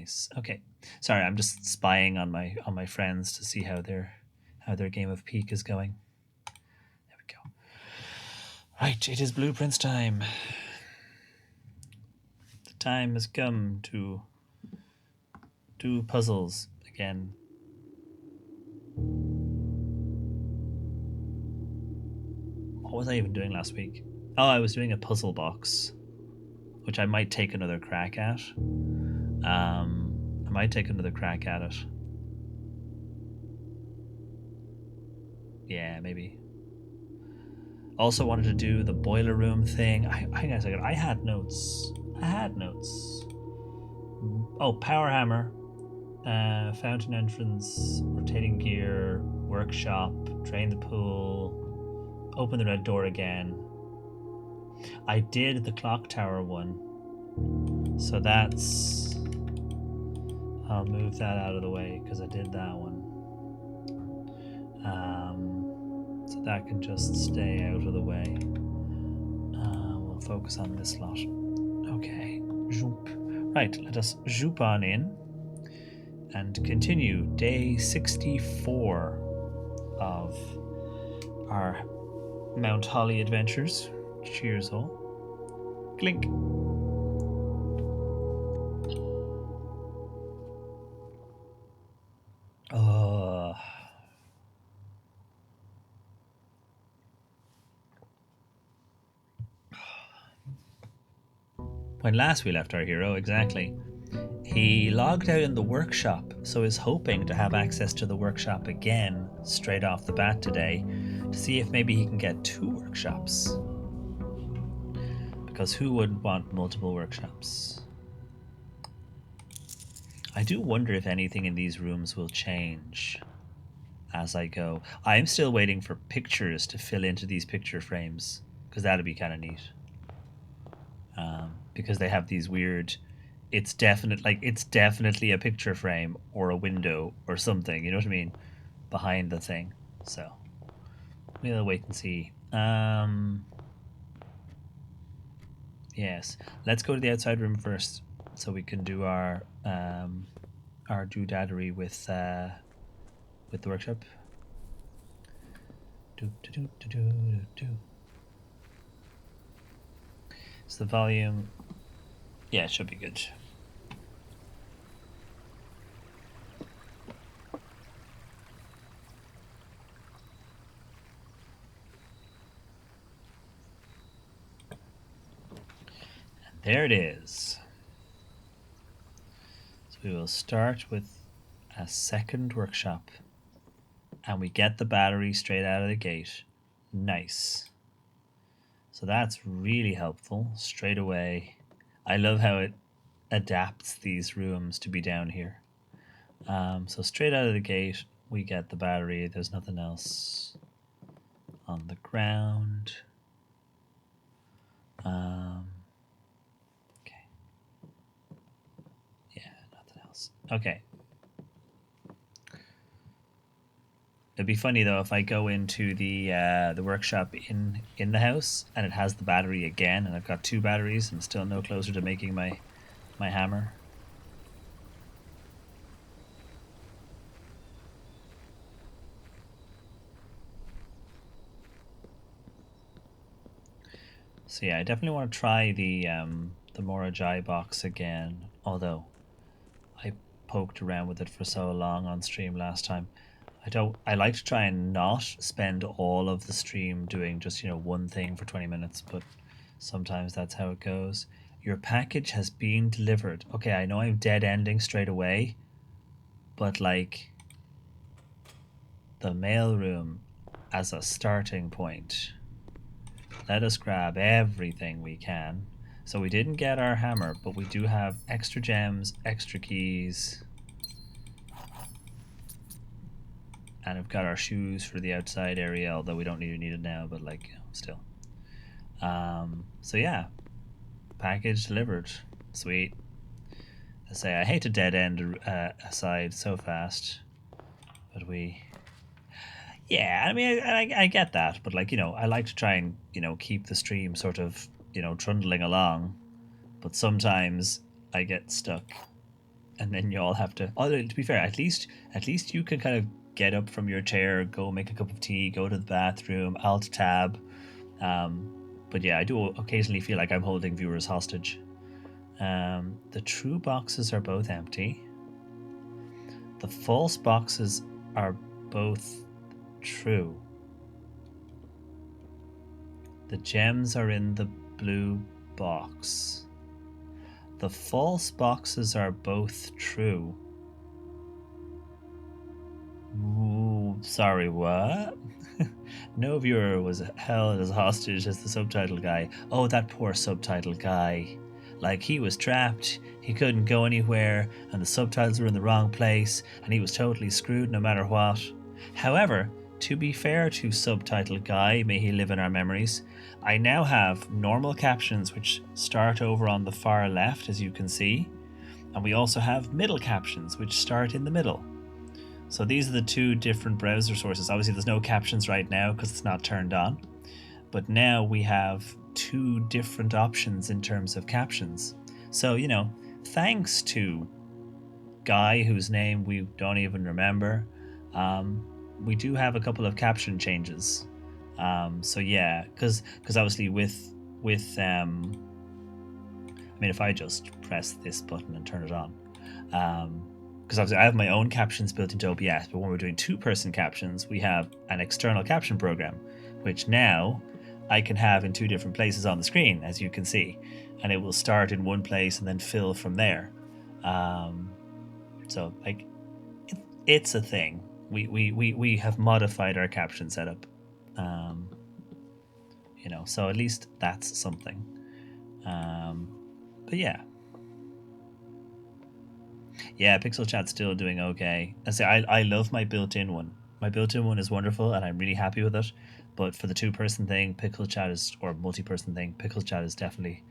Nice. Okay. Sorry, I'm just spying on my friends to see how their game of Peak is going. There we go. Right, it is blueprints time. The time has come to do puzzles again. What was I even doing last week? Oh, I was doing a puzzle box, which I might take another crack at. I might take another crack at it. Yeah, maybe. Also wanted to do the boiler room thing. Hang on a second. I had notes. Oh, power hammer, fountain entrance, rotating gear, workshop, drain the pool, open the red door again. I did the clock tower one, so that's. I'll move that out of the way because I did that one. So that can just stay out of the way. We'll focus on this lot. Okay, zoop. Right, let us zoop on in and continue day 64 of our Mount Holly adventures. Cheers all. Clink. Oh. When last we left our hero, exactly, he logged out in the workshop, so is hoping to have access to the workshop again straight off the bat today to see if maybe he can get 2 workshops. Because who would want multiple workshops? I do wonder if anything in these rooms will change as I go. I'm still waiting for pictures to fill into these picture frames because that'd be kind of neat. Because they have these weird. It's definitely a picture frame or a window or something. You know what I mean? Behind the thing. So we'll wait and see. Yes, let's go to the outside room first, so we can do our doodaddery with the workshop. Do. Is the volume? Yeah, it should be good. And there it is. So we will start with a second workshop, and we get the battery straight out of the gate. Nice. So that's really helpful straight away. I love how it adapts these rooms to be down here. So straight out of the gate, we get the battery. There's nothing else on the ground. Okay. Yeah, nothing else. Okay. It'd be funny though if I go into the workshop in the house and it has the battery again, and I've got 2 batteries and still no closer to making my hammer. So yeah, I definitely want to try the Morajai box again. Although I poked around with it for so long on stream last time. I like to try and not spend all of the stream doing just, one thing for 20 minutes, but sometimes that's how it goes. Your package has been delivered. Okay, I know I'm dead ending straight away, but like the mailroom as a starting point. Let us grab everything we can. So we didn't get our hammer, but we do have extra gems, extra keys. And I've got our shoes for the outside area, although we don't need it now, but still. So yeah, package delivered. Sweet. I say I hate to dead end aside so fast, but yeah, I mean, I get that, but I like to try and keep the stream sort of trundling along, but sometimes I get stuck and then you all have to. Although to be fair, at least you can kind of get up from your chair, go make a cup of tea, go to the bathroom, alt tab. But yeah, I do occasionally feel like I'm holding viewers hostage. The true boxes are both empty. The false boxes are both true. The gems are in the blue box. The false boxes are both true. Ooh, sorry, what? No viewer was held as hostage as the subtitle guy. Oh, that poor subtitle guy. Like, he was trapped, he couldn't go anywhere, and the subtitles were in the wrong place, and he was totally screwed no matter what. However, to be fair to subtitle guy, may he live in our memories, I now have normal captions which start over on the far left, as you can see, and we also have middle captions which start in the middle. So these are the two different browser sources. Obviously there's no captions right now because it's not turned on, but now we have two different options in terms of captions. So, thanks to Guy, whose name we don't even remember, we do have a couple of caption changes. So yeah, because obviously with if I just press this button and turn it on, because obviously I have my own captions built into OBS, but when we're doing two-person captions, we have an external caption program, which now I can have in two different places on the screen, as you can see, and it will start in one place and then fill from there. So like, it's a thing. We have modified our caption setup, so at least that's something. But yeah, Pixel Chat's still doing okay. I say I love my built-in one. My built-in one is wonderful, and I'm really happy with it. But for the two-person thing, Pixel Chat is, or multi-person thing, Pixel Chat is definitely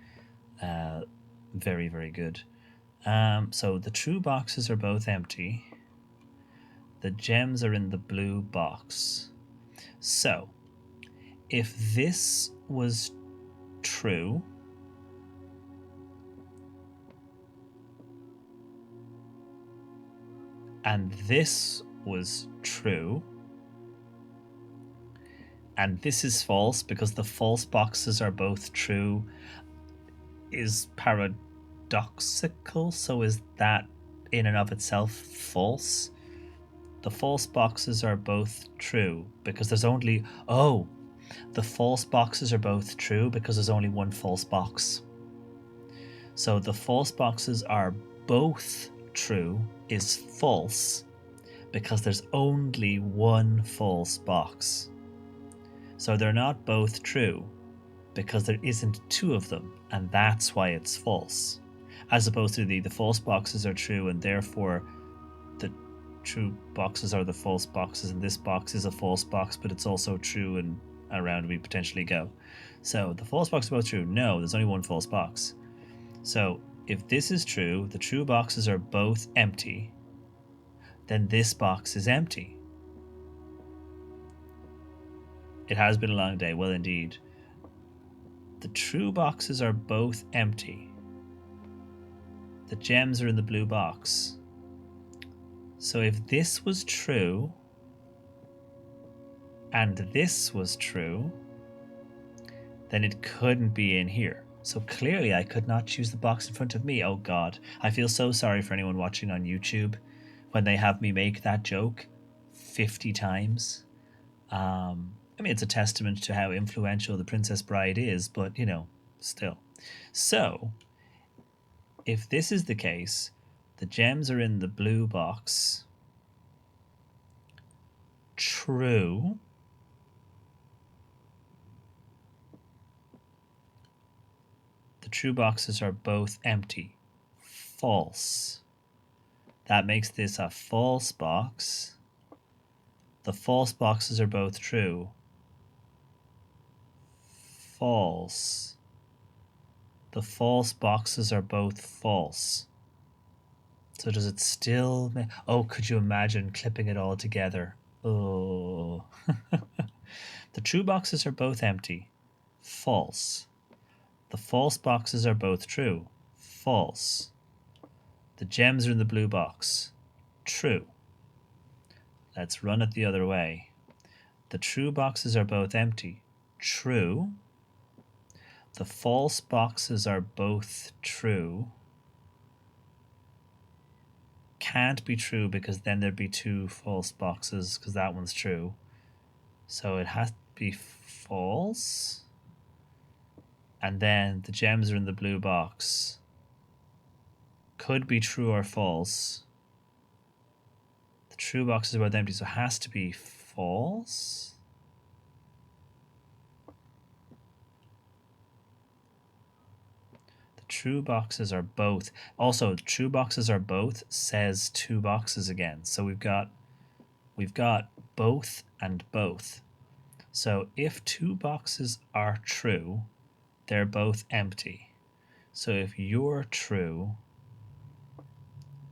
very, very good. So the true boxes are both empty. The gems are in the blue box. So if this was true, and this was true, and this is false because the false boxes are both true, is paradoxical. So is that in and of itself false? The false boxes are both true because there's only... Oh, the false boxes are both true because there's only one false box. So the false boxes are both true is false because there's only one false box. So they're not both true because there isn't two of them, and that's why it's false. As opposed to the false boxes are true, and therefore the true boxes are the false boxes, and this box is a false box, but it's also true, and around we potentially go. So the false boxes are both true. No, there's only one false box. So if this is true, the true boxes are both empty, then this box is empty. It has been a long day. Well, indeed. The true boxes are both empty. The gems are in the blue box. So if this was true, and this was true, then it couldn't be in here. So clearly I could not choose the box in front of me. Oh God. I feel so sorry for anyone watching on YouTube when they have me make that joke 50 times. It's a testament to how influential The Princess Bride is, but, still. So, if this is the case, the gems are in the blue box. True. The true boxes are both empty. False. That makes this a false box. The false boxes are both true. False. The false boxes are both false. So does it still... Oh, could you imagine clipping it all together? Oh. The true boxes are both empty. False. The false boxes are both true. False. The gems are in the blue box. True. Let's run it the other way. The true boxes are both empty. True. The false boxes are both true. Can't be true because then there'd be two false boxes because that one's true. So it has to be false. And then the gems are in the blue box. Could be true or false. The true box is both empty, so it has to be false. The true boxes are both. Also, true boxes are both says two boxes again. So we've got both and both. So if two boxes are true, they're both empty. So if you're true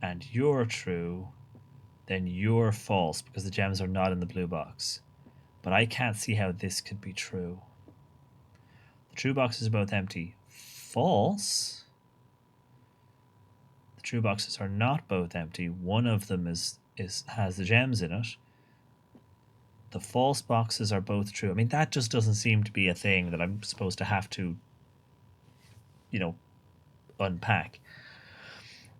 and you're true, then you're false because the gems are not in the blue box. But I can't see how this could be true. The true boxes are both empty. False. The true boxes are not both empty. One of them has the gems in it. The false boxes are both true. I mean, that just doesn't seem to be a thing that I'm supposed to have to, unpack.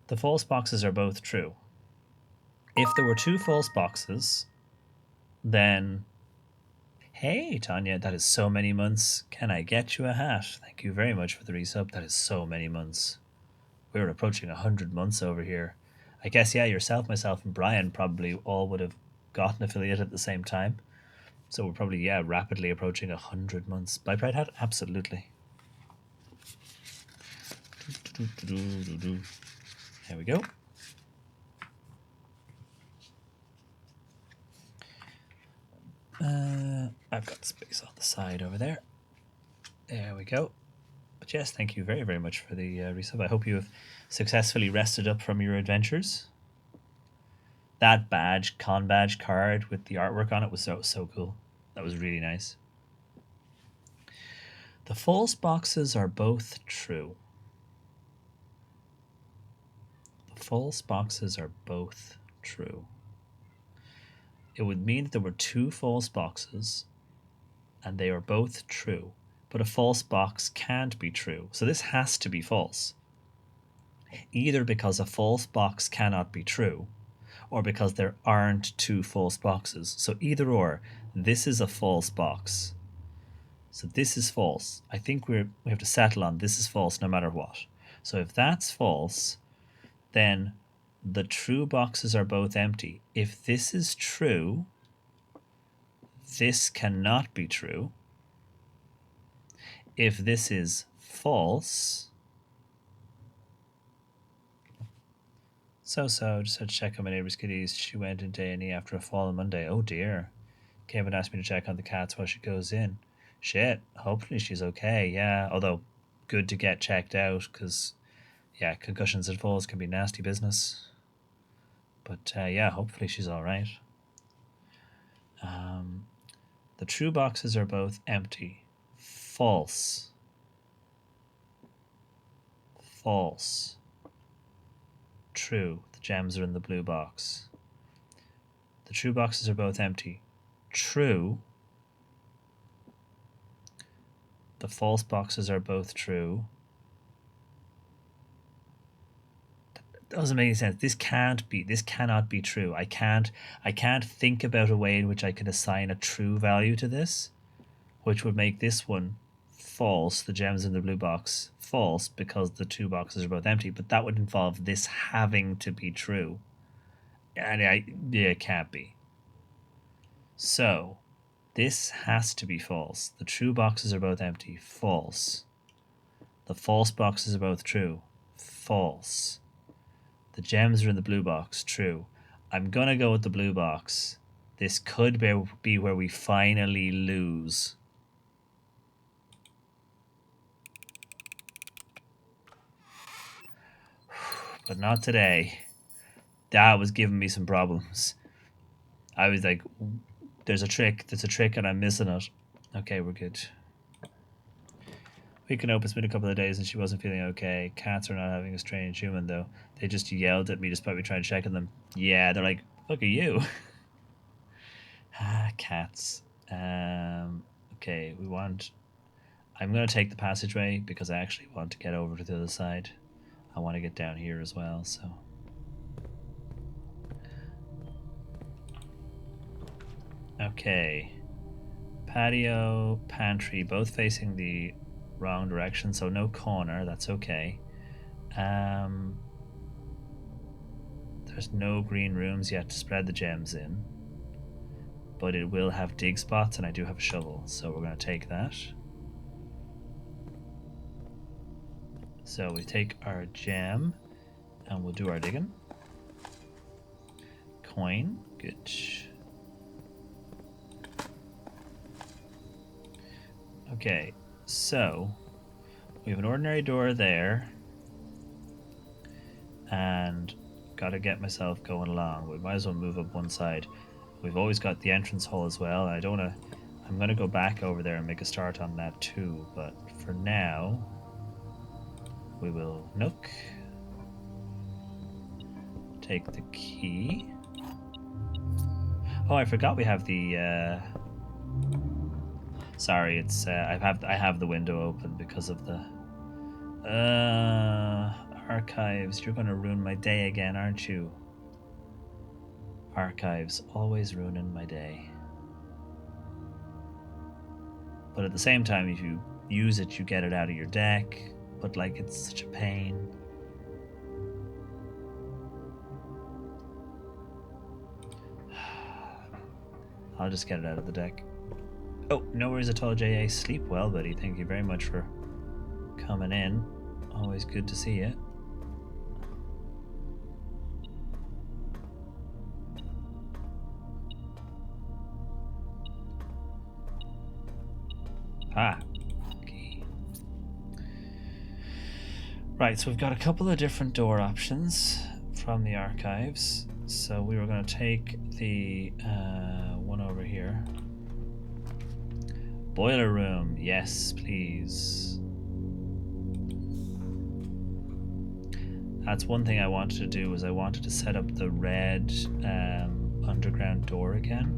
The false boxes are both true. If there were two false boxes, then... Hey, Tanya, that is so many months. Can I get you a hat? Thank you very much for the resub. That is so many months. We're approaching 100 months over here. I guess, yeah, yourself, myself, and Brian probably all would have gotten affiliate at the same time. So we're probably, yeah, rapidly approaching 100 months. By Pride Hat? Absolutely. There we go. I've got space on the side over there. There we go. But yes, thank you very, very much for the resub. I hope you have successfully rested up from your adventures. That badge, con badge card with the artwork on it was so cool. That was really nice. The false boxes are both true. The false boxes are both true. It would mean that there were two false boxes and they are both true. But a false box can't be true. So this has to be false. Either because a false box cannot be true, or because there aren't two false boxes. So either or, this is a false box. So this is false. I think we have to settle on this is false no matter what. So if that's false, then the true boxes are both empty. If this is true, this cannot be true. If this is false, just had to check on my neighbor's kitties. She went into A&E after a fall on Monday. Oh dear. Came and asked me to check on the cats while she goes in. Shit, hopefully she's okay, yeah. Although, good to get checked out, because, yeah, concussions and falls can be nasty business. But, yeah, hopefully she's alright. The true boxes are both empty. False. False. True. The gems are in the blue box. The true boxes are both empty. True. The false boxes are both true. That doesn't make any sense. This cannot be true. I can't think about a way in which I can assign a true value to this, which would make this one false, the gems in the blue box, false because the two boxes are both empty, but that would involve this having to be true. And it can't be. So, this has to be false. The true boxes are both empty. False. The false boxes are both true. False. The gems are in the blue box. True. I'm going to go with the blue box. This could be where we finally lose. But not today. That was giving me some problems. I was like, there's a trick and I'm missing it. Okay, we're good. Opus been a couple of days and she wasn't feeling okay. Cats are not having a strange human though. They just yelled at me despite me trying to check on them. Yeah, they're like, look at you. Cats. Okay, we want... I'm going to take the passageway because I actually want to get over to the other side. I want to get down here as well, so... Okay. Patio, pantry, both facing the wrong direction, so no corner, that's okay. There's no green rooms yet to spread the gems in, but it will have dig spots, and I do have a shovel, so we're going to take that. So we take our gem, and we'll do our digging. Coin, good. Okay, so we have an ordinary door there, and gotta get myself going along. We might as well move up one side. We've always got the entrance hole as well. I don't wanna... I'm gonna go back over there and make a start on that too, but for now we will nook. Take the key. Oh, I forgot we have the sorry, it's I have the window open because of the archives. You're gonna ruin my day again, aren't you? Archives, always ruining my day. But at the same time, if you use it, you get it out of your deck. But like, it's such a pain. I'll just get it out of the deck. Oh, no worries at all, J.A. Sleep well, buddy. Thank you very much for coming in. Always good to see you. Okay. Right, so we've got a couple of different door options from the archives. So we were going to take the one over here. Boiler room, yes, please. That's one thing I wanted to do, was I wanted to set up the red underground door again.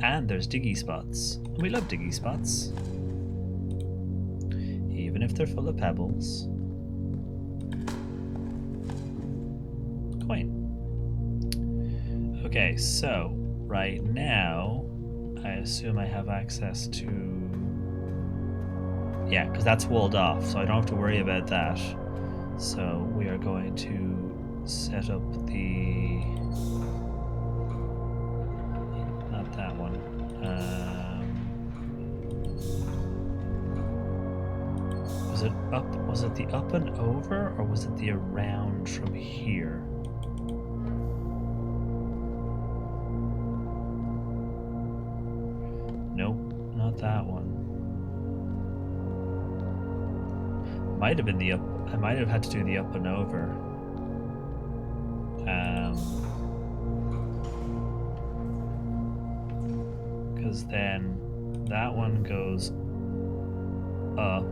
And there's diggy spots. We love diggy spots. Even if they're full of pebbles. Coin. Okay, so right now I assume I have access to... Yeah, because that's walled off, so I don't have to worry about that. So we are going to set up the... Not that one. Was it up? Was it the up and over, or was it the around from here? Nope, not that one. Might have been the up. I might have had to do the up and over. Because then that one goes up,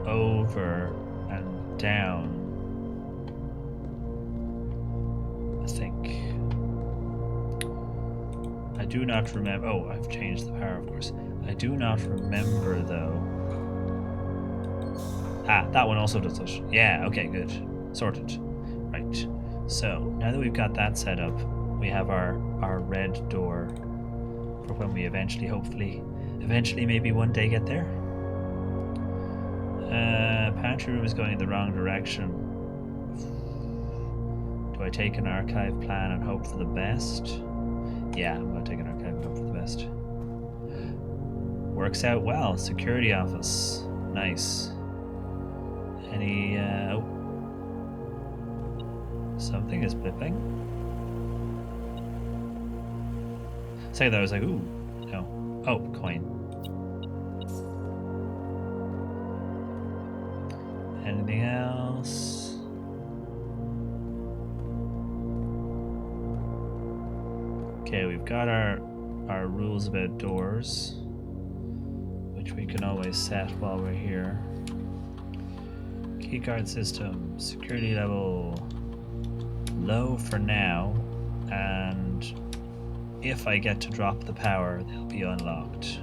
over, and down. I think. I do not remember. Oh, I've changed the power, of course. I do not remember though. Ah, that one also does it. Yeah, okay, good. Sorted. Right. So, now that we've got that set up, we have our red door for when we eventually, hopefully, maybe one day get there. Pantry room is going in the wrong direction. Do I take an archive plan and hope for the best? Yeah, I'm going to take an archive and hope for the best. Works out well. Security office. Nice. Any, oh. Something is blipping. Second, I was like, ooh, no. Oh, coin. Anything else? Okay, we've got our rules about doors. which we can always set while we're here. Keycard system, security level low for now, and if I get to drop the power, they'll be unlocked.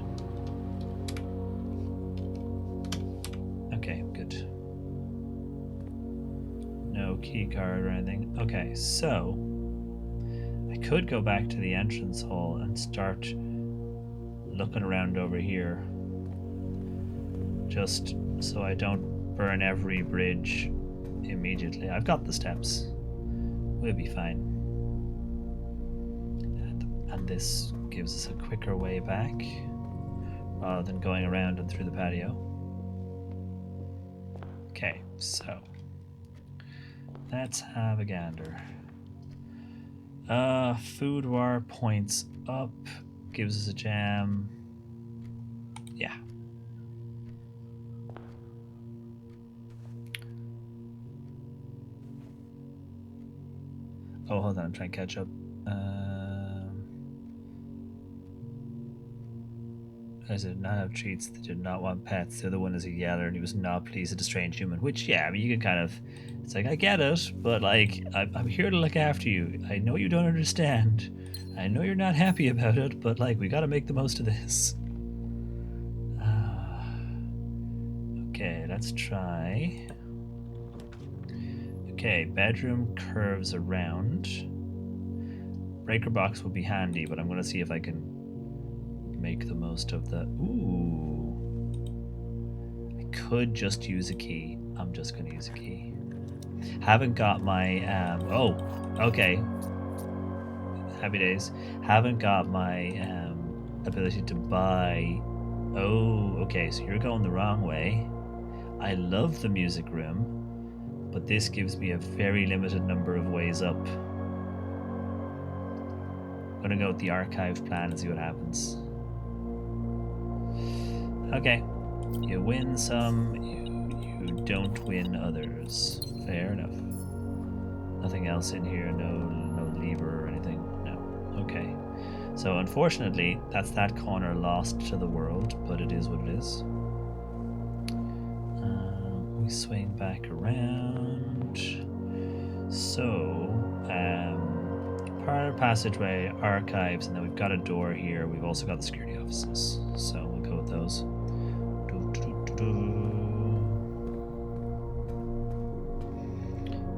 Okay, good. No keycard or anything. Okay, so I could go back to the entrance hall and start looking around over here, just so I don't burn every bridge immediately. I've got the steps. We'll be fine. And this gives us a quicker way back rather than going around and through the patio. Okay, so let's have a gander. Food war points up, gives us a jam. Yeah. Oh, hold on, I'm trying to catch up. I did not have treats. They did not want pets. The other one is a yeller, and he was not pleased at a strange human. Which, yeah, I mean, you can kind of. It's like, I get it, but like, I'm here to look after you. I know you don't understand. I know you're not happy about it, but like, we got to make the most of this. Okay, let's try. Okay, bedroom curves around. Breaker box will be handy, but I'm going to see if I can make the most of the... Ooh. I could just use a key. I'm just going to use a key. Haven't got my... oh, okay. Happy days. Haven't got my ability to buy... Oh, okay, so you're going the wrong way. I love the music room, but this gives me a very limited number of ways up. I'm going to go with the archive plan and see what happens. Okay, you win some, you don't win others. Fair enough. Nothing else in here, no lever or anything. No. Okay. So unfortunately, that's that corner lost to the world, but it is what it is. We swing back around. So, parlor, passageway, archives, and then we've got a door here. We've also got the security offices, so we'll go with those.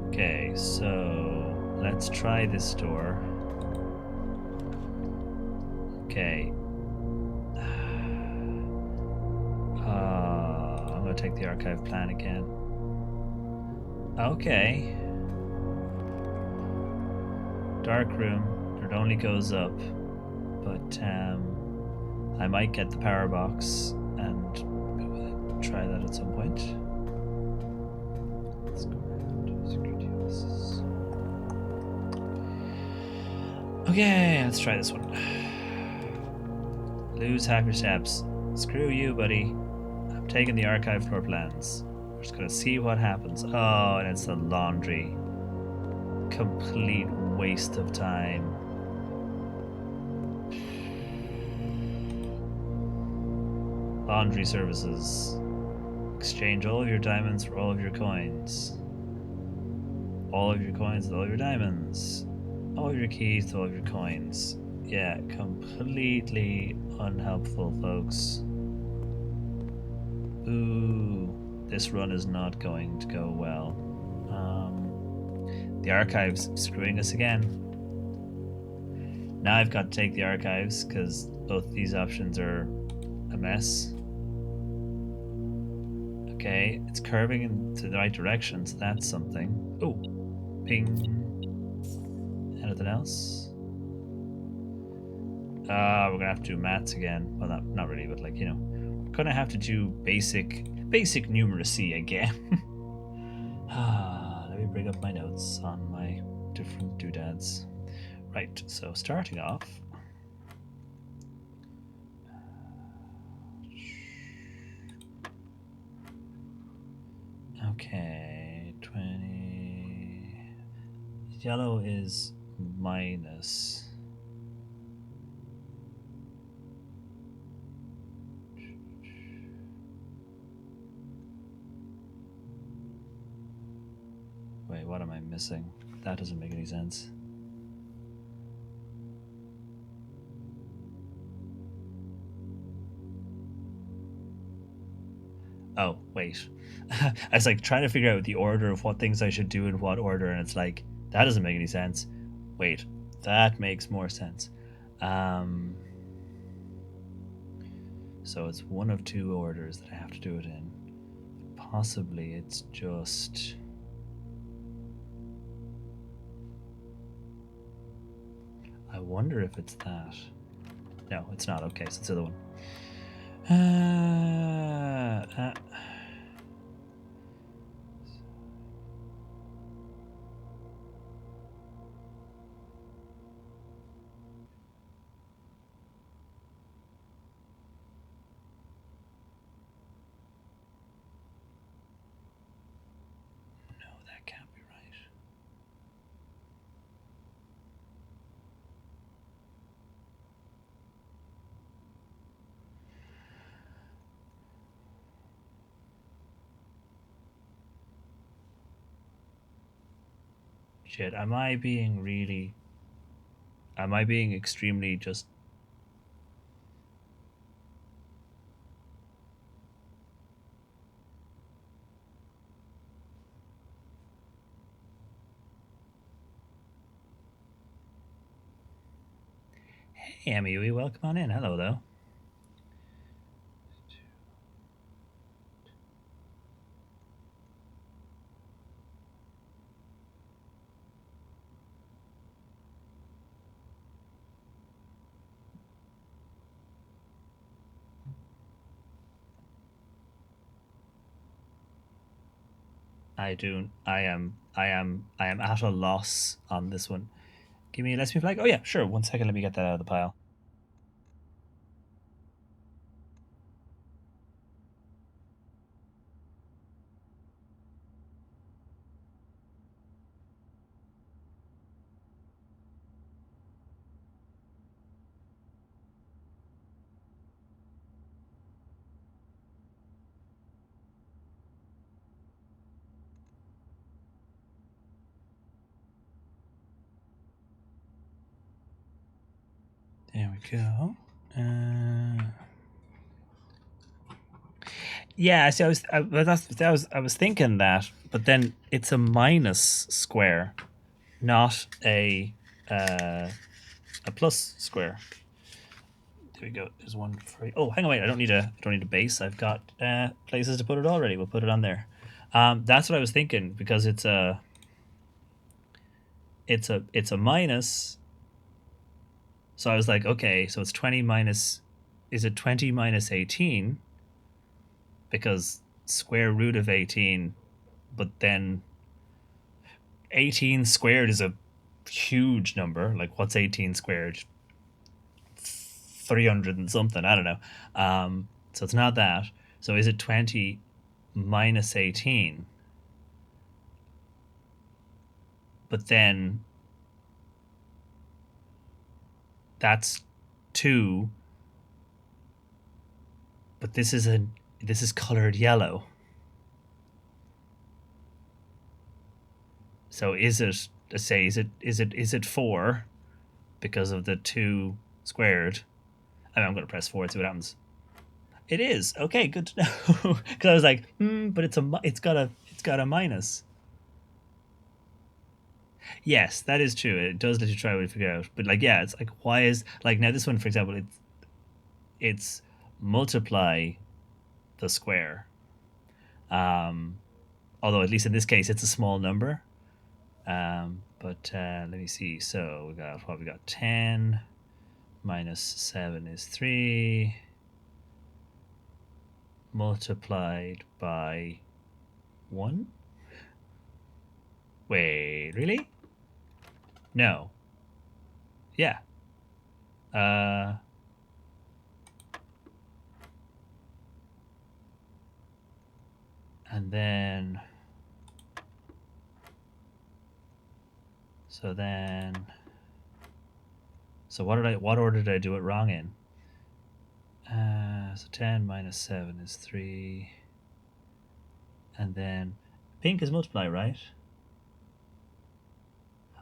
Okay, so let's try this door. Okay. I'm gonna take the archive plan again. Okay. Dark room. It only goes up, but I might get the power box and try that at some point. Let's go around. Security offices. Okay, let's try this one. Lose half your steps. Screw you, buddy. I'm taking the archive floor plans. We're just gonna see what happens. Oh, and it's the laundry. Complete waste of time. Laundry services. Exchange all of your diamonds for all of your coins. All of your coins with all of your diamonds. All of your keys to all of your coins. Yeah, completely unhelpful, folks. Ooh, this run is not going to go well. The archive's screwing us again. Now I've got to take the archives because both these options are a mess. Okay, it's curving into the right direction, so that's something. Oh, ping. Anything else? We're gonna have to do maths again. Well, not really, but like, you know, we're gonna have to do basic numeracy again. Let me bring up my notes on my different doodads. Right, so starting off. Okay, 20. Yellow is minus. missing. That doesn't make any sense. Oh, wait. I was like trying to figure out the order of what things I should do in what order, and it's like, that doesn't make any sense. Wait, that makes more sense. Um, so it's one of two orders that I have to do it in. Possibly it's just. I wonder if it's that. No, it's not. Okay, so it's the other one. No, that can't be right. Shit, am I being really. Am I being extremely just. Hey, Amy, welcome on in. Hello, though. I do. I am at a loss on this one. Give me. Let's be like. Oh yeah, sure. 1 second. Let me get that out of the pile. There we go. Yeah, see, I was thinking that, but then it's a minus square, not a plus square. There we go. There's one for you. Oh, hang on, wait. I don't need a base. I've got places to put it already. We'll put it on there. That's what I was thinking because it's a minus. So I was like, okay, so it's 20 minus. Is it 20 minus 18? Because square root of 18, but then 18 squared is a huge number. Like, what's 18 squared? 300 and something. I don't know. So it's not that. So is it 20 minus 18? But then that's 2. But this is colored yellow. So is it 4 because of the 2 squared? I mean, I'm going to press 4 and see what happens. It is. Okay, good to know. Because I was like, but it's got a minus. Yes, that is true. It does let you try to figure out. But like, yeah, it's like, why is like now this one, for example, it's multiply the square. Um, Although at least in this case, it's a small number. But let me see. So we got 10 minus 7 is 3 multiplied by 1. Wait, really? No. Yeah. Uh, and then so what order did I do it wrong in? So 10 minus 7 is 3. And then pink is multiply, right?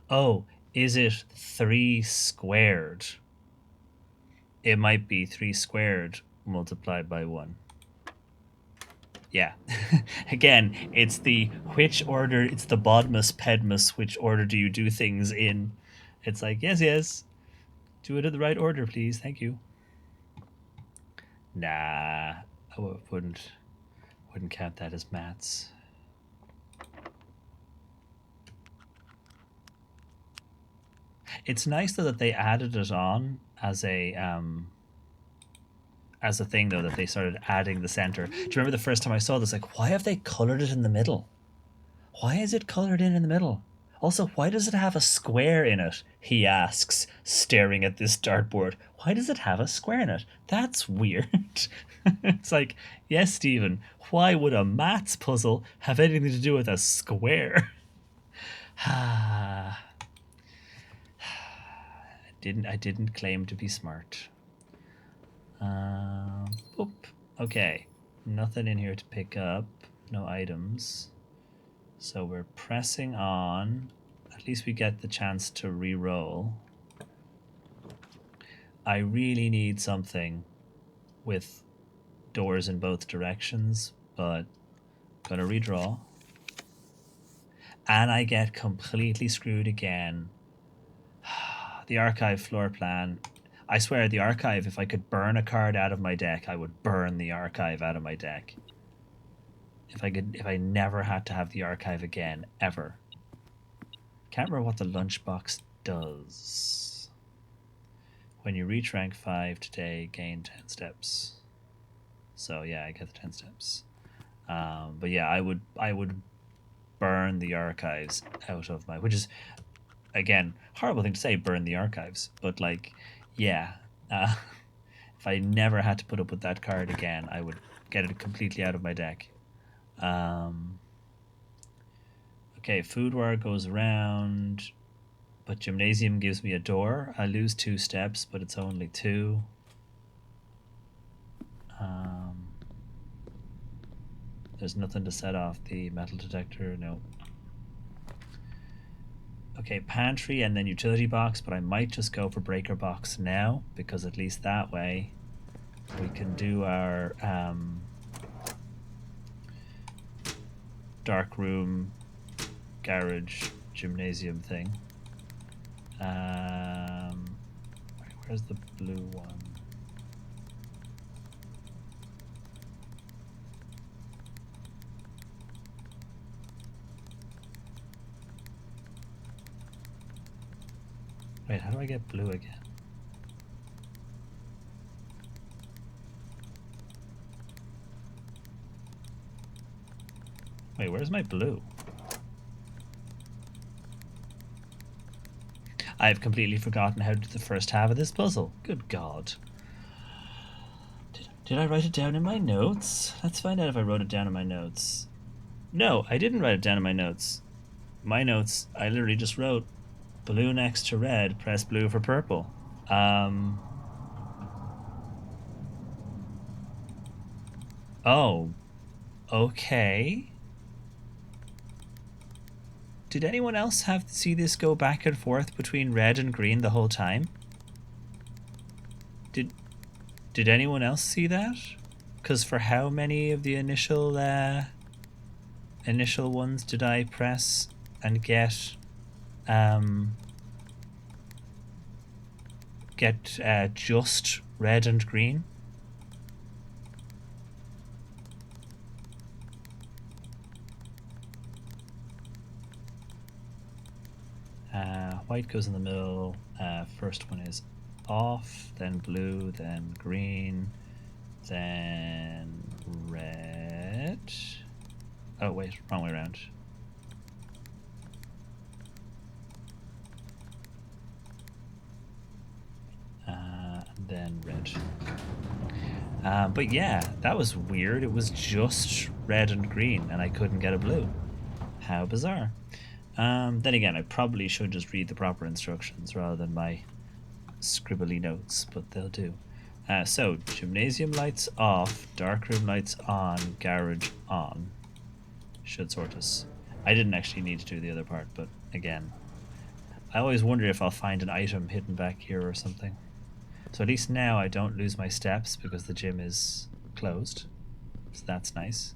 Oh, is it 3 squared? It might be 3 squared multiplied by 1. Yeah. Again, it's the which order, it's the Bodmus Pedmus, which order do you do things in? It's like, yes, yes. Do it in the right order, please. Thank you. Nah, wouldn't count that as maths. It's nice though that they added it on as a thing though, that they started adding the center. Do you remember the first time I saw this? Like, why have they colored it in the middle? Why is it colored in the middle? Also, why does it have a square in it? He asks, staring at this dartboard. Why does it have a square in it? That's weird. It's like, yes, Stephen, why would a maths puzzle have anything to do with a square? I didn't claim to be smart. Oop. Okay. Nothing in here to pick up. No items. So we're pressing on. At least we get the chance to re-roll. I really need something with doors in both directions, but gonna redraw. And I get completely screwed again. The archive floor plan. I swear, the archive, if I could burn a card out of my deck, I would burn the archive out of my deck. If I never had to have the archive again, ever. Can't remember what the lunchbox does. When you reach rank 5 today, gain 10 steps. So yeah, I get the 10 steps. But yeah, I would burn the archives out of my, which is, again, horrible thing to say, burn the archives. But like, yeah, if I never had to put up with that card again, I would get it completely out of my deck. Okay, food wire goes around, but gymnasium gives me a door. I lose 2 steps, but it's only 2. There's nothing to set off the metal detector. No. Okay, pantry and then utility box, but I might just go for breaker box now, because at least that way we can do our dark room, garage, gymnasium thing. Where's the blue one? Wait, how do I get blue again? Wait, where's my blue? I've completely forgotten how to do the first half of this puzzle. Good God. Did I write it down in my notes? Let's find out if I wrote it down in my notes. No, I didn't write it down in my notes. My notes, I literally just wrote blue next to red, press blue for purple. Oh, okay. Did anyone else have to see this go back and forth between red and green the whole time? Did anyone else see that? Because for how many of the initial ones did I press and get just red and green? White goes in the middle. First one is off, then blue, then green, then red. Oh wait, wrong way around. Then red. But yeah, that was weird. It was just red and green, and I couldn't get a blue. How bizarre. Then again, I probably should just read the proper instructions rather than my scribbly notes, but they'll do. So, gymnasium lights off, darkroom lights on, garage on. Should sort us. I didn't actually need to do the other part, but again, I always wonder if I'll find an item hidden back here or something. So at least now I don't lose my steps because the gym is closed. So that's nice.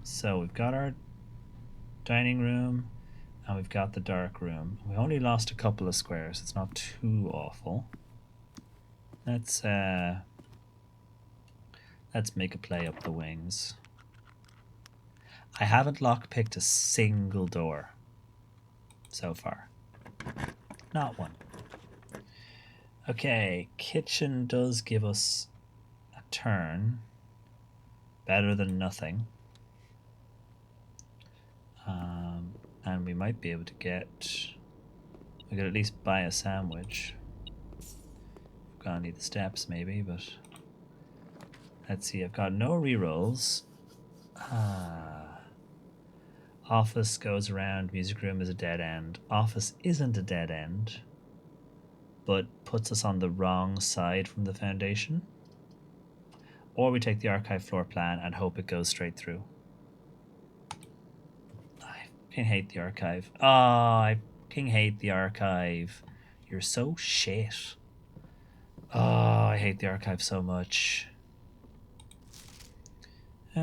So we've got our dining room and we've got the dark room. We only lost a couple of squares. It's not too awful. Let's make a play up the wings. I haven't lockpicked a single door so far. Not one. Okay, kitchen does give us a turn. Better than nothing. And we might be able to get... We could at least buy a sandwich. We're gonna need the steps maybe, but... Let's see, I've got no rerolls. Office goes around, music room is a dead end. Office isn't a dead end, but puts us on the wrong side from the foundation. Or we take the archive floor plan and hope it goes straight through. I fucking hate the archive. Oh, I fucking hate the archive. You're so shit. Oh, I hate the archive so much. Oh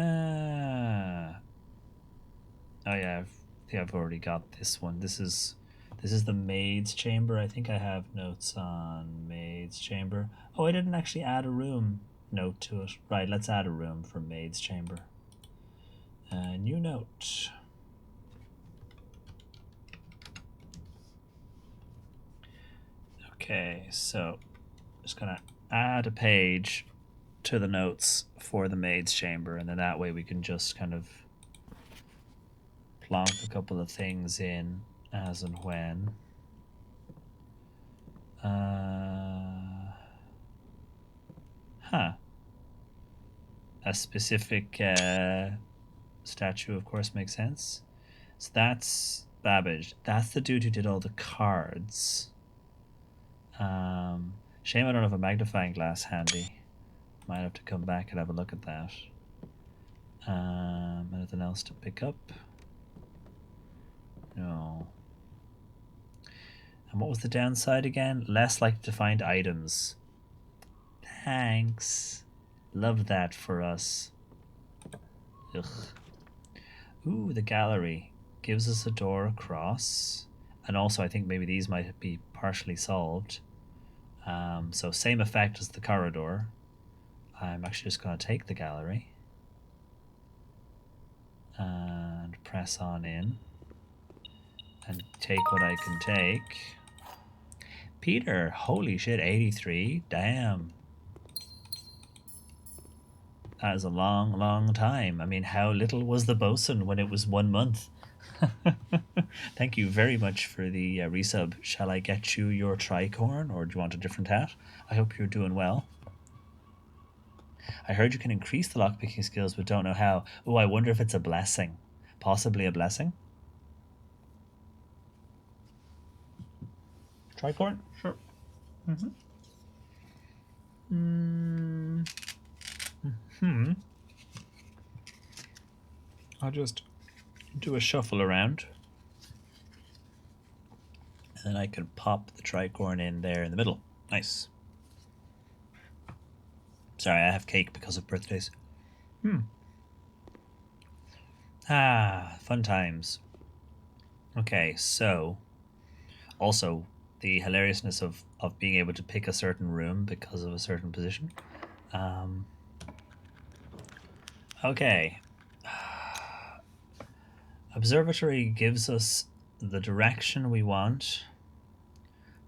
yeah, I think I've already got this one. This is the maid's chamber. I think I have notes on maid's chamber. Oh, I didn't actually add a room note to it. Right, let's add a room for maid's chamber. New note. Okay, so just gonna add a page to the notes for the maid's chamber, and then that way we can just kind of plonk a couple of things in as and when. A specific statue, of course, makes sense. So that's Babbage. That's the dude who did all the cards. Shame I don't have a magnifying glass handy. Might have to come back and have a look at that. Anything else to pick up? No. And what was the downside again? Less likely to find items. Thanks. Love that for us. Ugh. Ooh, the gallery gives us a door across. And also I think maybe these might be partially solved. So same effect as the corridor. I'm actually just going to take the gallery. And press on in. And take what I can take. Peter, holy shit, 83. Damn. That is a long, long time. I mean, how little was the bosun when it was 1 month? Thank you very much for the resub. Shall I get you your tricorn, or do you want a different hat? I hope you're doing well. I heard you can increase the lockpicking skills, but don't know how. Oh, I wonder if it's a blessing. Possibly a blessing? Tricorn? Sure. I'll just do a shuffle around. And then I can pop the tricorn in there in the middle. Nice. Sorry, I have cake because of birthdays. Fun times. Okay, so also the hilariousness of being able to pick a certain room because of a certain position. Okay. Observatory gives us the direction we want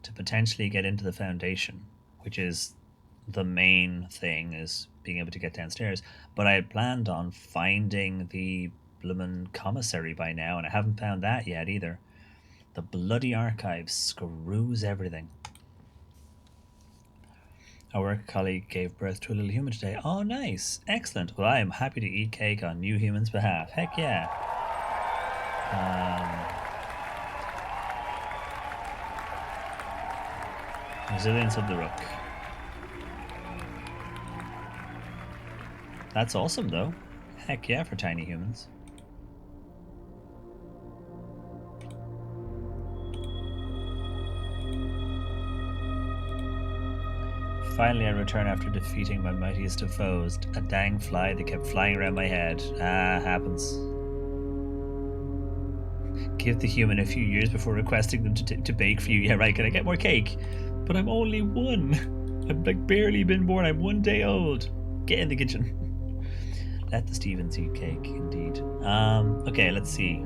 to potentially get into the foundation, which is the main thing, is being able to get downstairs. But I had planned on finding the bloomin' commissary by now, and I haven't found that yet either. The bloody archive screws everything. Our work colleague gave birth to a little human today. Oh, nice. Excellent. Well, I am happy to eat cake on New Human's behalf. Heck yeah. Resilience of the Rook. That's awesome, though. Heck yeah for tiny humans. Finally, I return after defeating my mightiest of foes. A dang fly that kept flying around my head. Ah, happens. Give the human a few years before requesting them to bake for you. Yeah, right. Can I get more cake? But I'm only one. I've like barely been born. I'm 1 day old. Get in the kitchen. Let the Stevens eat cake, indeed. Okay, let's see.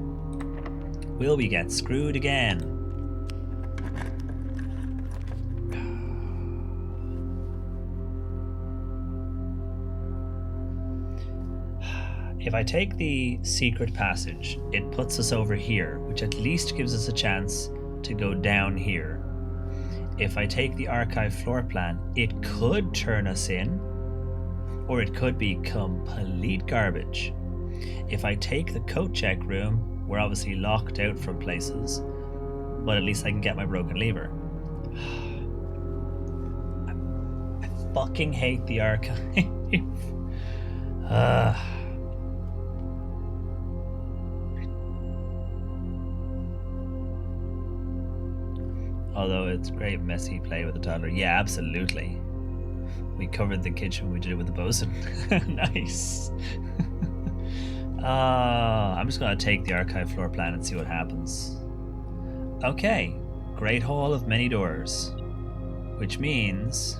Will we get screwed again? If I take the secret passage, it puts us over here, which at least gives us a chance to go down here. If I take the archive floor plan, it could turn us in, or it could be complete garbage. If I take the coat check room, we're obviously locked out from places, but at least I can get my broken lever. I fucking hate the archive. Although it's great messy play with the toddler. Yeah, absolutely. We covered the kitchen, we did it with the bosun. Nice. I'm just going to take the archive floor plan and see what happens. Okay, Great Hall of Many Doors. Which means...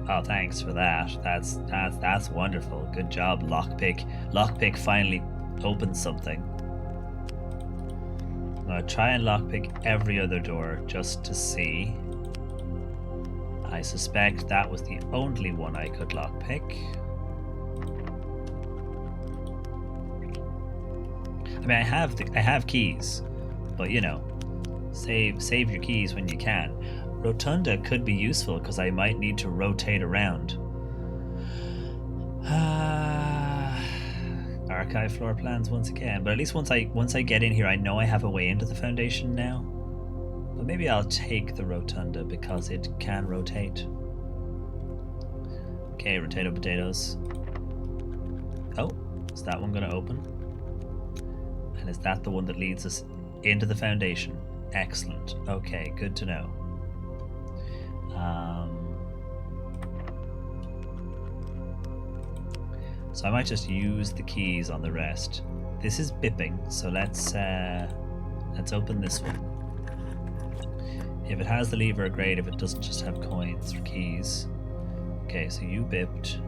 Oh, thanks for that. That's wonderful. Good job, Lockpick. Lockpick finally opened something. I'm going to try and lockpick every other door just to see. I suspect that was the only one I could lockpick. I mean, I have keys, but you know, save your keys when you can. Rotunda could be useful because I might need to rotate around. Archive floor plans once again, but at least once I get in here, I know I have a way into the foundation now. But maybe I'll take the rotunda because it can rotate. Okay, potato potatoes. Oh, is that one going to open? And is that the one that leads us into the foundation? Excellent. Okay, good to know. So I might just use the keys on the rest. This is bipping, so let's open this one. If it has the lever, great. If it doesn't just have coins or keys. Okay, so you bipped.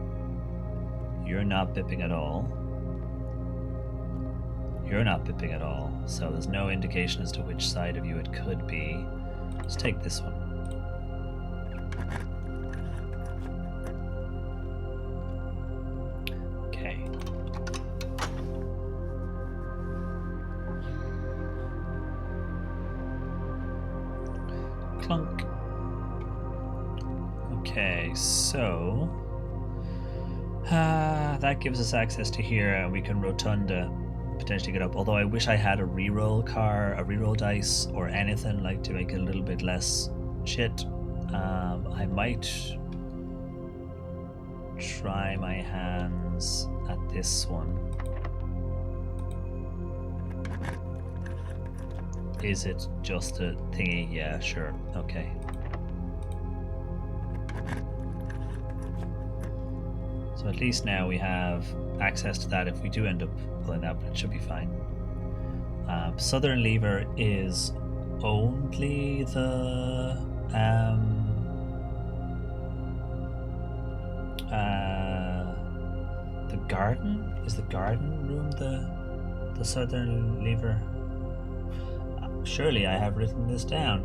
You're not bipping at all. You're not bipping at all. So there's no indication as to which side of you it could be. Let's take this one. Okay. Clunk. Okay, so that gives us access to here, and we can rotunda potentially get up. Although I wish I had a reroll dice, or anything like to make it a little bit less shit. I might try my hands at this one. Is it just a thingy? Yeah, sure. Okay. So at least now we have access to that if we do end up pulling that, but it should be fine. Southern lever is only the garden? Is the garden room the southern lever? Surely I have written this down.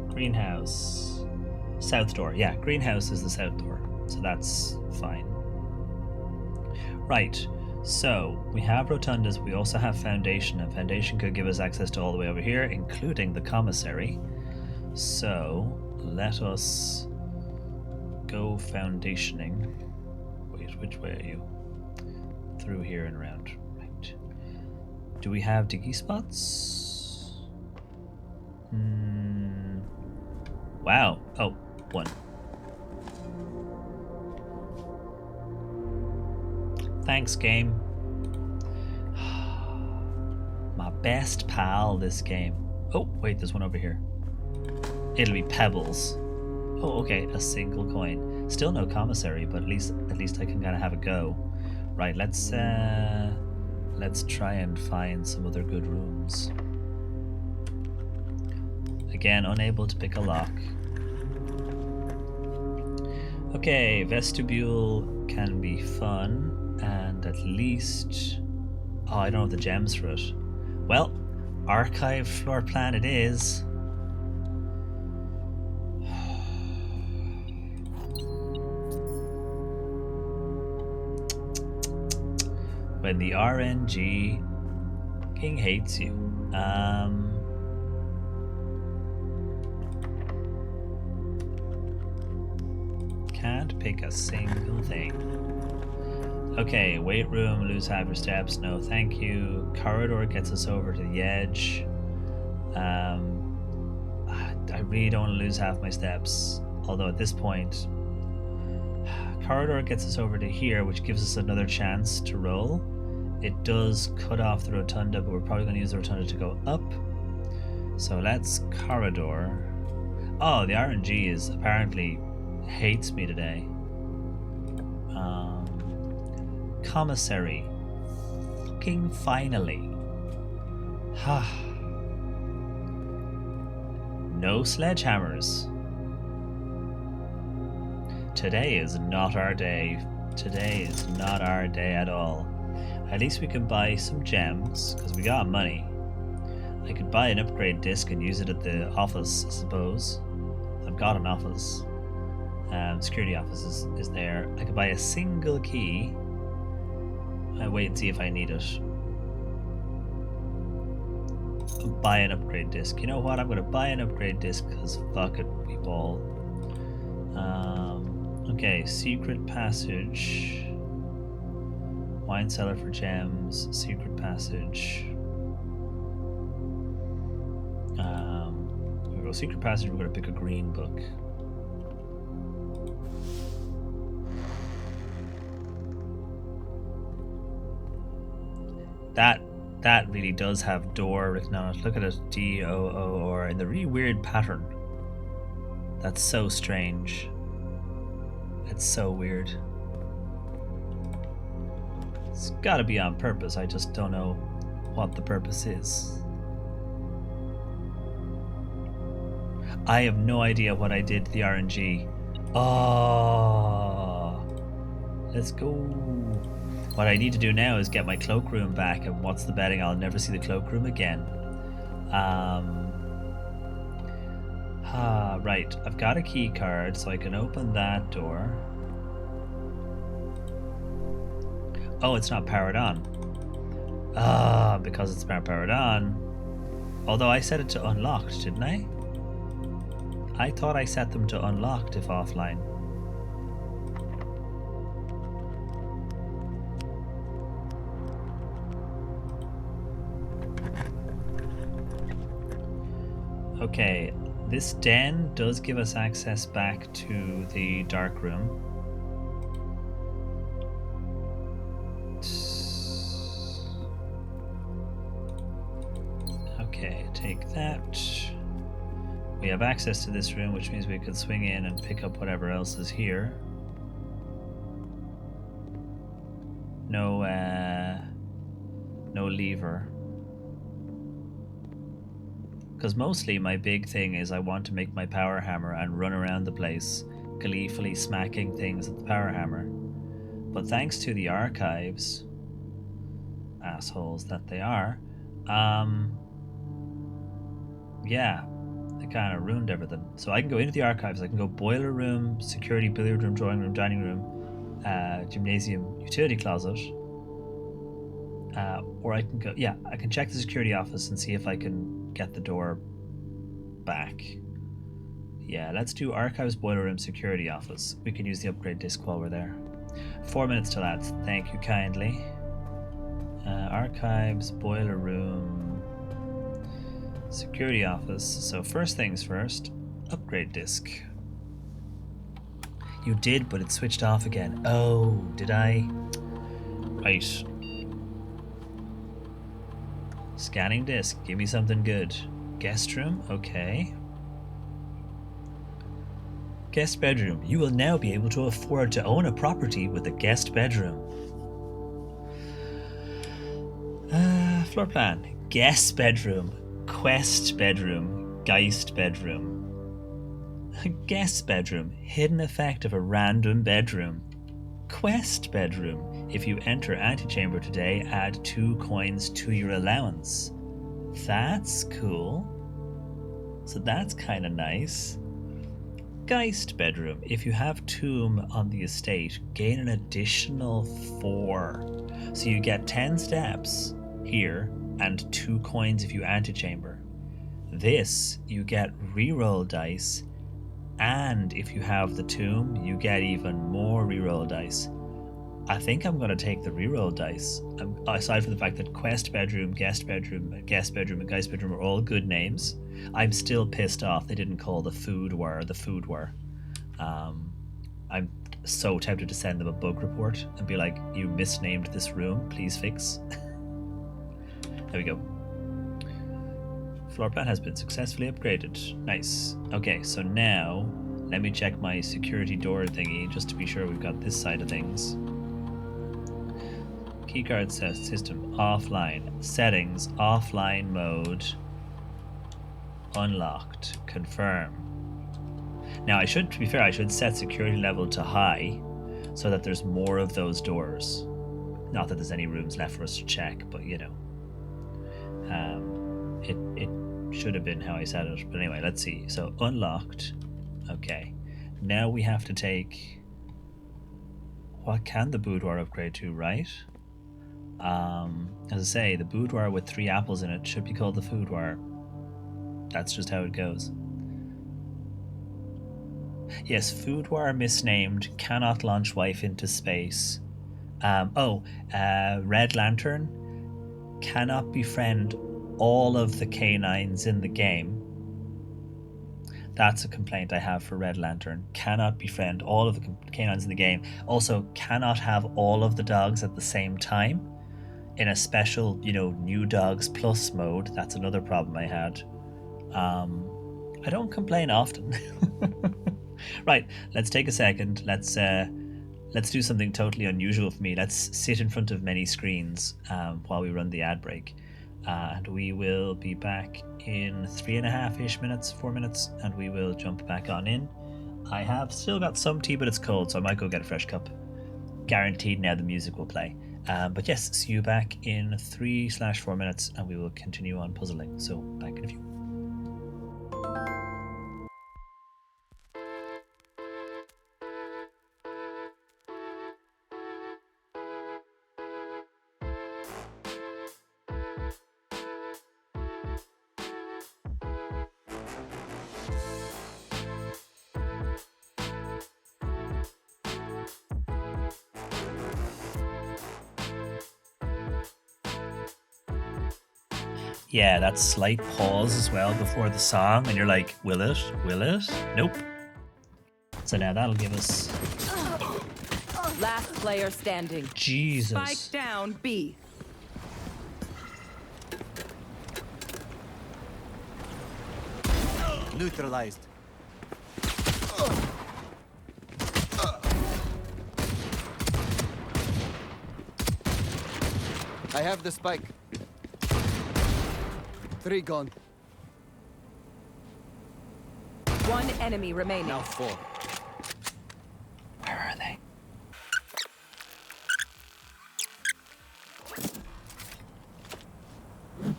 Greenhouse. South door. Yeah, greenhouse is the south door. So that's fine. Right. So we have rotundas. We also have foundation. And foundation could give us access to all the way over here, including the commissary. So let us go foundationing. Wait, which way are you? Through here and around. Right. Do we have diggy spots? Wow. Oh, one. Thanks, game. best pal this game. Oh, wait, there's one over here. It'll be pebbles. Oh, okay, a single coin. Still no commissary, but at least I can kind of have a go. Right, let's try and find some other good rooms. Again, unable to pick a lock. Okay, vestibule can be fun, and at least... Oh, I don't have the gems for it. Well, archive floor plan it is. When the RNG king hates you. Can't pick a single thing. Okay, weight room, lose half your steps, no thank you. Corridor gets us over to the edge. I really don't want to lose half my steps. Although at this point, corridor gets us over to here, which gives us another chance to roll. It does cut off the rotunda, but we're probably going to use the rotunda to go up. So let's corridor. Oh, the RNG is apparently hates me today. Commissary. Fucking finally. Ha. No sledgehammers. Today is not our day. Today is not our day at all. At least we can buy some gems, because we got money. I could buy an upgrade disc and use it at the office, I suppose. I've got an office. Security office is there. I could buy a single key. I wait and see if I need it. I'll buy an upgrade disc. You know what? I'm going to buy an upgrade disc because fuck it, we ball. Okay, secret passage. Wine cellar for gems. Secret passage. We go secret passage. We're going to pick a green book. That really does have door written on it. Look at it, D-O-O-R, in the really weird pattern. That's so strange. It's so weird. It's gotta be on purpose, I just don't know what the purpose is. I have no idea what I did to the RNG. Oh, let's go. What I need to do now is get my cloakroom back, and what's the betting I'll never see the cloakroom again. Right, I've got a key card, so I can open that door. Oh, it's not powered on. Because it's not powered on. Although I set it to unlocked, didn't I? I thought I set them to unlocked if offline. Okay, this den does give us access back to the dark room. Okay, take that. We have access to this room, which means we could swing in and pick up whatever else is here. No lever. Because mostly my big thing is I want to make my power hammer and run around the place, gleefully smacking things with the power hammer. But thanks to the archives, assholes that they are, yeah, they kind of ruined everything. So I can go into the archives, I can go boiler room, security, billiard room, drawing room, dining room, gymnasium, utility closet, or I can go, yeah, I can check the security office and see if I can get the door back. Yeah, let's do archives, boiler room, security office. We can use the upgrade disc while we're there. 4 minutes till that, thank you kindly. Archives, boiler room, security office. So first things first, upgrade disc. You did, but it switched off again. Oh, did I? Right. Scanning disk. Give me something good. Guest room. Okay. Guest bedroom. You will now be able to afford to own a property with a guest bedroom. Floor plan. Guest bedroom. Quest bedroom. Geist bedroom. Guest bedroom. Hidden effect of a random bedroom. Quest bedroom. If you enter antechamber today, add 2 coins to your allowance. That's cool. So that's kind of nice. Geist bedroom. If you have tomb on the estate, gain an additional 4. So you get 10 steps here and 2 coins if you antechamber. This, you get reroll dice, and if you have the tomb, you get even more reroll dice. I think I'm going to take the reroll dice. Aside from the fact that quest bedroom, guest bedroom, guest bedroom, and geist bedroom are all good names, I'm still pissed off they didn't call the food war. I'm so tempted to send them a bug report and be like, you misnamed this room, please fix. There we go. Floor plan has been successfully upgraded. Nice. Okay, so now let me check my security door thingy just to be sure we've got this side of things. Keycard system offline. Settings offline mode. Unlocked. Confirm. Now to be fair, I should set security level to high so that there's more of those doors. Not that there's any rooms left for us to check, but you know. It should have been how I said it. But anyway, let's see. So unlocked. Okay. Now we have to take... What can the boudoir upgrade to, right? As I say, the boudoir with 3 apples in it should be called the foodwire. That's just how it goes. Yes, foodwire misnamed. Cannot launch wife into space. Red Lantern cannot befriend all of the canines in the game. That's a complaint I have for Red Lantern. Cannot befriend all of the canines in the game. Also, cannot have all of the dogs at the same time in a special, new dogs plus mode. That's another problem I had. I don't complain often. Right, let's take a second. Let's do something totally unusual for me. Let's sit in front of many screens while we run the ad break. And we will be back in 3.5-ish minutes, 4 minutes, and we will jump back on in. I have still got some tea, but it's cold, so I might go get a fresh cup. Guaranteed now the music will play. But yes, see you back in 3/4 minutes, and we will continue on puzzling. So back in a few. Yeah, that slight pause as well before the song, and you're like, will it? Will it? Nope. So now that'll give us... Last player standing. Jesus. Spike down, B. Neutralized. I have the spike. 3 gone. 1 enemy remaining. Now 4. Where are they?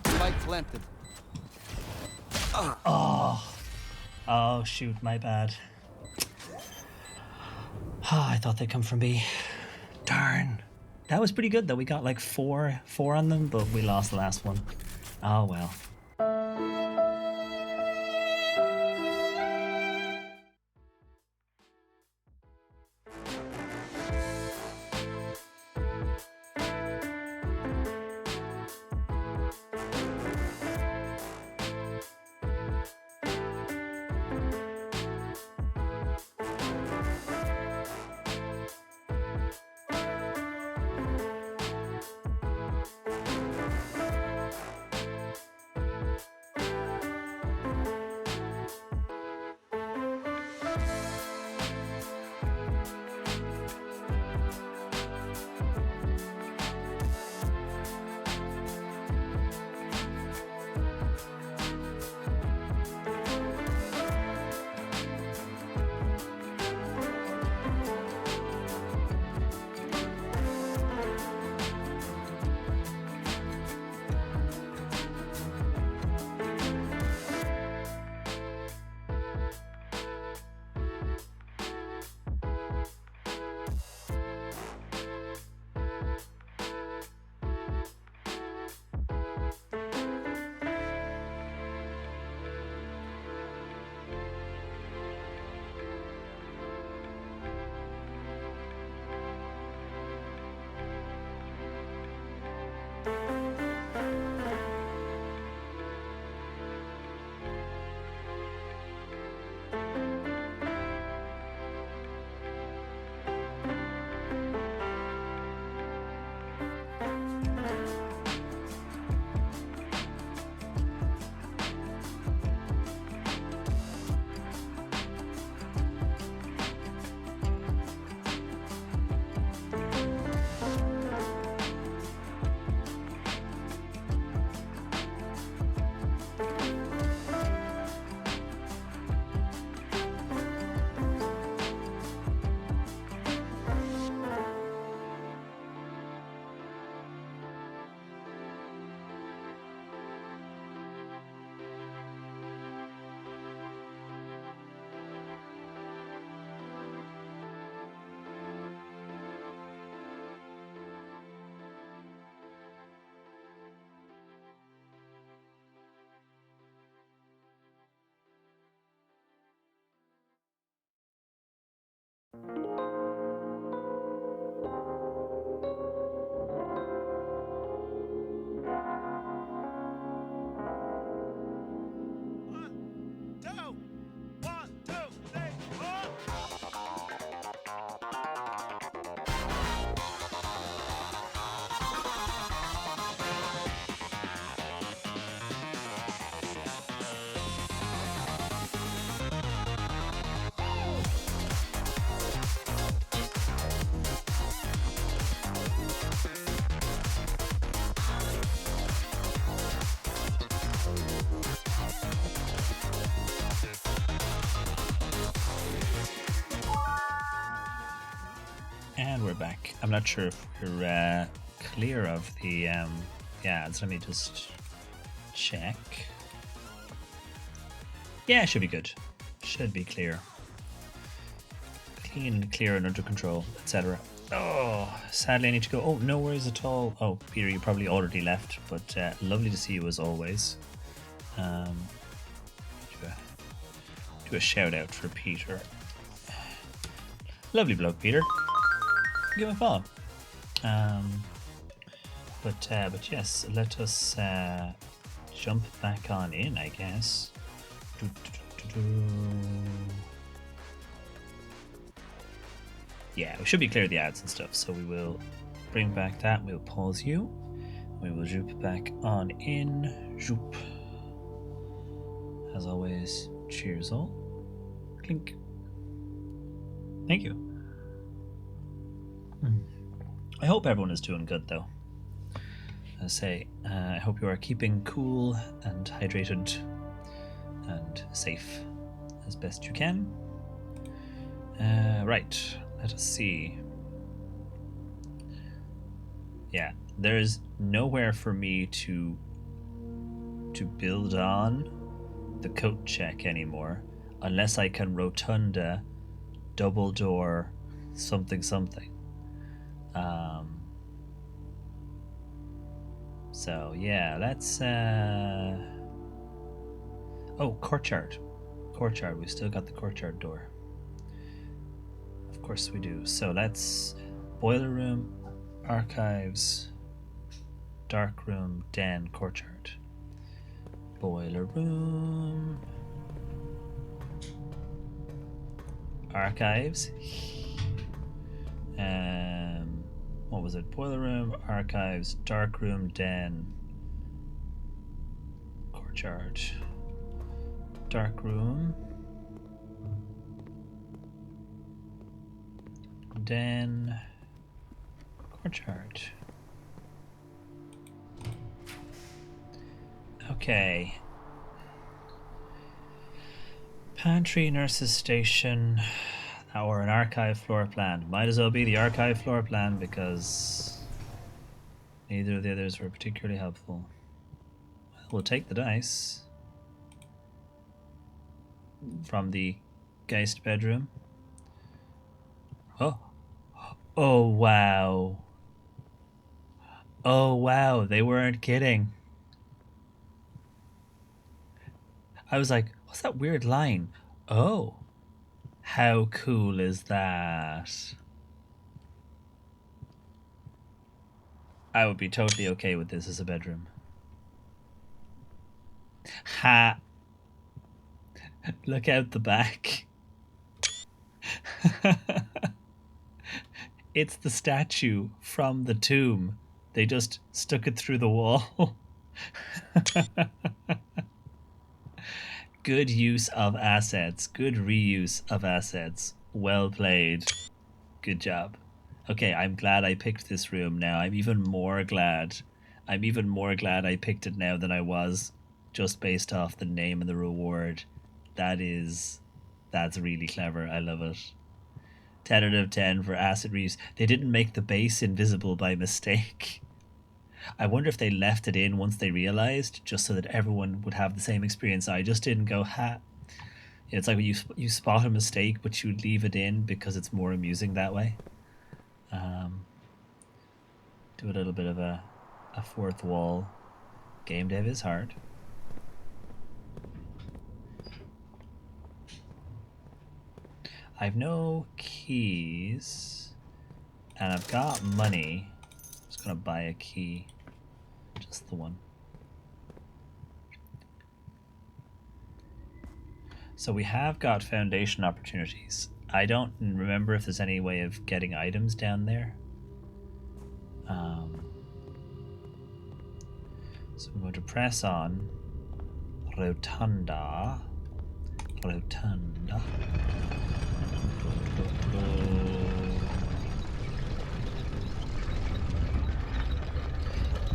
Spike planted. Oh, shoot, my bad. I thought they'd come from B. Darn. That was pretty good, though. We got like four on them, but we lost the last one. Oh, well. And we're back. I'm not sure if we're clear of the ads. Let me just check. Yeah, it should be good. Should be clear. Clean, clear, and under control, etc. Oh, sadly I need to go. Oh, no worries at all. Oh, Peter, you probably already left, but lovely to see you as always. Do a shout out for Peter. Lovely bloke, Peter. Give him a follow. But yes, let us jump back on in, I guess. Yeah, we should be clear of the ads and stuff, so we will bring back that. We'll pause you. We will zoop back on in. Zoop. As always, cheers all. Clink. Thank you. I hope everyone is doing good though. As I say, I hope you are keeping cool and hydrated and safe as best you can. Right, let us see. Yeah, there is nowhere for me to build on the coat check anymore unless I can rotunda double door something something. So yeah, let's oh, courtyard. Courtyard, we've still got the courtyard door. Of course we do. So let's boiler room, archives, dark room, den, courtyard. Boiler room, archives. What was it? Boiler room, archives, dark room, den, courtyard, dark room, den, courtyard. Okay. Pantry, nurses station, or an archive floor plan. Might as well be the archive floor plan because neither of the others were particularly helpful. We'll take the dice from the Geist bedroom. Oh. Oh, wow. Oh, wow. They weren't kidding. I was like, what's that weird line? Oh. How cool is that? I would be totally okay with this as a bedroom. Ha! Look out the back. It's the statue from the tomb. They just stuck it through the wall. Good use of assets. Good reuse of assets. Well played. Good job. Okay, I'm glad I picked this room now. I'm even more glad I picked it now than I was just based off the name and the reward. That's really clever. I love it. 10 out of 10 for asset reuse. They didn't make the base invisible by mistake. I wonder if they left it in once they realized, just so that everyone would have the same experience. I just didn't go, ha. It's like when you spot a mistake, but you leave it in because it's more amusing that way. Do a little bit of a fourth wall. Game dev is hard. I've no keys, and I've got money. I'm just gonna buy a key, just the one. So we have got foundation opportunities. I don't remember if there's any way of getting items down there. So I'm going to press on Rotunda.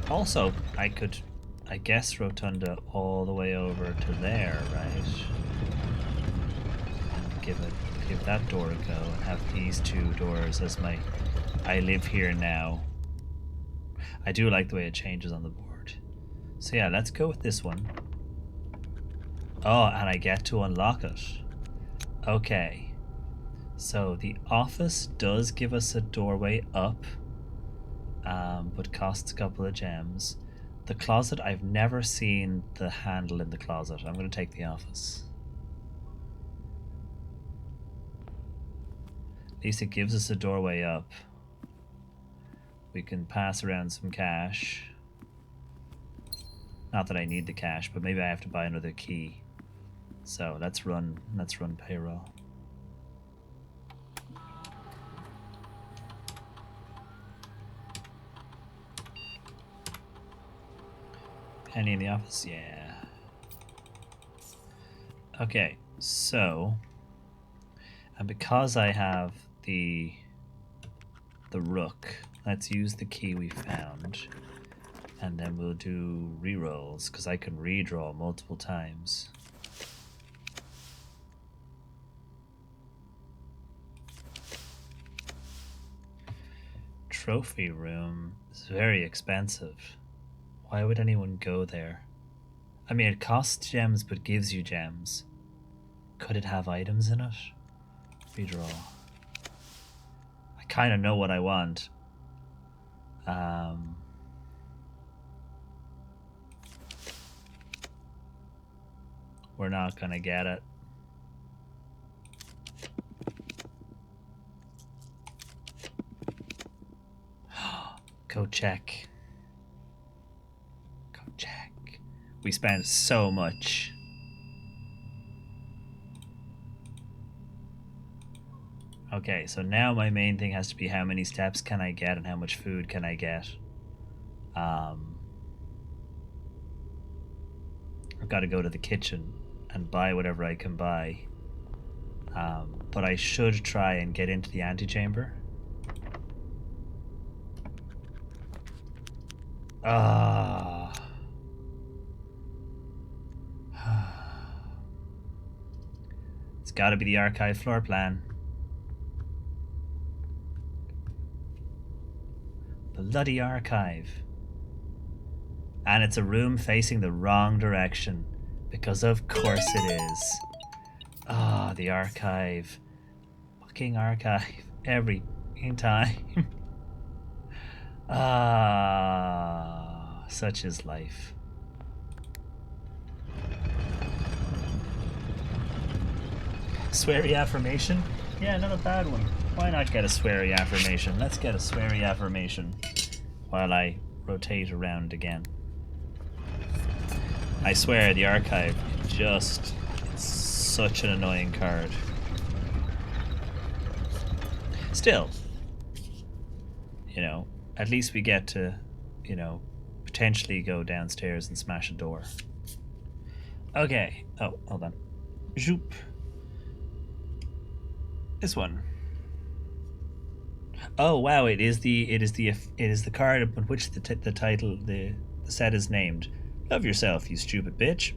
Also, I guess Rotunda all the way over to there, right? And give that door a go and have these two doors as my I live here now. I do like the way it changes on the board. So yeah, let's go with this one. Oh, and I get to unlock it. Okay. So the office does give us a doorway up, but costs a couple of gems. The closet, I've never seen the handle in the closet. I'm going to take the office. At least it gives us a doorway up. We can pass around some cash. Not that I need the cash, but maybe I have to buy another key. So let's run payroll. Penny in the office? Yeah. Okay, so, and because I have the rook, let's use the key we found, and then we'll do rerolls, because I can redraw multiple times. Trophy room is very expensive. Why would anyone go there? I mean, it costs gems, but gives you gems. Could it have items in it? Redraw. I kind of know what I want. We're not gonna get it. Go check. Go check. We spent so much. Okay, so now my main thing has to be how many steps can I get and how much food can I get. I've got to go to the kitchen and buy whatever I can buy. But I should try and get into the antechamber. It's got to be the archive floor plan. Bloody archive. And it's a room facing the wrong direction, because of course it is. Ah, the archive. Fucking archive. Every time. Ah, such is life. Sweary affirmation? Yeah, not a bad one. Why not get a sweary affirmation? Let's get a sweary affirmation while I rotate around again. I swear, the archive just... it's such an annoying card. Still, you know, at least we get to, you know, potentially go downstairs and smash a door. Okay. Oh, hold on. Zoop. This one. Oh wow! It is the card on which the title the set is named. Love yourself, you stupid bitch.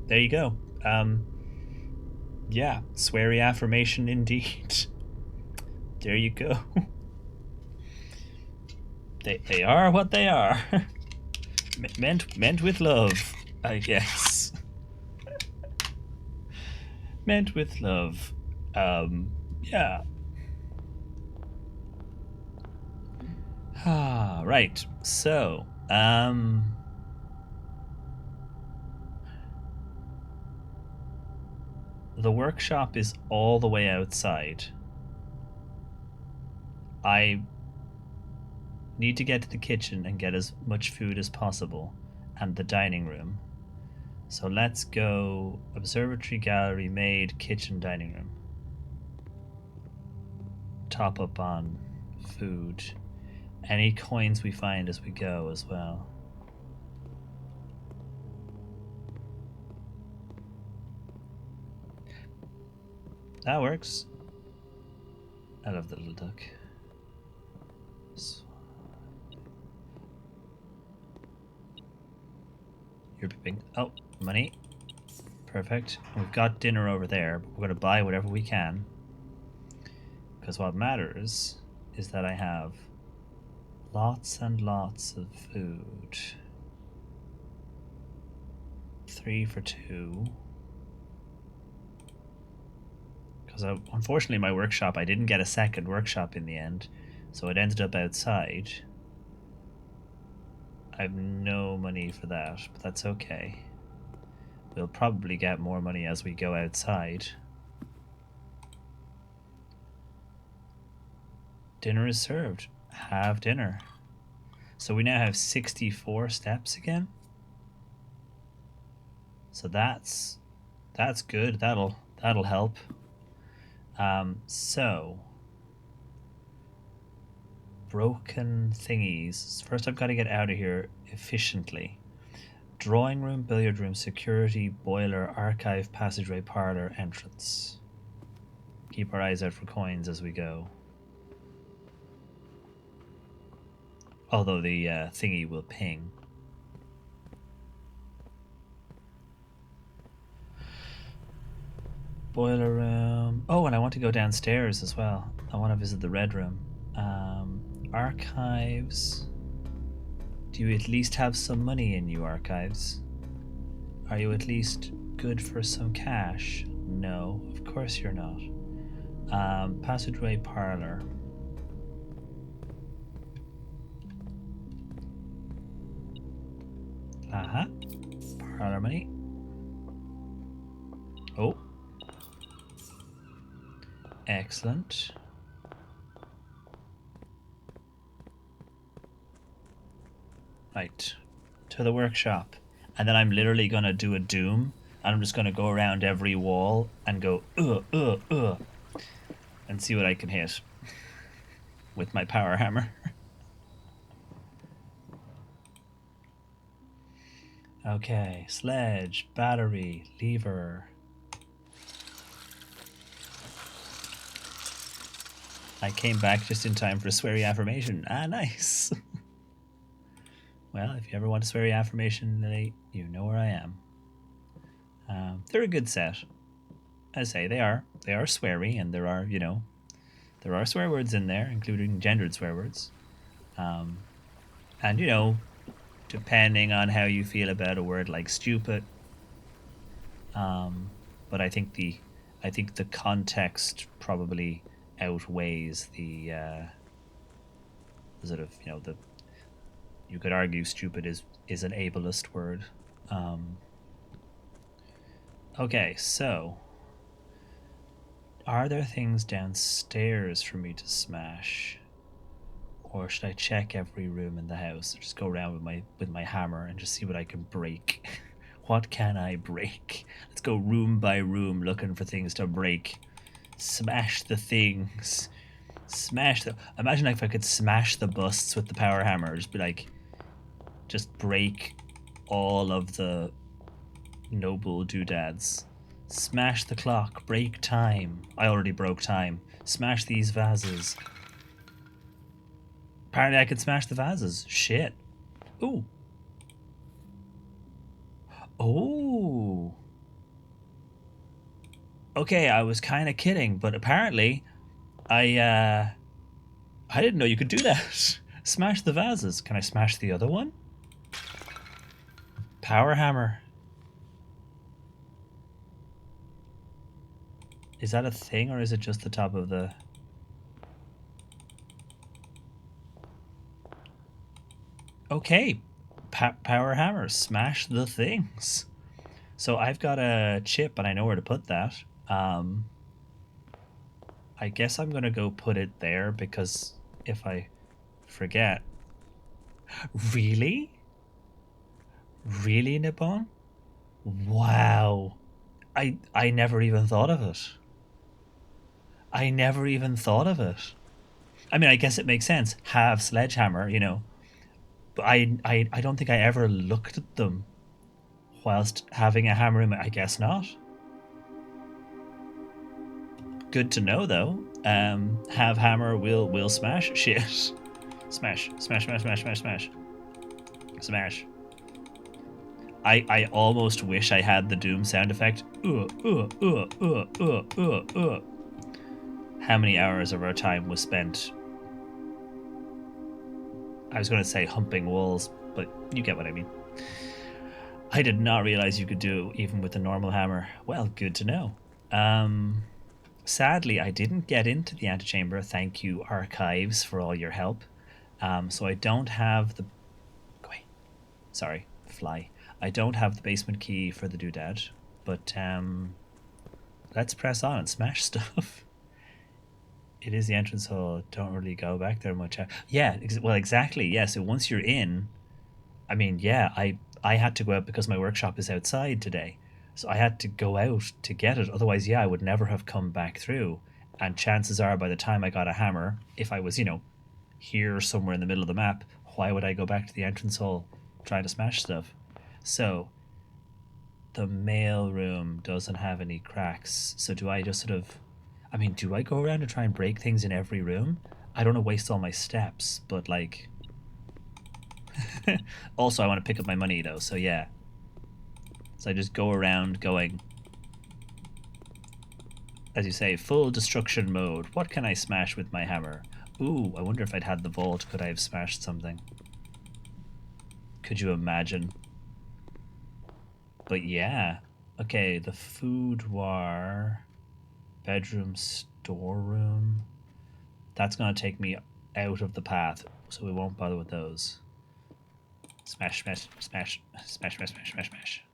There you go. Yeah, sweary affirmation indeed. There you go. They are what they are. meant with love, I guess. Meant with love. Yeah. Ah, right. So, the workshop is all the way outside. I need to get to the kitchen and get as much food as possible, and the dining room. So let's go observatory, gallery, maid, kitchen, dining room. Top up on food. Any coins we find as we go as well. That works. I love the little duck. You're beeping. Oh, money. Perfect. We've got dinner over there, but we're going to buy whatever we can. Because what matters is that I have lots and lots of food. 3 for 2. Because unfortunately my workshop, I didn't get a second workshop in the end. So it ended up outside. I have no money for that, but that's okay. We'll probably get more money as we go outside. Dinner is served. Have dinner. So we now have 64 steps again. So that's good. That'll help. So broken thingies. First I've got to get out of here efficiently. Drawing room, billiard room, security, boiler, archive, passageway, parlor, entrance. Keep our eyes out for coins as we go. Although the thingy will ping. Boiler room. Oh, and I want to go downstairs as well. I want to visit the red room. Archives. Do you at least have some money in you, archives? Are you at least good for some cash? No, of course you're not. Passageway, parlor. Parlor money. Oh. Excellent. Right. To the workshop. And then I'm literally gonna do a doom, and I'm just gonna go around every wall and go and see what I can hit with my power hammer. Okay, sledge, battery, lever. I came back just in time for a sweary affirmation. Ah, nice. Well, if you ever want a sweary affirmation, you know where I am. They're a good set. I say they are sweary, and there are, you know, there are swear words in there, including gendered swear words. And you know, depending on how you feel about a word like stupid. But I think the context probably outweighs the sort of, you know, you could argue stupid is an ableist word. Okay, so are there things downstairs for me to smash? Or should I check every room in the house? Or just go around with my hammer and just see what I can break? What can I break? Let's go room by room looking for things to break. Smash the things. Smash the... Imagine if I could smash the busts with the power hammer. Just be like... Just break all of the noble doodads. Smash the clock. Break time. I already broke time. Smash these vases. Apparently I could smash the vases. Shit. Ooh. Oh. Okay, I was kind of kidding, but apparently I didn't know you could do that. Smash the vases. Can I smash the other one? Power hammer. Is that a thing, or is it just the top of the... Okay. Power hammer. Smash the things. So I've got a chip, and I know where to put that. I guess I'm going to go put it there, because if I forget... Really? Really, Nippon? Wow. I never even thought of it. I never even thought of it. I mean, I guess it makes sense. Have sledgehammer, you know. But I don't think I ever looked at them whilst having a hammer in my... I guess not. Good to know, though. Have hammer, will smash. Shit. Smash. Smash, smash, smash, smash, smash. Smash. I almost wish I had the Doom sound effect. How many hours of our time was spent... I was going to say humping walls, but you get what I mean. I did not realize you could do it even with a normal hammer. Well, good to know. Sadly, I didn't get into the antechamber. Thank you, Archives, for all your help. So I don't have the... Go away. Sorry, fly. I don't have the basement key for the doodad, but let's press on and smash stuff. It is the entrance hall. Don't really go back there much. Yeah, well, exactly. Yeah, so once you're in, I mean, yeah, I had to go out because my workshop is outside today. So I had to go out to get it. Otherwise, yeah, I would never have come back through. And chances are by the time I got a hammer, if I was, you know, here somewhere in the middle of the map, why would I go back to the entrance hall trying to smash stuff? So the mail room doesn't have any cracks. So do I just sort of... I mean, do I go around and try and break things in every room? I don't want to waste all my steps, but like... Also, I want to pick up my money though, so yeah. So I just go around going... As you say, full destruction mode. What can I smash with my hammer? Ooh, I wonder if I'd had the vault, could I have smashed something? Could you imagine? But yeah. Okay, the food war... Bedroom, storeroom. That's going to take me out of the path, so we won't bother with those. Smash, smash, smash, smash, smash, smash, smash, smash.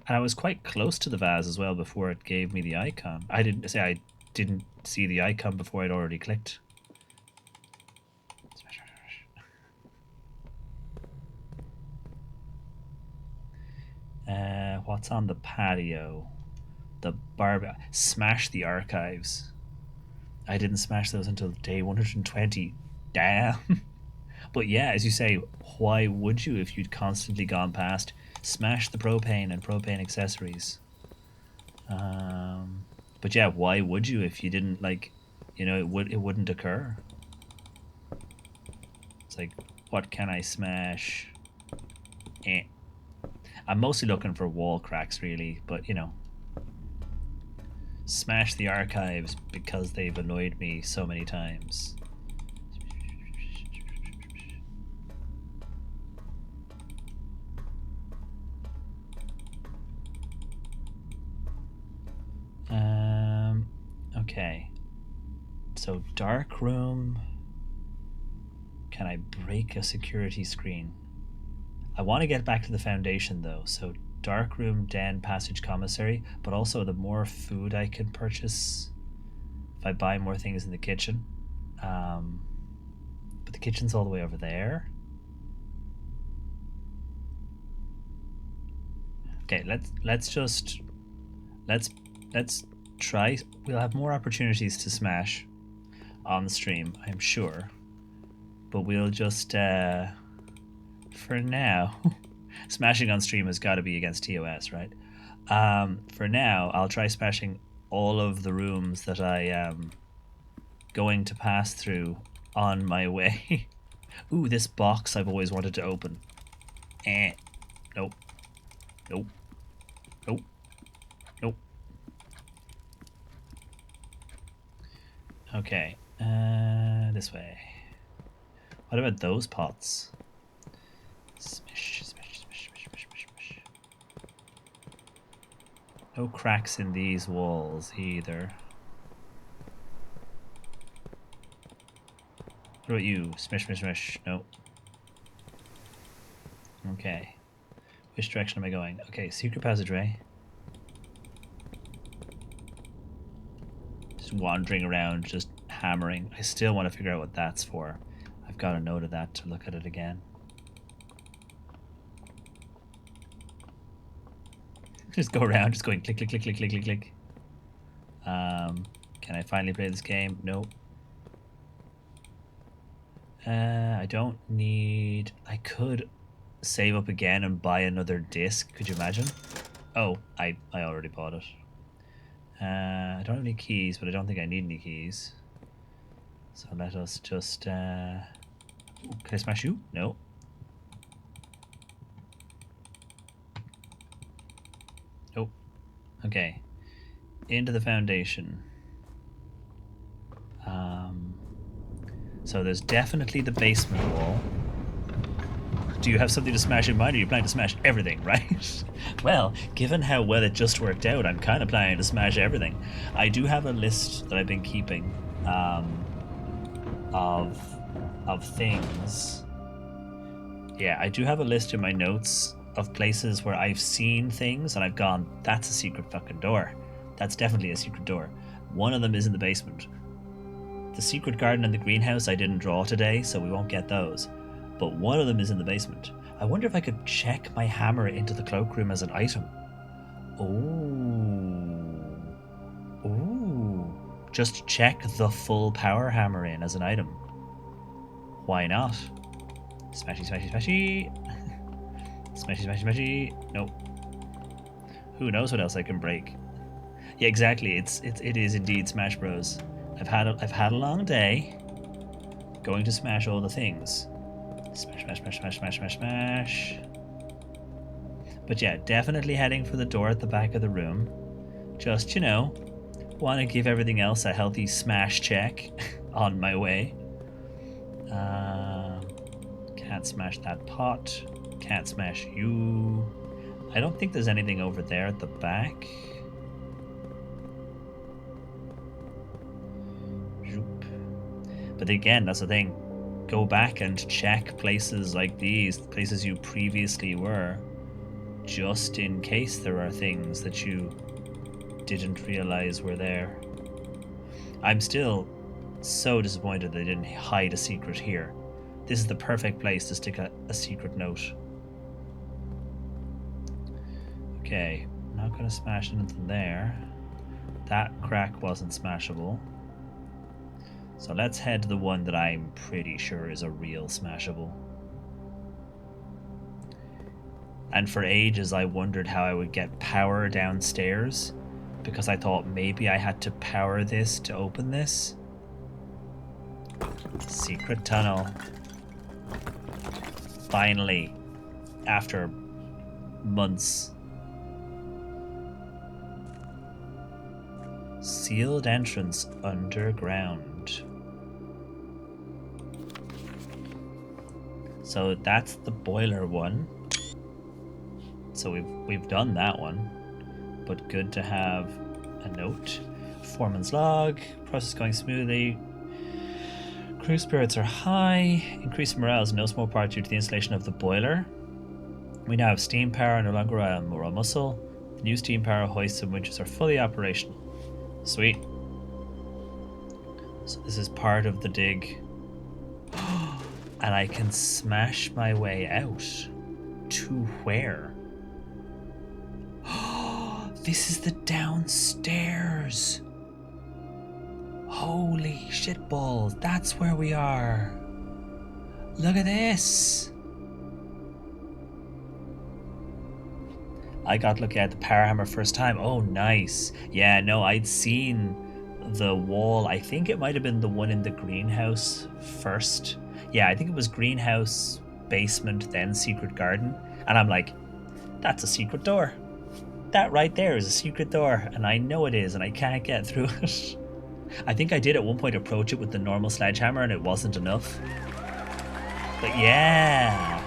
And I was quite close to the vase as well before it gave me the icon. I didn't see the icon before I'd already clicked. Smash, smash, smash. What's on the patio? The smash the archives. I didn't smash those until day 120. Damn. But yeah, as you say, why would you if you'd constantly gone past? Smash the propane and propane accessories. But yeah, why would you if you didn't, like, you know, it wouldn't occur. It's like, what can I smash? I'm mostly looking for wall cracks really, but you know. Smash the archives because they've annoyed me so many times. Okay. So dark room. Can I break a security screen? I want to get back to the foundation though, so dark room, den, passage, commissary, but also the more food I can purchase if I buy more things in the kitchen. The kitchen's all the way over there. Okay, let's try. We'll have more opportunities to smash on the stream, I'm sure. But we'll just for now smashing on stream has got to be against TOS, right? For now, I'll try smashing all of the rooms that I am going to pass through on my way. Ooh, this box I've always wanted to open. Nope. Nope. Nope. Nope. Okay. This way. What about those pots? Smash, smash, smash, smash, smash, smash, smash. No cracks in these walls either. What about you? Smash, smash, smash. No. Okay. Which direction am I going? Okay, secret passageway. Just wandering around, just hammering. I still want to figure out what that's for. I've got a note of that to look at it again. Just go around, just going click, click, click, click, click, click, click. Can I finally play this game? No. I don't need... I could save up again and buy another disc. Could you imagine? Oh, I already bought it. I don't have any keys, but I don't think I need any keys. So let us just... Ooh, can I smash you? No. Oh. Okay. Into the foundation. So there's definitely the basement wall. Do you have something to smash in mind, or are you planning to smash everything, right? Well, given how well it just worked out, I'm kind of planning to smash everything. I do have a list that I've been keeping of things. Yeah, I do have a list in my notes of places where I've seen things and I've gone, that's a secret fucking door. That's definitely a secret door. One of them is in the basement. The secret garden and the greenhouse I didn't draw today, so we won't get those. But one of them is in the basement. I wonder if I could check my hammer into the cloakroom as an item. Ooh. Ooh. Just check the full power hammer in as an item. Why not? Smashy, smashy, smashy. Smashy, smashy, smashy. Nope. Who knows what else I can break? Yeah, exactly. It is indeed Smash Bros. I've had a long day. Going to smash all the things. Smash, smash, smash, smash, smash, smash, smash. But yeah, definitely heading for the door at the back of the room. Just, you know, want to give everything else a healthy smash check on my way. Can't smash that pot. Can't smash you. I don't think there's anything over there at the back. But again, that's the thing. Go back and check places like these, places you previously were, just in case there are things that you didn't realize were there. I'm still so disappointed they didn't hide a secret here. This is the perfect place to stick a secret note. Okay, not gonna smash anything there. That crack wasn't smashable. So let's head to the one that I'm pretty sure is a real smashable. And for ages I wondered how I would get power downstairs, because I thought maybe I had to power this to open this. Secret tunnel. Finally, after months. Sealed entrance underground. So that's the boiler one. So we've done that one. But good to have a note. Foreman's log. Process going smoothly. Crew spirits are high. Increased morale is no small part due to the installation of the boiler. We now have steam power, no longer rely on raw muscle. The new steam power hoists and winches are fully operational. Sweet. So this is part of the dig. And I can smash my way out. To where? This is the downstairs. Holy shitballs, that's where we are. Look at this. I got lucky at the power hammer first time. Oh, nice. Yeah, no, I'd seen the wall. I think it might have been the one in the greenhouse first. Yeah, I think it was greenhouse, basement, then secret garden. And I'm like, that's a secret door. That right there is a secret door. And I know it is, and I can't get through it. I think I did at one point approach it with the normal sledgehammer and it wasn't enough. But yeah,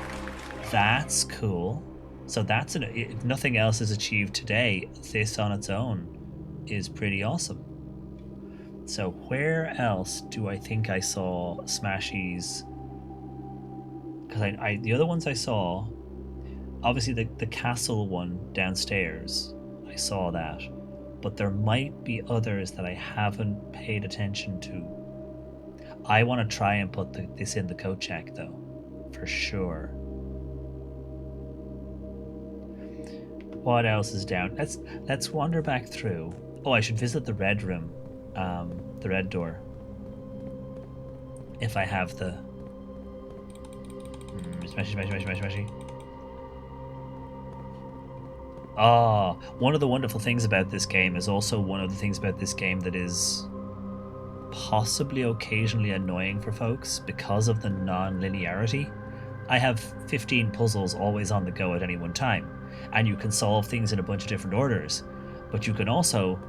that's cool. So that's if nothing else is achieved today, this on its own is pretty awesome. So where else do I think I saw smashies? Because the other ones I saw, obviously the castle one downstairs, I saw that. But there might be others that I haven't paid attention to. I want to try and put this in the code check though, for sure. What else is down? Let's wander back through. Oh, I should visit the red room, the red door. If I have the smashy. Ah, one of the wonderful things about this game is also one of the things about this game that is possibly occasionally annoying for folks because of the non-linearity. I have 15 puzzles always on the go at any one time, and you can solve things in a bunch of different orders, but you can also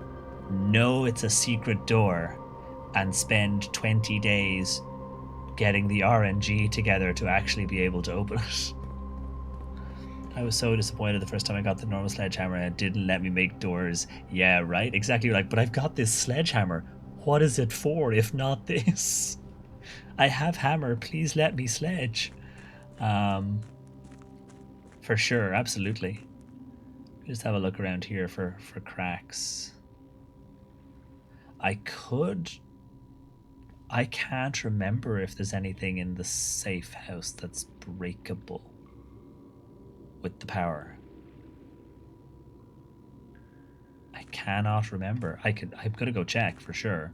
know it's a secret door and spend 20 days getting the RNG together to actually be able to open it. I was so disappointed the first time I got the normal sledgehammer and it didn't let me make doors. Yeah, right? Exactly. Like, but I've got this sledgehammer. What is it for if not this? I have hammer. Please let me sledge. For sure. Absolutely. Just have a look around here for cracks. I can't remember if there's anything in the safe house that's breakable with the power. I cannot remember. I'm gonna go check for sure.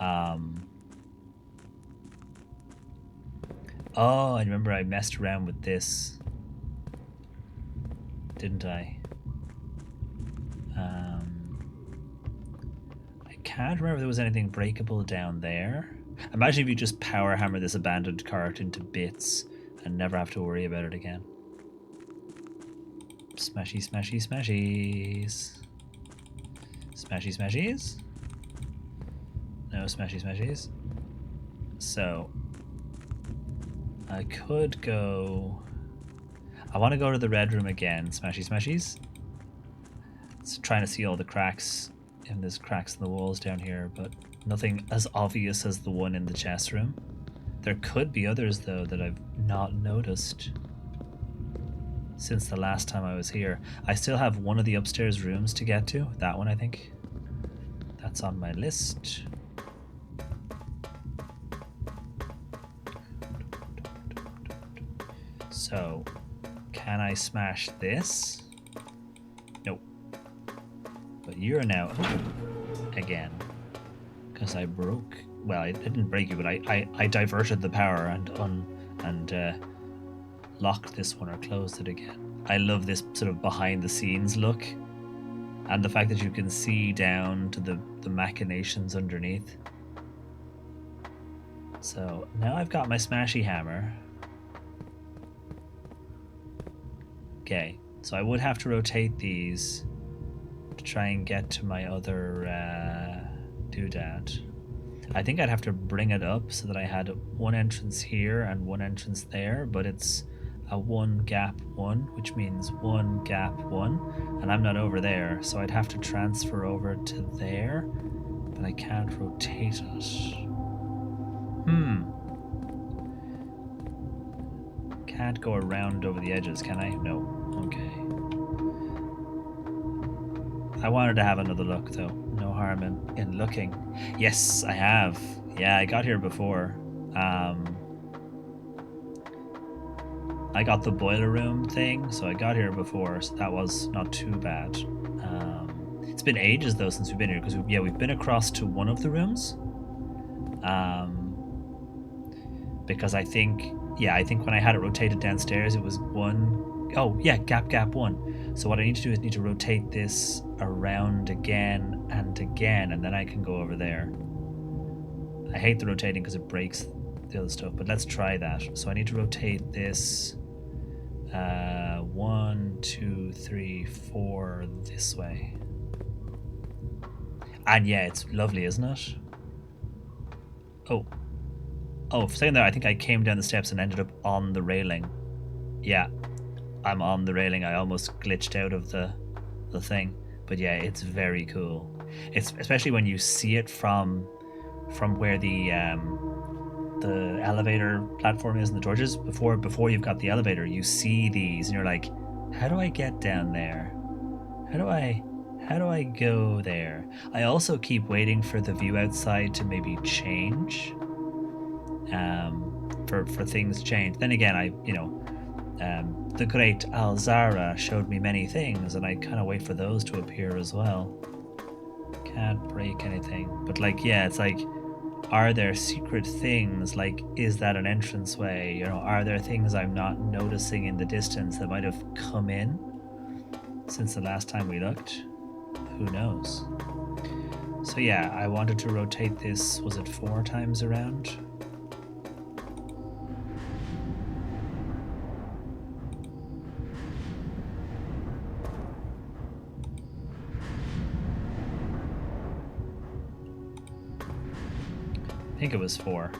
Oh, I remember I messed around with this, didn't I? I can't remember if there was anything breakable down there. Imagine if you just power hammer this abandoned cart into bits and never have to worry about it again. Smashy, smashy, smashies. Smashy, smashies. No smashy, smashies. So, I could go... I want to go to the red room again. Smashy, smashies. It's trying to see all the cracks. And there's cracks in the walls down here, but nothing as obvious as the one in the chest room. There could be others, though, that I've not noticed since the last time I was here. I still have one of the upstairs rooms to get to. That one, I think. That's on my list. So, can I smash this? Nope. But you're now... Oh, again. Because I broke... Well, I didn't break you, but I diverted the power and locked this one or closed it again. I love this sort of behind the scenes look. And the fact that you can see down to the machinations underneath. So, now I've got my smashy hammer. Okay, so I would have to rotate these to try and get to my other doodad. I think I'd have to bring it up so that I had one entrance here and one entrance there, but it's a one gap one, which means one gap one, and I'm not over there, so I'd have to transfer over to there, but I can't rotate it. Can't go around over the edges, can I? No. Okay. I wanted to have another look, though. No harm in looking. Yes, I have. Yeah, I got here before. I got the boiler room thing, so I got here before, so that was not too bad. It's been ages though since we've been here because we've been across to one of the rooms. Because I think when I had it rotated downstairs, it was one. Oh yeah, gap one. So what I need to do is need to rotate this around again and again, and then I can go over there. I hate the rotating because it breaks the other stuff, but let's try that. So I need to rotate this 1, 2, 3, 4 this way. And yeah, it's lovely, isn't it? Oh, for a second there, I think I came down the steps and ended up on the railing. Yeah, I'm on the railing. I almost glitched out of the thing. But yeah, it's very cool. It's especially when you see it from where the elevator platform is and the torches. Before you've got the elevator, you see these and you're like, how do I get down there? How do I go there? I also keep waiting for the view outside to maybe change. For things to change. Then again, the great Alzara showed me many things, and I kind of wait for those to appear as well. Can't break anything, but like, yeah, it's like, are there secret things? Like, is that an entranceway? Are there things I'm not noticing in the distance that might have come in since the last time we looked? Who knows? So yeah, I wanted to rotate this. Was it 4 times around? I think it was 4.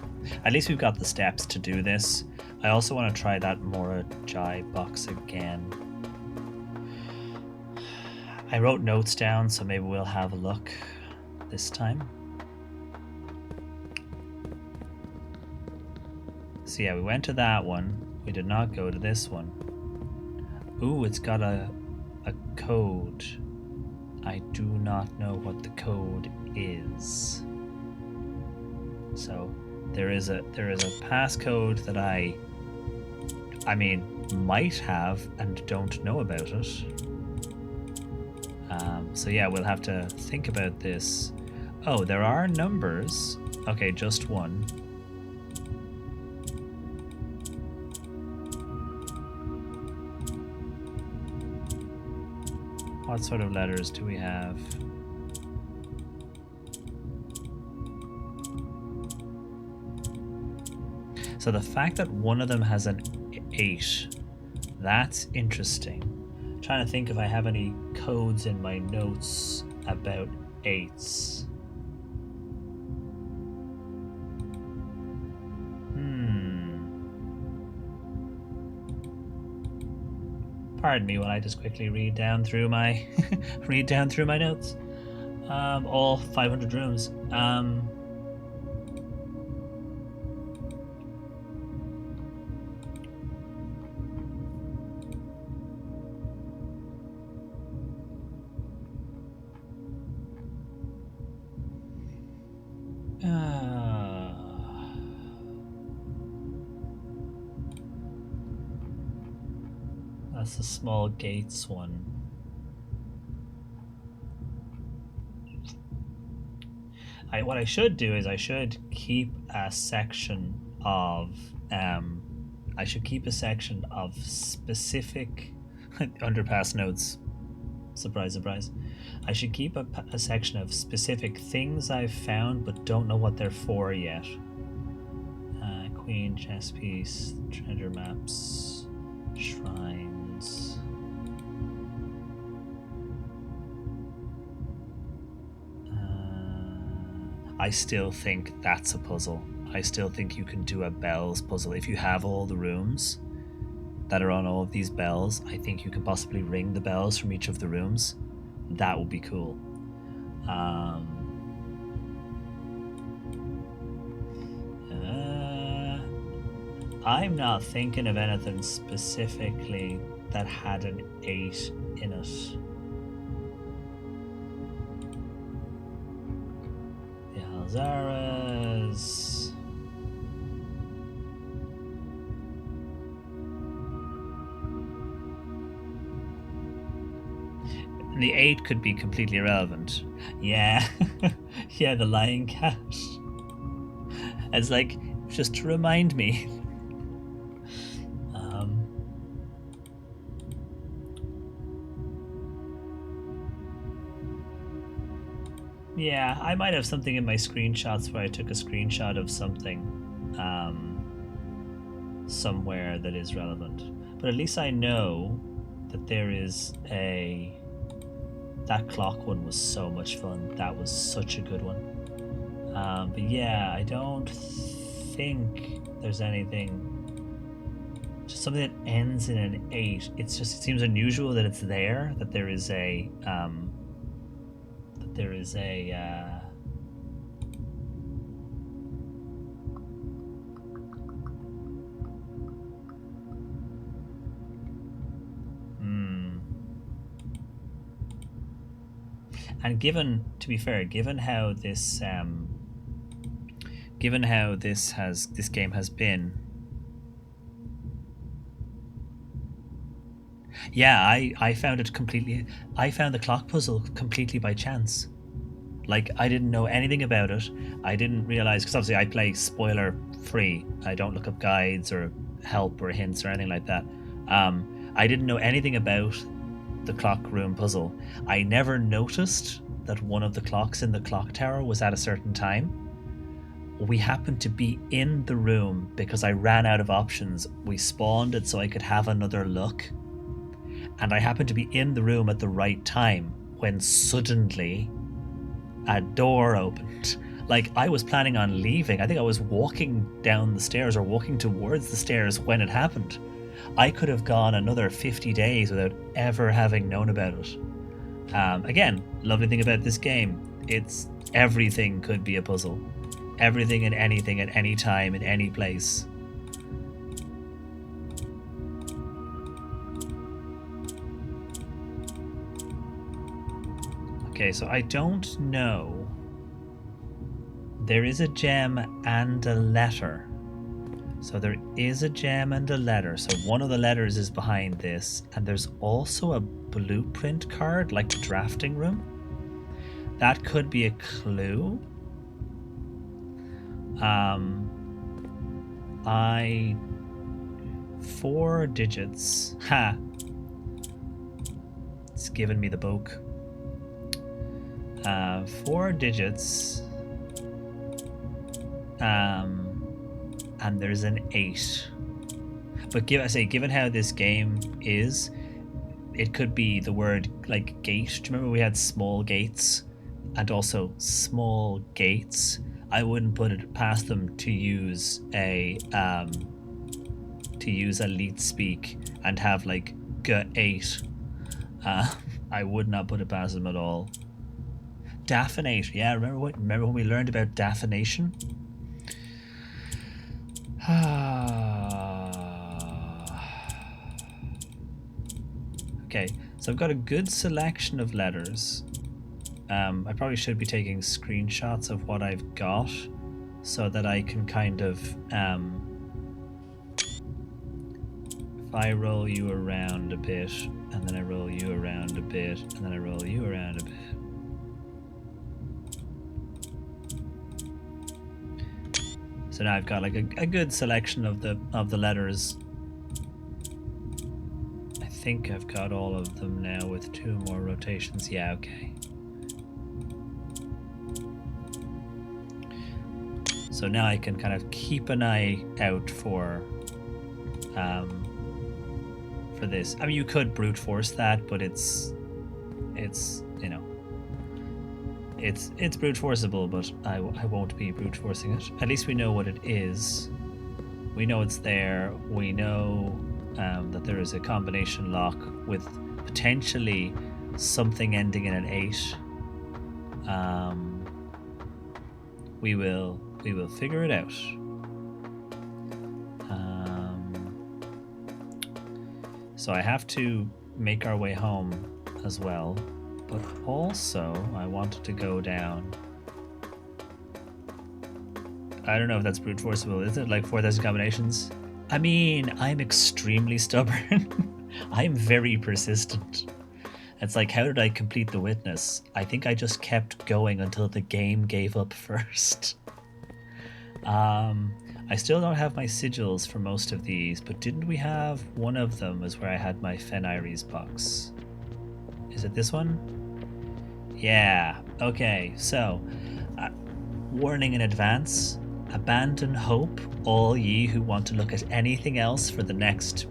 At least we've got the steps to do this. I also want to try that Mora Jai box again. I wrote notes down, so maybe we'll have a look this time. So yeah, we went to that one. We did not go to this one. Ooh, it's got a code. I do not know what the code is. So there is a passcode that I might have and don't know about it. So yeah, we'll have to think about this. Oh, there are numbers. Okay, just one. What sort of letters do we have? So the fact that one of them has an 8, that's interesting. I'm trying to think if I have any codes in my notes about 8s. Pardon me while I just quickly read down through my notes. All 500 rooms. That's the small gates one. What I should do is I should keep a section of specific underpass notes. Surprise, surprise. I should keep a section of specific things I've found but don't know what they're for yet. Queen, chess piece, treasure maps, shrines. I still think that's a puzzle. I still think you can do a bells puzzle. If you have all the rooms that are on all of these bells, I think you can possibly ring the bells from each of the rooms. That would be cool. I'm not thinking of anything specifically that had an 8 in it. The Alzaras. And the 8 could be completely irrelevant. Yeah. Yeah, the lying cat. It's like, just to remind me. Yeah, I might have something in my screenshots where I took a screenshot of something somewhere that is relevant. But at least I know that there is a... That clock one was so much fun. That was such a good one. But yeah, I don't think there's anything... Just something that ends in an 8. It's just, it seems unusual that it's there, that there is a... And given, to be fair, given how this this game has been, yeah, I found it completely. I found the clock puzzle completely by chance. Like, I didn't know anything about it. I didn't realize, because obviously I play spoiler free. I don't look up guides or help or hints or anything like that. I didn't know anything about the clock room puzzle. I never noticed that one of the clocks in the clock tower was at a certain time. We happened to be in the room because I ran out of options. We spawned it so I could have another look. And I happened to be in the room at the right time when suddenly a door opened. Like, I was planning on leaving. I think I was walking down the stairs or walking towards the stairs when it happened. I could have gone another 50 days without ever having known about it. Again, lovely thing about this game, it's everything could be a puzzle. Everything and anything at any time in any place. Okay, so I don't know. There is a gem and a letter. So there is a gem and a letter. So one of the letters is behind this. And there's also a blueprint card, like the drafting room. That could be a clue. I... 4 digits. Ha! It's given me the book. 4 digits. And there's an 8. But given how this game is, it could be the word like gate. Do you remember we had small gates and also small gates? I wouldn't put it past them to use a leet speak and have like G8. I would not put it past them at all. Daffinate, yeah. Remember when we learned about daffination? Okay, so I've got a good selection of letters. I probably should be taking screenshots of what I've got so that I can kind of if I roll you around a bit and then I roll you around a bit and then I roll you around a bit. So now I've got like a good selection of the letters. I think I've got all of them now with 2 more rotations. Yeah, okay. So now I can kind of keep an eye out for this. I mean, you could brute force that, but it's you know, it's brute forceable, but I won't be brute forcing it. At least we know what it is. We know it's there. We know that there is a combination lock with potentially something ending in an 8. We will figure it out. So I have to make our way home as well. But also, I wanted to go down. I don't know if that's brute forceable, is it? Like 4,000 combinations? I mean, I'm extremely stubborn. I'm very persistent. It's like, how did I complete the witness? I think I just kept going until the game gave up first. I still don't have my sigils for most of these, but didn't we have one of them is where I had my Fenires box? Is it this one? Yeah, okay, so, warning in advance, abandon hope, all ye who want to look at anything else for the next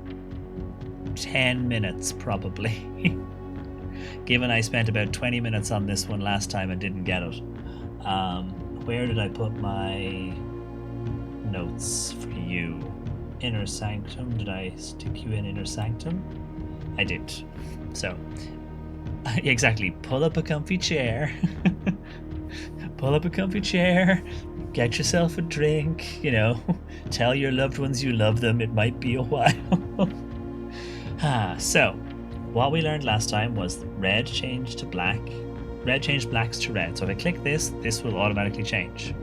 10 minutes, probably. Given I spent about 20 minutes on this one last time and didn't get it. Where did I put my notes for you? Inner Sanctum. Did I stick you in Inner Sanctum? I did. So, exactly. Pull up a comfy chair. Pull up a comfy chair. Get yourself a drink. You know, tell your loved ones you love them. It might be a while. So, what we learned last time was red changed to black. Red changed blacks to red. So if I click this, this will automatically change.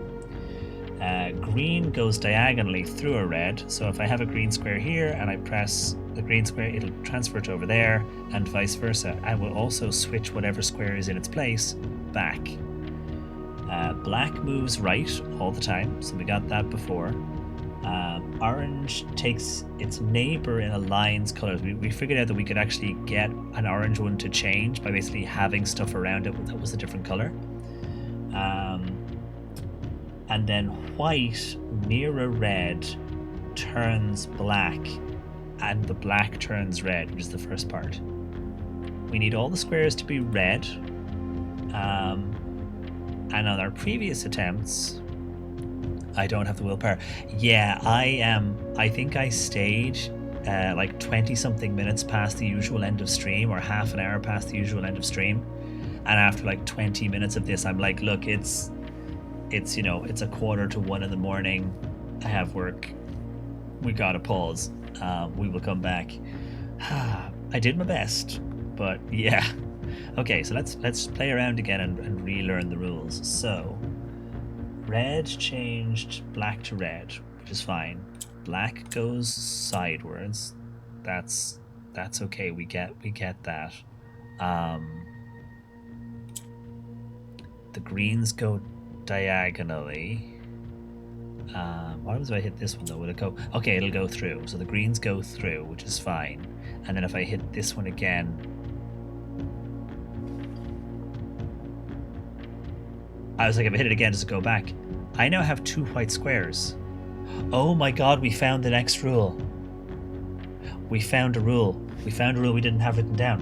Green goes diagonally through a red. So if I have a green square here and I press the green square, it'll transfer it over there and vice versa. And will also switch whatever square is in its place back. Black moves right all the time. So we got that before. Orange takes its neighbor in a line's colors. We figured out that we could actually get an orange one to change by basically having stuff around it that was a different color. And then white near a red turns black, and the black turns red, which is the first part. We need all the squares to be red. And on our previous attempts, I don't have the willpower. Yeah, I think I stayed like 20 something minutes past the usual end of stream, or half an hour past the usual end of stream. And after like 20 minutes of this, I'm like, look, it's you know, it's 1:45 in the morning. I have work. We gotta pause. We will come back. I did my best, but yeah. Okay, so let's play around again and relearn the rules. So, red changed black to red, which is fine. Black goes sidewards. That's okay. We get that. The greens go diagonally. What happens if I hit this one though? Will it go? Okay, it'll go through. So the greens go through, which is fine. And then if I hit this one again, I was like, if I hit it again, does it go back? I now have 2 white squares. Oh my god, we found the next rule. We found a rule. We found a rule we didn't have written down.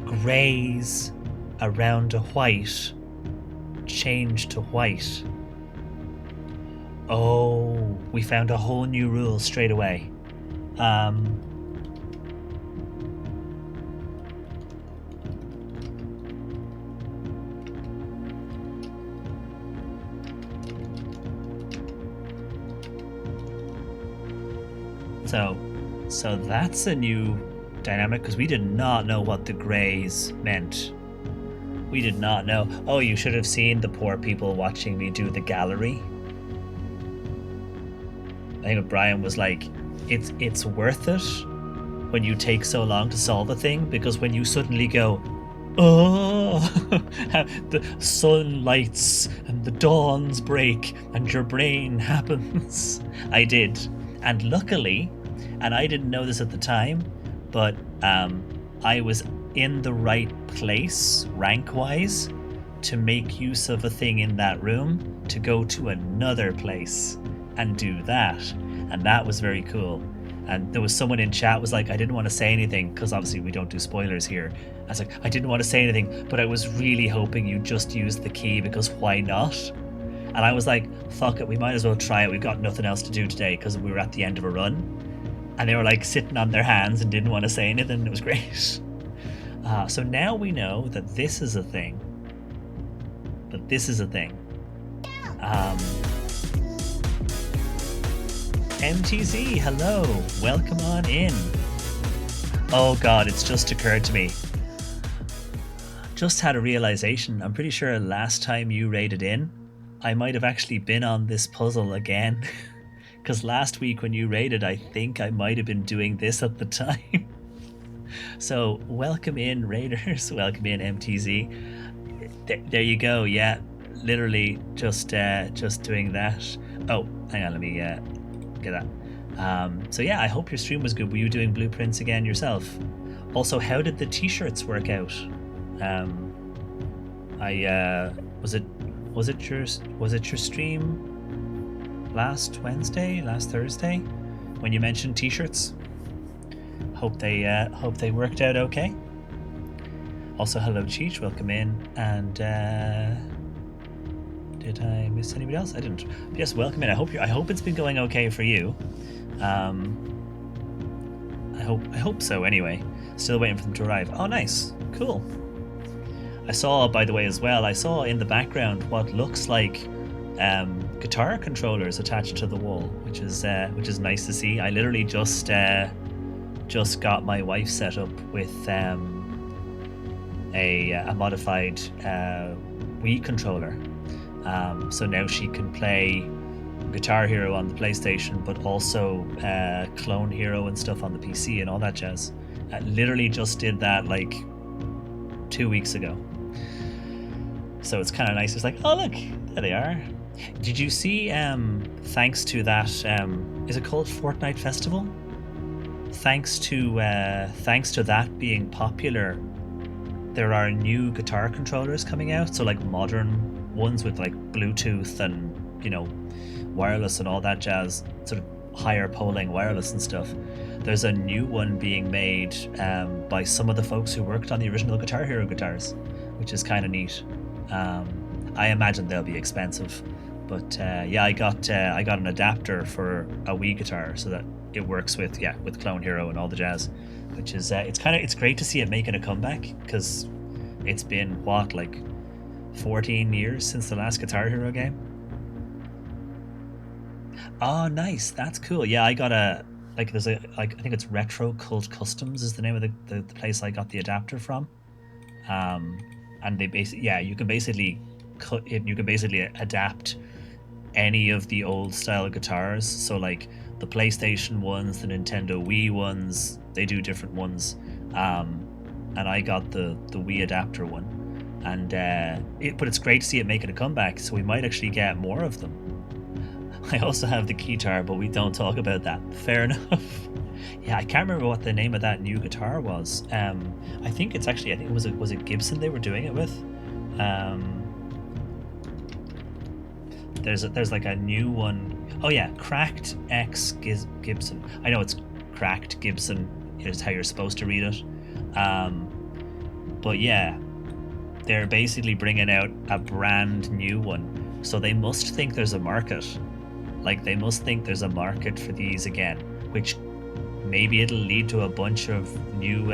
Grays around a white change to white. Oh, we found a whole new rule straight away. So that's a new dynamic, because we did not know what the grays meant. We did not know. Oh, you should have seen the poor people watching me do the gallery. I think Brian was like, it's worth it when you take so long to solve a thing, because when you suddenly go, oh, the sun lights and the dawns break and your brain happens. I did. And luckily, and I didn't know this at the time, but I was in the right place, rank-wise, to make use of a thing in that room to go to another place and do that. And that was very cool. And there was someone in chat was like, I didn't want to say anything, because obviously we don't do spoilers here. I was like, I didn't want to say anything, but I was really hoping you just used the key, because why not? And I was like, fuck it, we might as well try it. We've got nothing else to do today, because we were at the end of a run. And they were like sitting on their hands and didn't want to say anything. It was great. So now we know that this is a thing. But this is a thing. MTZ, hello. Welcome on in. Oh god, it's just occurred to me. Just had a realization. I'm pretty sure last time you raided in, I might have actually been on this puzzle again. Because last week when you raided, I think I might have been doing this at the time. So welcome in, Raiders. Welcome in, MTZ. There you go. Yeah, literally just doing that. Oh, hang on, let me get that. So yeah, I hope your stream was good. Were you doing blueprints again yourself? Also, how did the t-shirts work out? Was it your stream last Wednesday, last Thursday, when you mentioned t-shirts? Hope they worked out okay. Also, hello Cheech, welcome in. And did I miss anybody else? I didn't. But yes, welcome in. I hope it's been going okay for you. I hope so. Anyway, still waiting for them to arrive. Oh, nice, cool. I saw, by the way, as well. I saw in the background what looks like guitar controllers attached to the wall, which is nice to see. I literally just got my wife set up with a modified Wii controller, so now she can play Guitar Hero on the PlayStation, but also Clone Hero and stuff on the PC and all that jazz. I literally just did that like 2 weeks ago, so it's kind of nice. It's like, oh look, there they are. Did you see? Thanks to that, is it called Fortnite Festival? Thanks to that being popular, there are new guitar controllers coming out. So like modern ones with like Bluetooth and wireless and all that jazz, sort of higher polling wireless and stuff. There's a new one being made by some of the folks who worked on the original Guitar Hero guitars, which is kind of neat. I imagine they'll be expensive, but yeah, I got an adapter for a Wii guitar so that it works with Clone Hero and all the jazz, which is it's great to see it making a comeback, because it's been like 14 years since the last Guitar Hero game. Oh, nice, that's cool. Yeah, I got there's a I think it's Retro Cult Customs is the name of the place I got the adapter from, and they you can basically adapt any of the old style guitars. So like the PlayStation ones, the Nintendo Wii ones, they do different ones, and I got the Wii adapter one, and but it's great to see it making a comeback, so we might actually get more of them. I also have the guitar, but we don't talk about that. Fair enough. Yeah, I can't remember what the name of that new guitar was. I think it was it Gibson they were doing it with. There's like a new one. Oh yeah, Cracked X Gibson. I know it's Cracked Gibson is how you're supposed to read it. But yeah, they're basically bringing out a brand new one. So they must think there's a market. Like they must think there's a market for these again, which maybe it'll lead to a bunch of new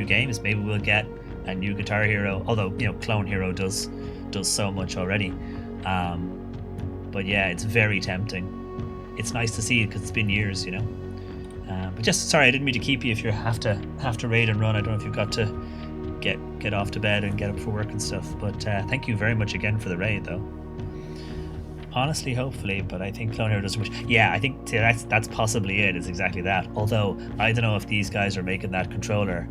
games. Maybe we'll get a new Guitar Hero, although Clone Hero does so much already. But yeah, it's very tempting. It's nice to see it because it's been years, But just sorry, I didn't mean to keep you if you have to raid and run. I don't know if you've got to get off to bed and get up for work and stuff. But thank you very much again for the raid, though. Honestly, hopefully, but I think Clone Hero doesn't wish. Yeah, I think that's possibly it. It's exactly that. Although I don't know if these guys are making that controller.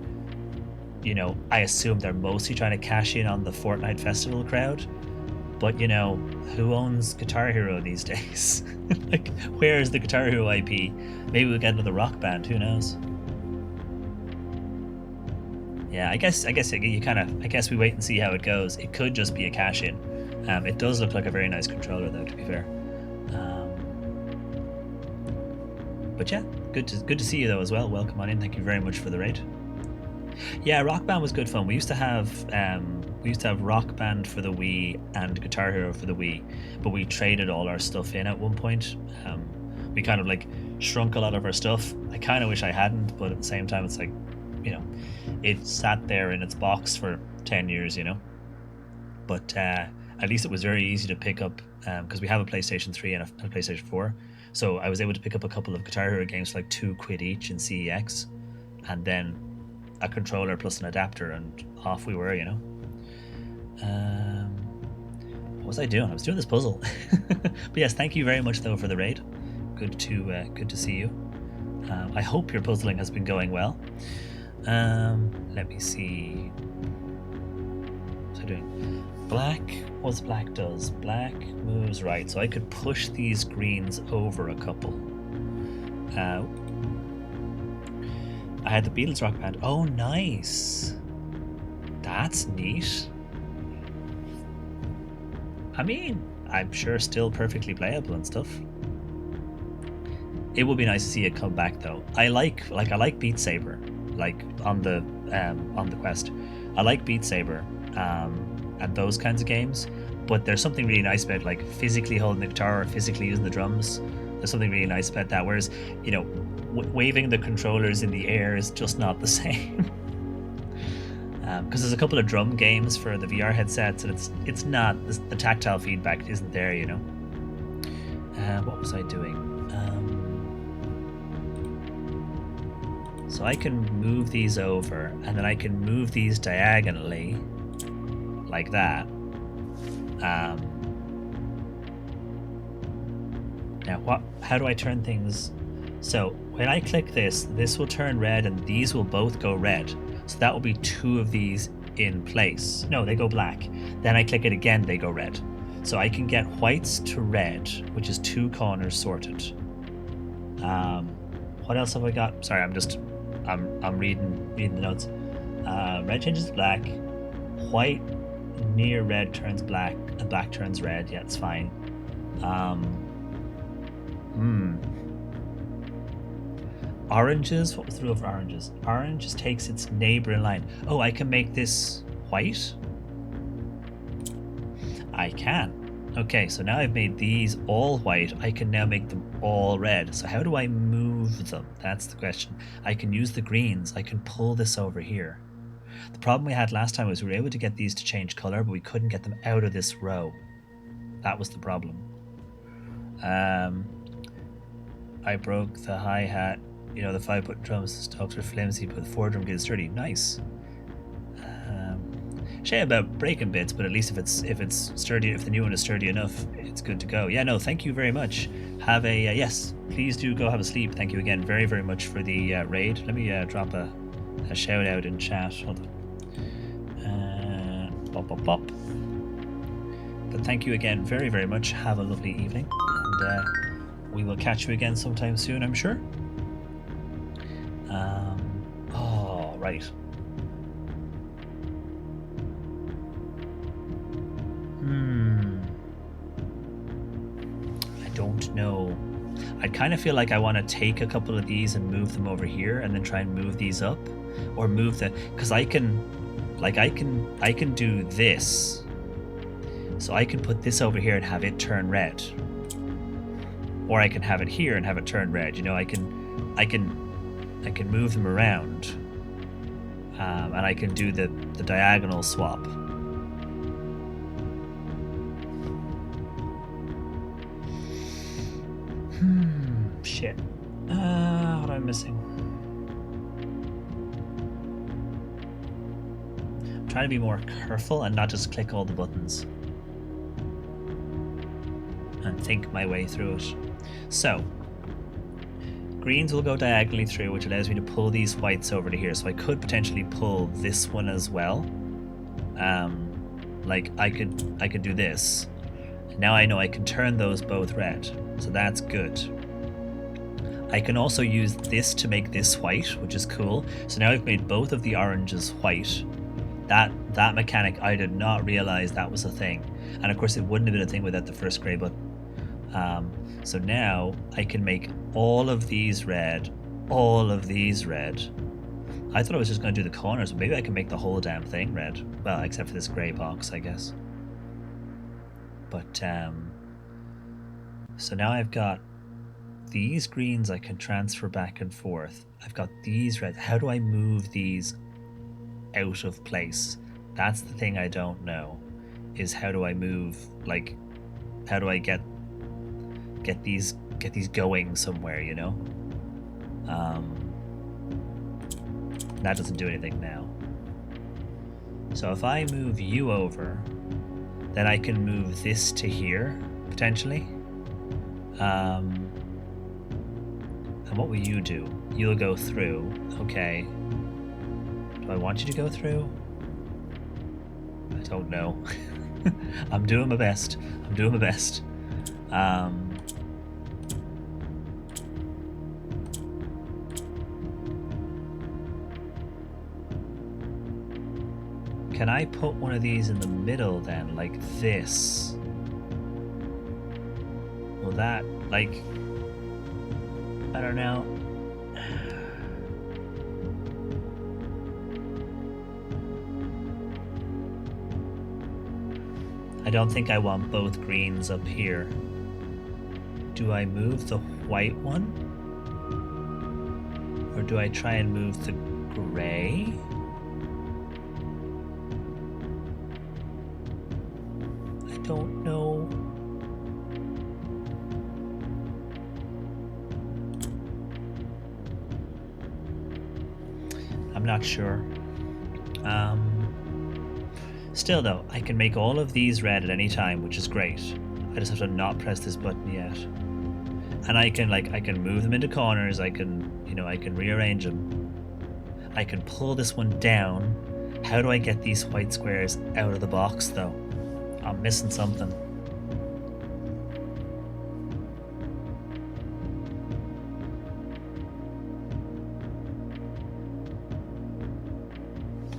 I assume they're mostly trying to cash in on the Fortnite Festival crowd. But who owns Guitar Hero these days? Like, where is the Guitar Hero IP? Maybe we'll get another Rock Band. Who knows? Yeah, I guess we wait and see how it goes. It could just be a cash in. It does look like a very nice controller, though, to be fair. But yeah, good to see you though as well. Welcome on in. Thank you very much for the raid. Yeah, Rock Band was good fun. We used to have Rock Band for the Wii and Guitar Hero for the Wii, but we traded all our stuff in at one point. We kind of like shrunk a lot of our stuff. I kind of wish I hadn't, but at the same time, it's like, it sat there in its box for 10 years, But at least it was very easy to pick up, because we have a PlayStation 3 and a PlayStation 4. So I was able to pick up a couple of Guitar Hero games for like £2 each in CEX, and then a controller plus an adapter, and off we were, What was I doing? I was doing this puzzle. But yes, thank you very much though for the raid. Good to see you. I hope your puzzling has been going well. Let me see. What's I doing? Black. What's black does? Black moves right. So I could push these greens over a couple. I had the Beatles rock band. Oh, nice. That's neat. I mean, I'm sure still perfectly playable and stuff. It would be nice to see it come back though. I like Beat Saber, like on the Quest. I like Beat Saber and those kinds of games, but there's something really nice about like physically holding the guitar or physically using the drums. There's something really nice about that. Whereas, you know, waving the controllers in the air is just not the same. Because there's a couple of drum games for the VR headsets, and it's not, the tactile feedback isn't there, you know. What was I doing? So I can move these over, and then I can move these diagonally, like that. Now, how do I turn things? So when I click this, this will turn red, and these will both go red. So that will be two of these in place. No, they go black. Then I click it again, they go red. So I can get whites to red, which is two corners sorted. What else have I got? Sorry, I'm reading the notes. Red changes to black. White near red turns black, and black turns red. Yeah, it's fine. Oranges, what was the rule for oranges? Orange takes its neighbor in line. Oh, I can make this white? I can. Okay, so now I've made these all white. I can now make them all red. So how do I move them? That's the question. I can use the greens. I can pull this over here. The problem we had last time was we were able to get these to change color, but we couldn't get them out of this row. That was the problem. I broke the hi-hat. You know, the 5-foot drums stalks are flimsy, but the 4 drum kit is sturdy. Nice. Shame about breaking bits, but at least if it's sturdy, if the new one is sturdy enough, it's good to go. Yeah, no, thank you very much. Have a yes. Please do go have a sleep. Thank you again very, very much for the raid. Let me drop a shout out in chat. Hold on. Pop, pop, pop. But thank you again very, very much. Have a lovely evening, and we will catch you again sometime soon, I'm sure. Oh, right. I don't know. I kind of feel like I want to take a couple of these and move them over here, and then try and move these up, or move the, because I can do this. So I can put this over here and have it turn red, or I can have it here and have it turn red. You know, I can move them around, and I can do the diagonal swap. Shit. What am I missing? I'm trying to be more careful and not just click all the buttons and think my way through it. So, greens will go diagonally through, which allows me to pull these whites over to here. So I could potentially pull this one as well. Like I could do this. Now I know I can turn those both red, so that's good. I can also use this to make this white, which is cool. So now I've made both of the oranges white. That mechanic, I did not realize that was a thing. And of course it wouldn't have been a thing without the first grey button. So now I can make all of these red, all of these red. I thought I was just going to do the corners, but maybe I can make the whole damn thing red. Well, except for this grey box, I guess. But, so now I've got these greens I can transfer back and forth. I've got these reds. How do I move these out of place? That's the thing I don't know, is how do I move, like, how do I get these going somewhere, you know? That doesn't do anything now. So if I move you over, then I can move this to here, potentially. And what will you do? You'll go through, okay. Do I want you to go through? I don't know. I'm doing my best. I'm doing my best. Can I put one of these in the middle then, like this? Will that, like, I don't know. I don't think I want both greens up here. Do I move the white one? Or do I try and move the gray? I don't know. I'm not sure. Still though, I can make all of these red at any time, which is great. I just have to not press this button yet. And I can move them into corners, I can rearrange them. I can pull this one down. How do I get these white squares out of the box though? I'm missing something.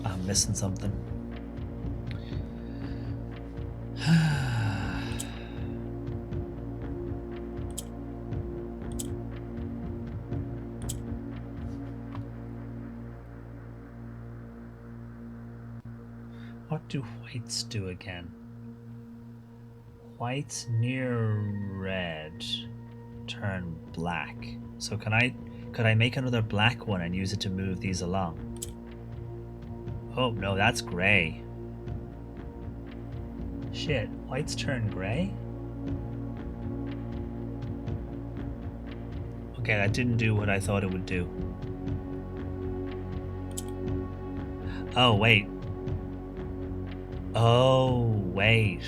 I'm missing something. What do whites do again? Whites near red turn black. So could I make another black one and use it to move these along? Oh no, that's gray. Shit, whites turn gray? Okay, that didn't do what I thought it would do. Oh, wait. Oh, wait.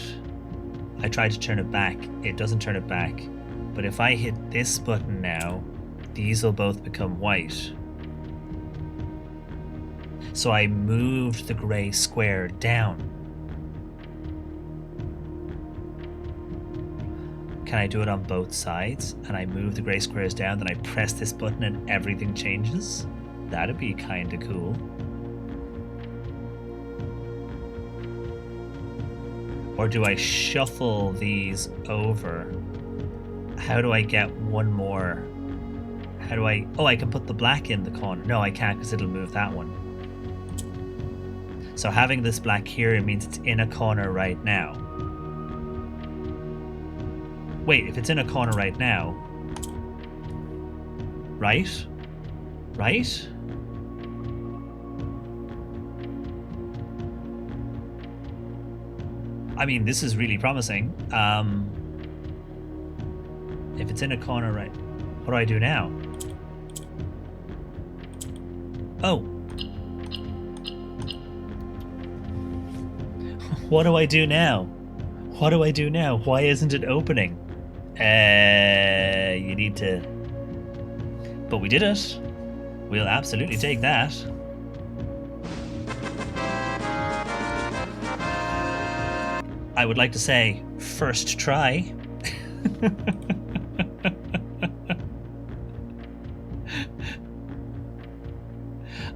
I tried to turn it back. It doesn't turn it back. But if I hit this button now, these will both become white. So I moved the gray square down. Can I do it on both sides? And I move the gray squares down, then I press this button and everything changes? That'd be kinda cool. Or do I shuffle these over? How do I get one more? How do I... Oh, I can put the black in the corner. No, I can't because it'll move that one. So having this black here, it means it's in a corner right now. Wait, if it's in a corner right now... Right? Right? I mean, this is really promising. If it's in a corner, right? What do I do now? Oh. What do I do now? What do I do now? Why isn't it opening? You need to... But we did it. We'll absolutely take that. I would like to say, first try.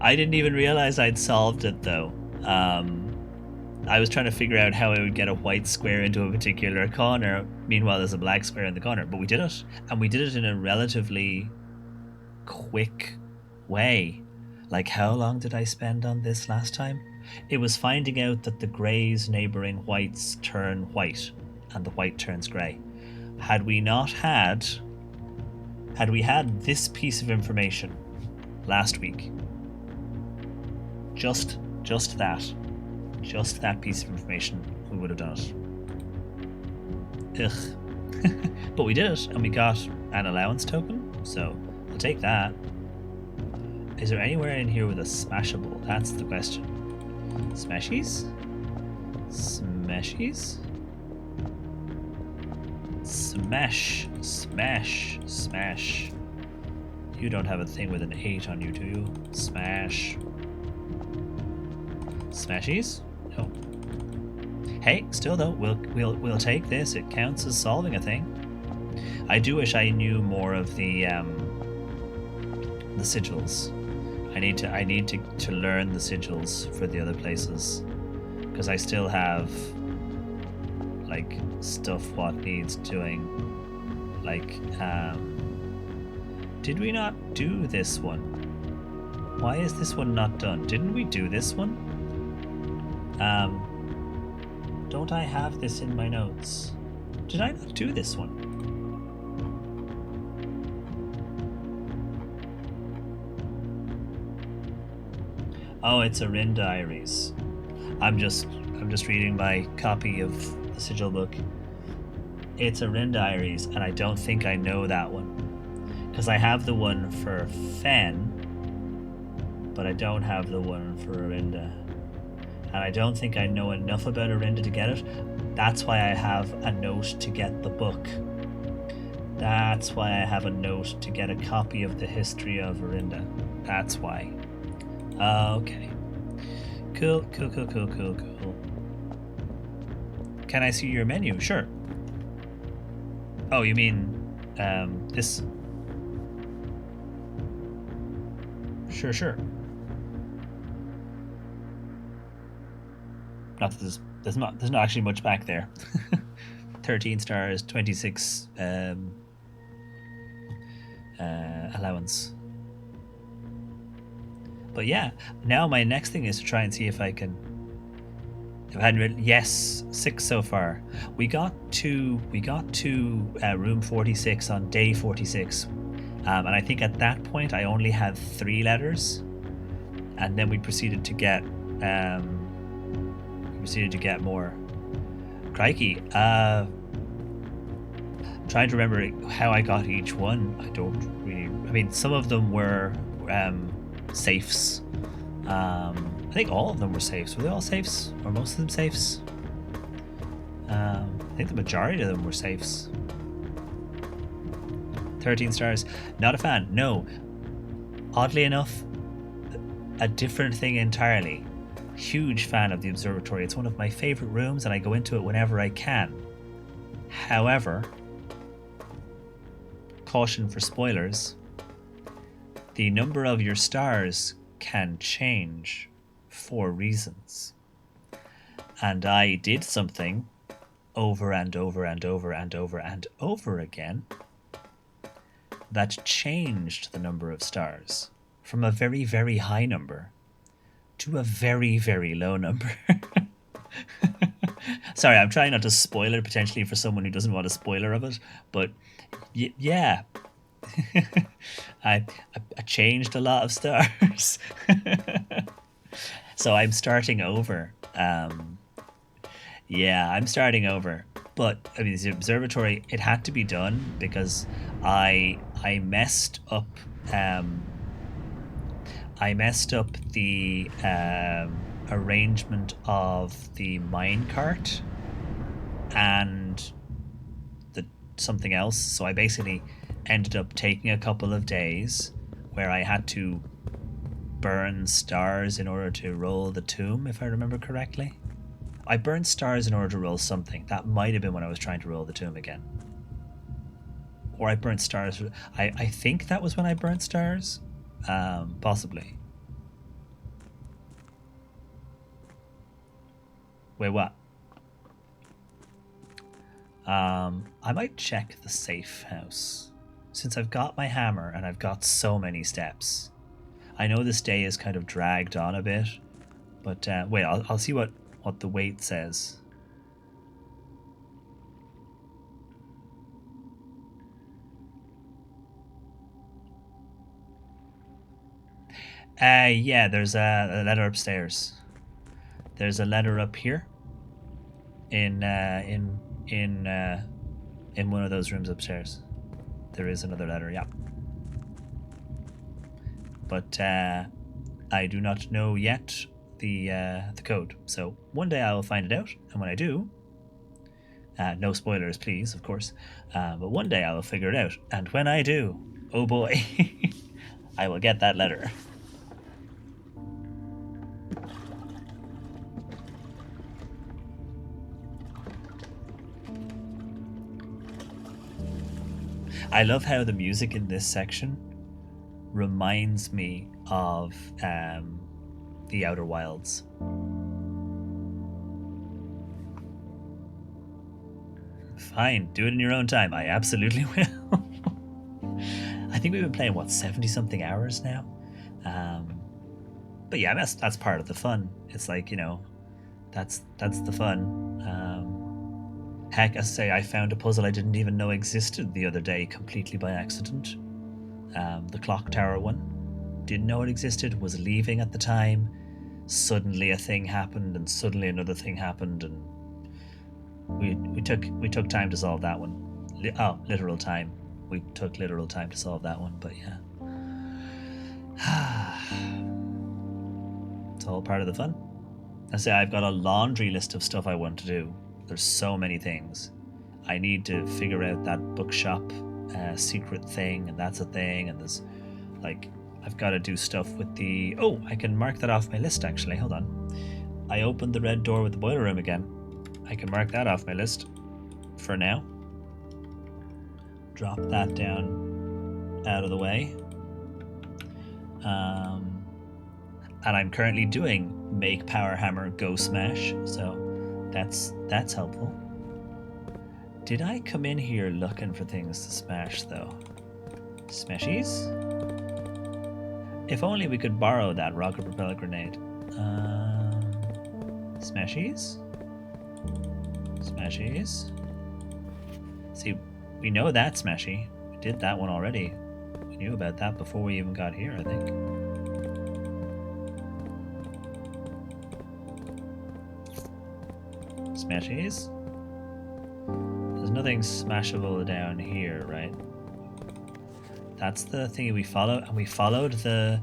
I didn't even realize I'd solved it though. I was trying to figure out how I would get a white square into a particular corner. Meanwhile, there's a black square in the corner. But we did it. And we did it in a relatively quick way. Like, how long did I spend on this last time? It was finding out that the greys neighbouring whites turn white and the white turns grey. Had we had this piece of information last week, just that piece of information, we would have done it. Ugh. But we did it, and we got an allowance token, so I'll take that. Is there anywhere in here with a smashable? That's the question. Smashies? Smashies? Smash. Smash. Smash. You don't have a thing with an 8 on you, do you? Smash. Smashies? No. Hey, still though, we'll take this. It counts as solving a thing. I do wish I knew more of the sigils. I need to learn the sigils for the other places, because I still have like stuff what needs doing. Like, did we not do this one? Why is this one not done? Didn't we do this one? Don't I have this in my notes? Did I not do this one? Oh, it's a Rin Diaries. I'm just reading my copy of the sigil book. It's a Rin Diaries, and I don't think I know that one. Because I have the one for Fen, but I don't have the one for Arinda. And I don't think I know enough about Arinda to get it. That's why I have a note to get the book. That's why I have a note to get a copy of the history of Arinda. That's why. Okay. Cool. Can I see your menu? Sure. Oh, you mean this? Sure. Not that there's not actually much back there. 13 stars, 26 allowance. But yeah, now my next thing is to try and see if I can. If I hadn't written, yes, 6 so far. We got to room 46 on day 46, and I think at that point I only had 3 letters, and then we proceeded to get more. Crikey, trying to remember how I got each one. I don't really. I mean, some of them were safes. I think all of them were safes. Were they all safes? Or most of them safes? I think the majority of them were safes. 13 stars. Not a fan. No. Oddly enough, a different thing entirely. Huge fan of the observatory. It's one of my favorite rooms, and I go into it whenever I can. However, caution for spoilers, the number of your stars can change for reasons. And I did something over and over again that changed the number of stars from a very, very high number to a very, very low number. Sorry, I'm trying not to spoil it potentially for someone who doesn't want a spoiler of it, but yeah. I changed a lot of stars. So I'm starting over. I'm starting over. But I mean, the observatory, it had to be done because I messed up. I messed up the arrangement of the minecart and the something else. So I basically ended up taking a couple of days where I had to burn stars in order to roll the tomb, if I remember correctly. I burned stars in order to roll something. That might have been when I was trying to roll the tomb again. Or I burnt stars. I think that was when I burnt stars. Possibly. Wait, what? I might check the safe house. Since I've got my hammer and I've got so many steps. I know this day is kind of dragged on a bit. But wait, I'll see what the weight says. Yeah, there's a letter upstairs. There's a letter up here. In one of those rooms upstairs. There is another letter, yeah. But I do not know yet the code. So one day I will find it out, and when I do, no spoilers, please, of course. But one day I will figure it out, and when I do, oh boy, I will get that letter. I love how the music in this section reminds me of the Outer Wilds. Fine, do it in your own time. I absolutely will. I think we've been playing, what, 70-something hours now? But yeah, that's part of the fun. It's like, you know, that's the fun. Heck, as I say, I found a puzzle I didn't even know existed the other day, completely by accident. The clock tower one. Didn't know it existed, was leaving at the time. Suddenly a thing happened, and suddenly another thing happened, and we took time to solve that one. Literal time. We took literal time to solve that one, but yeah. It's all part of the fun. I say I've got a laundry list of stuff I want to do. There's so many things. I need to figure out that bookshop secret thing, and that's a thing, and there's like I've got to do stuff with the... Oh, I can mark that off my list actually. Hold on. I opened the red door with the boiler room again. I can mark that off my list for now. Drop that down out of the way. And I'm currently doing Make Power Hammer Go Smash, so that's helpful. Did I come in here looking for things to smash though? Smashies? If only we could borrow that rocket propeller grenade. Smashies? Smashies? See, we know that Smashy. We did that one already. We knew about that before we even got here, I think. Smashies? There's nothing smashable down here, right? That's the thing we followed, and we followed the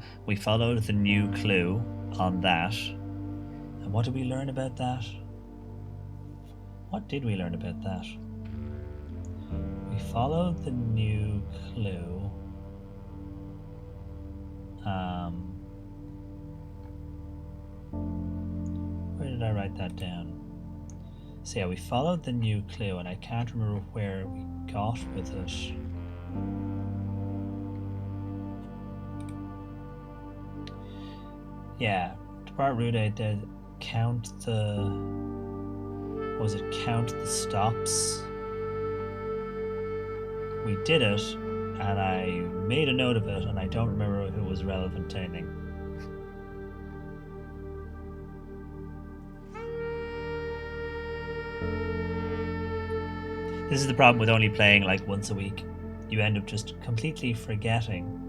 new clue on that. And what did we learn about that? What did we learn about that? We followed the new clue. Where did I write that down? So yeah, we followed the new clue, and I can't remember where we got with it. Yeah, depart route I did count the... What was it? Count the stops. We did it, and I made a note of it, and I don't remember if it was relevant to anything. This is the problem with only playing like once a week. You end up just completely forgetting.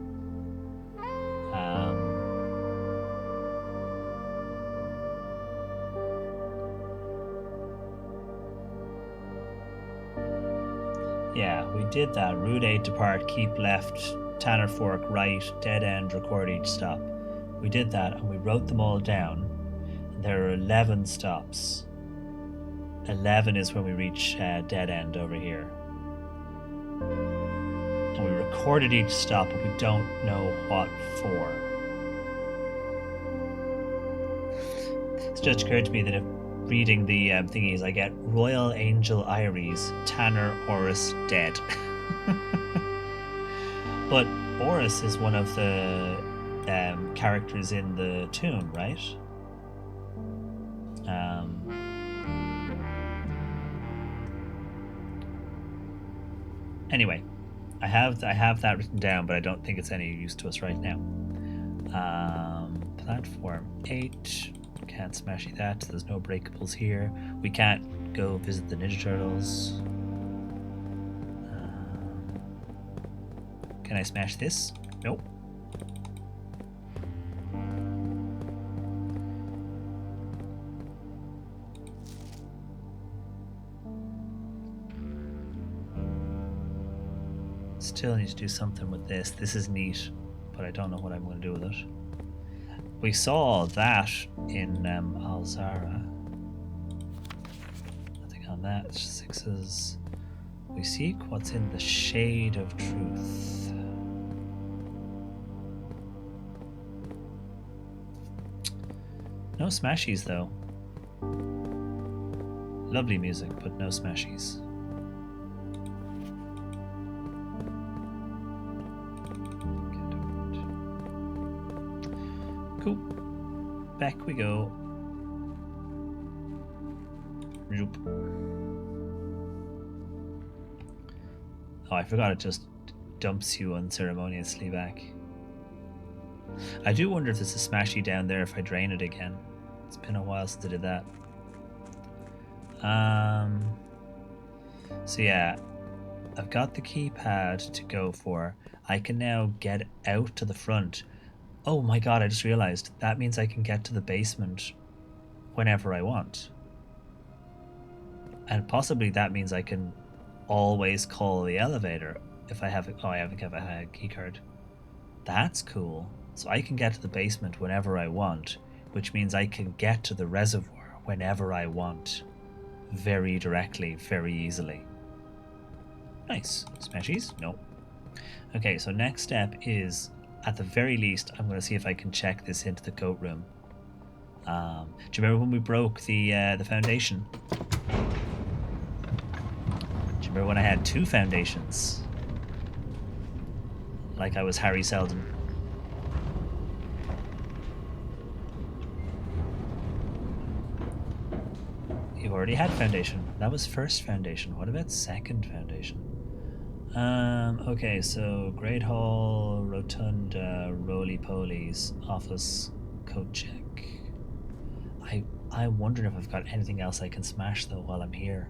Yeah, we did that. Route 8 depart, keep left, Tanner Fork right, dead end, record each stop. We did that, and we wrote them all down. There are 11 stops. 11 is when we reach dead end over here. And we recorded each stop, but we don't know what for. It's just occurred to me that if reading the thingies, I get Royal Angel Iris, Tanner Oris dead. But Oris is one of the characters in the tomb, right? Anyway, I have that written down, but I don't think it's any use to us right now. Platform 8. Can't smash that. There's no breakables here. We can't go visit the Ninja Turtles. Can I smash this? Nope. Still need to do something with this. This is neat, but I don't know what I'm going to do with it. We saw that in Alzara. Nothing on that. Sixes. We seek what's in the shade of truth. No smashies though. Lovely music, but no smashies. Cool. Back we go. Zoop. Oh, I forgot it just dumps you unceremoniously back. I do wonder if there's a smashy down there if I drain it again. It's been a while since I did that. So yeah, I've got the keypad to go for. I can now get out to the front. Oh my god, I just realized that means I can get to the basement whenever I want. And possibly that means I can always call the elevator if I have I haven't got a key card. That's cool. So I can get to the basement whenever I want, which means I can get to the reservoir whenever I want. Very directly, very easily. Nice. Smashies? No. Okay, so next step is, at the very least, I'm going to see if I can check this into the coat room. Do you remember when we broke the foundation? Do you remember when I had 2 foundations? Like I was Harry Seldon. You already had foundation. That was first foundation. What about second foundation? Okay, so Great Hall, Rotunda, Roly Poly's office, coat check. I'm wondering if I've got anything else I can smash though while I'm here.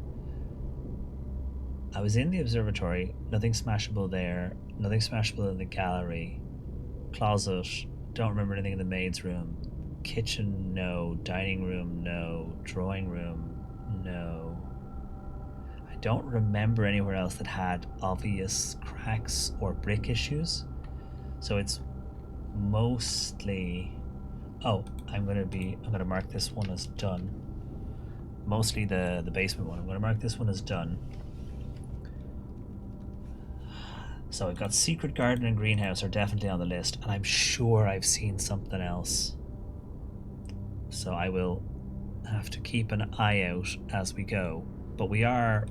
I was in the observatory, nothing smashable there, nothing smashable in the gallery, closet, don't remember anything in the maid's room, kitchen, no, dining room, no, drawing room, no. I don't remember anywhere else that had obvious cracks or brick issues. So it's mostly... Oh, I'm gonna mark this one as done. Mostly the basement one. I'm gonna mark this one as done. So I've got Secret Garden and Greenhouse are definitely on the list, and I'm sure I've seen something else. So I will have to keep an eye out as we go. But we are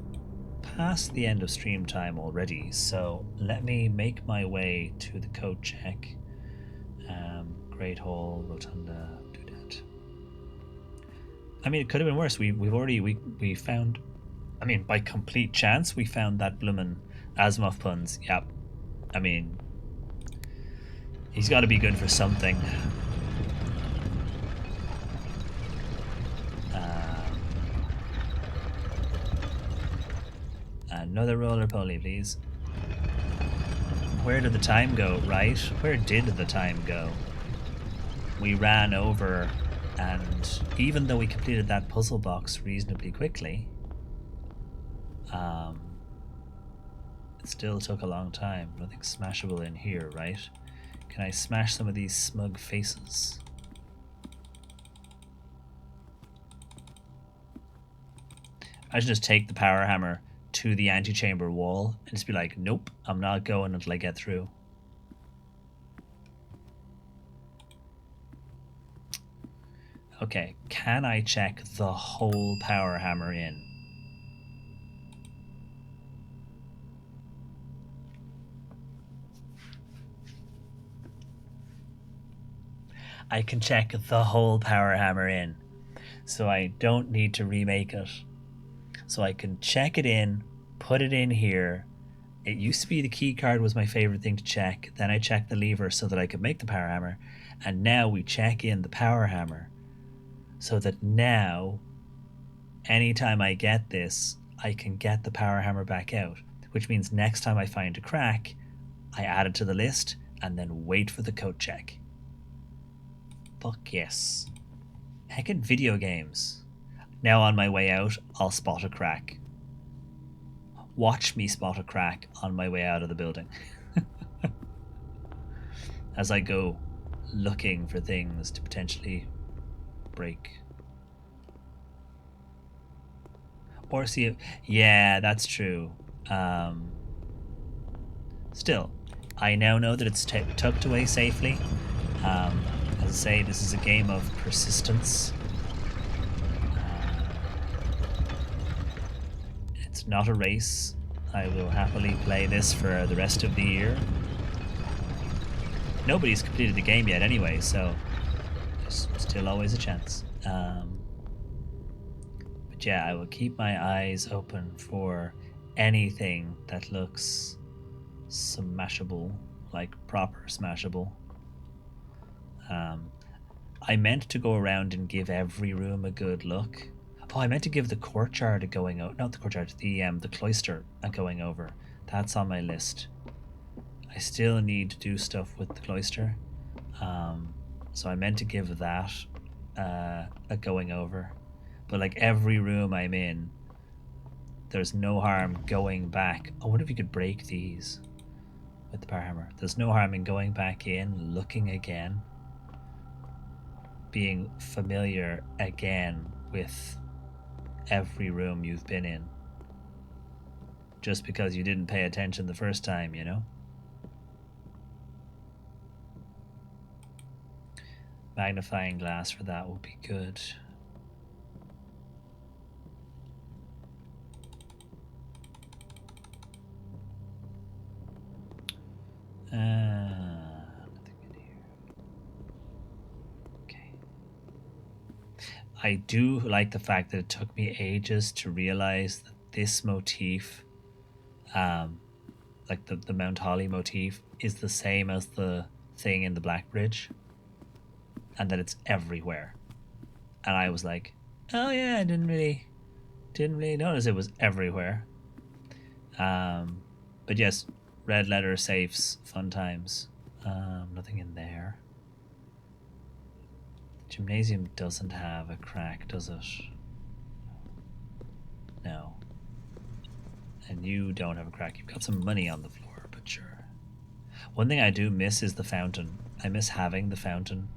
past the end of stream time already, so let me make my way to the code check. Great Hall, Rotunda, do that. I mean, it could have been worse. We found, I mean, by complete chance, we found that bloomin' Asimov puns. Yep. I mean, he's got to be good for something. Another roller poly, please. Where did the time go, right? Where did the time go? We ran over, and even though we completed that puzzle box reasonably quickly, it still took a long time. Nothing smashable in here, right? Can I smash some of these smug faces? I should just take the power hammer to the antechamber wall and just be like, nope, I'm not going until I get through. Okay, can I check the whole power hammer in? I can check the whole power hammer in, so I don't need to remake it. So I can check it in, put it in here. It used to be the key card was my favorite thing to check. Then I checked the lever so that I could make the power hammer. And now we check in the power hammer so that now, anytime I get this, I can get the power hammer back out. Which means next time I find a crack, I add it to the list and then wait for the code check. Fuck yes. Heckin' video games. Now on my way out, I'll spot a crack. Watch me spot a crack on my way out of the building. As I go looking for things to potentially break. Or see if... Yeah, that's true. Still, I now know that it's tucked away safely. As I say, this is a game of persistence. It's not a race. I will happily play this for the rest of the year. Nobody's completed the game yet anyway, so There's still always a chance. But yeah, I will keep my eyes open for anything that looks smashable, like proper smashable. I meant to go around and give every room a good look. Oh, I meant to give the courtyard a going over. Not the courtyard, the cloister a going over. That's on my list. I still need to do stuff with the cloister. So I meant to give that a going over. But like every room I'm in, there's no harm going back. I wonder if you could break these with the power hammer. There's no harm in going back in, looking again, being familiar again with every room you've been in. Just because you didn't pay attention the first time, you know? Magnifying glass for that would be good. Nothing in here. Okay. I do like the fact that it took me ages to realize that this motif, like the Mount Holly motif, is the same as the thing in the Black Bridge, and that it's everywhere. And I was like, oh yeah, I didn't really notice it was everywhere. But yes, red letter safes, fun times. Nothing in there. The gymnasium doesn't have a crack, does it? No. And you don't have a crack. You've got some money on the floor, but sure. One thing I do miss is the fountain. I miss having the fountain.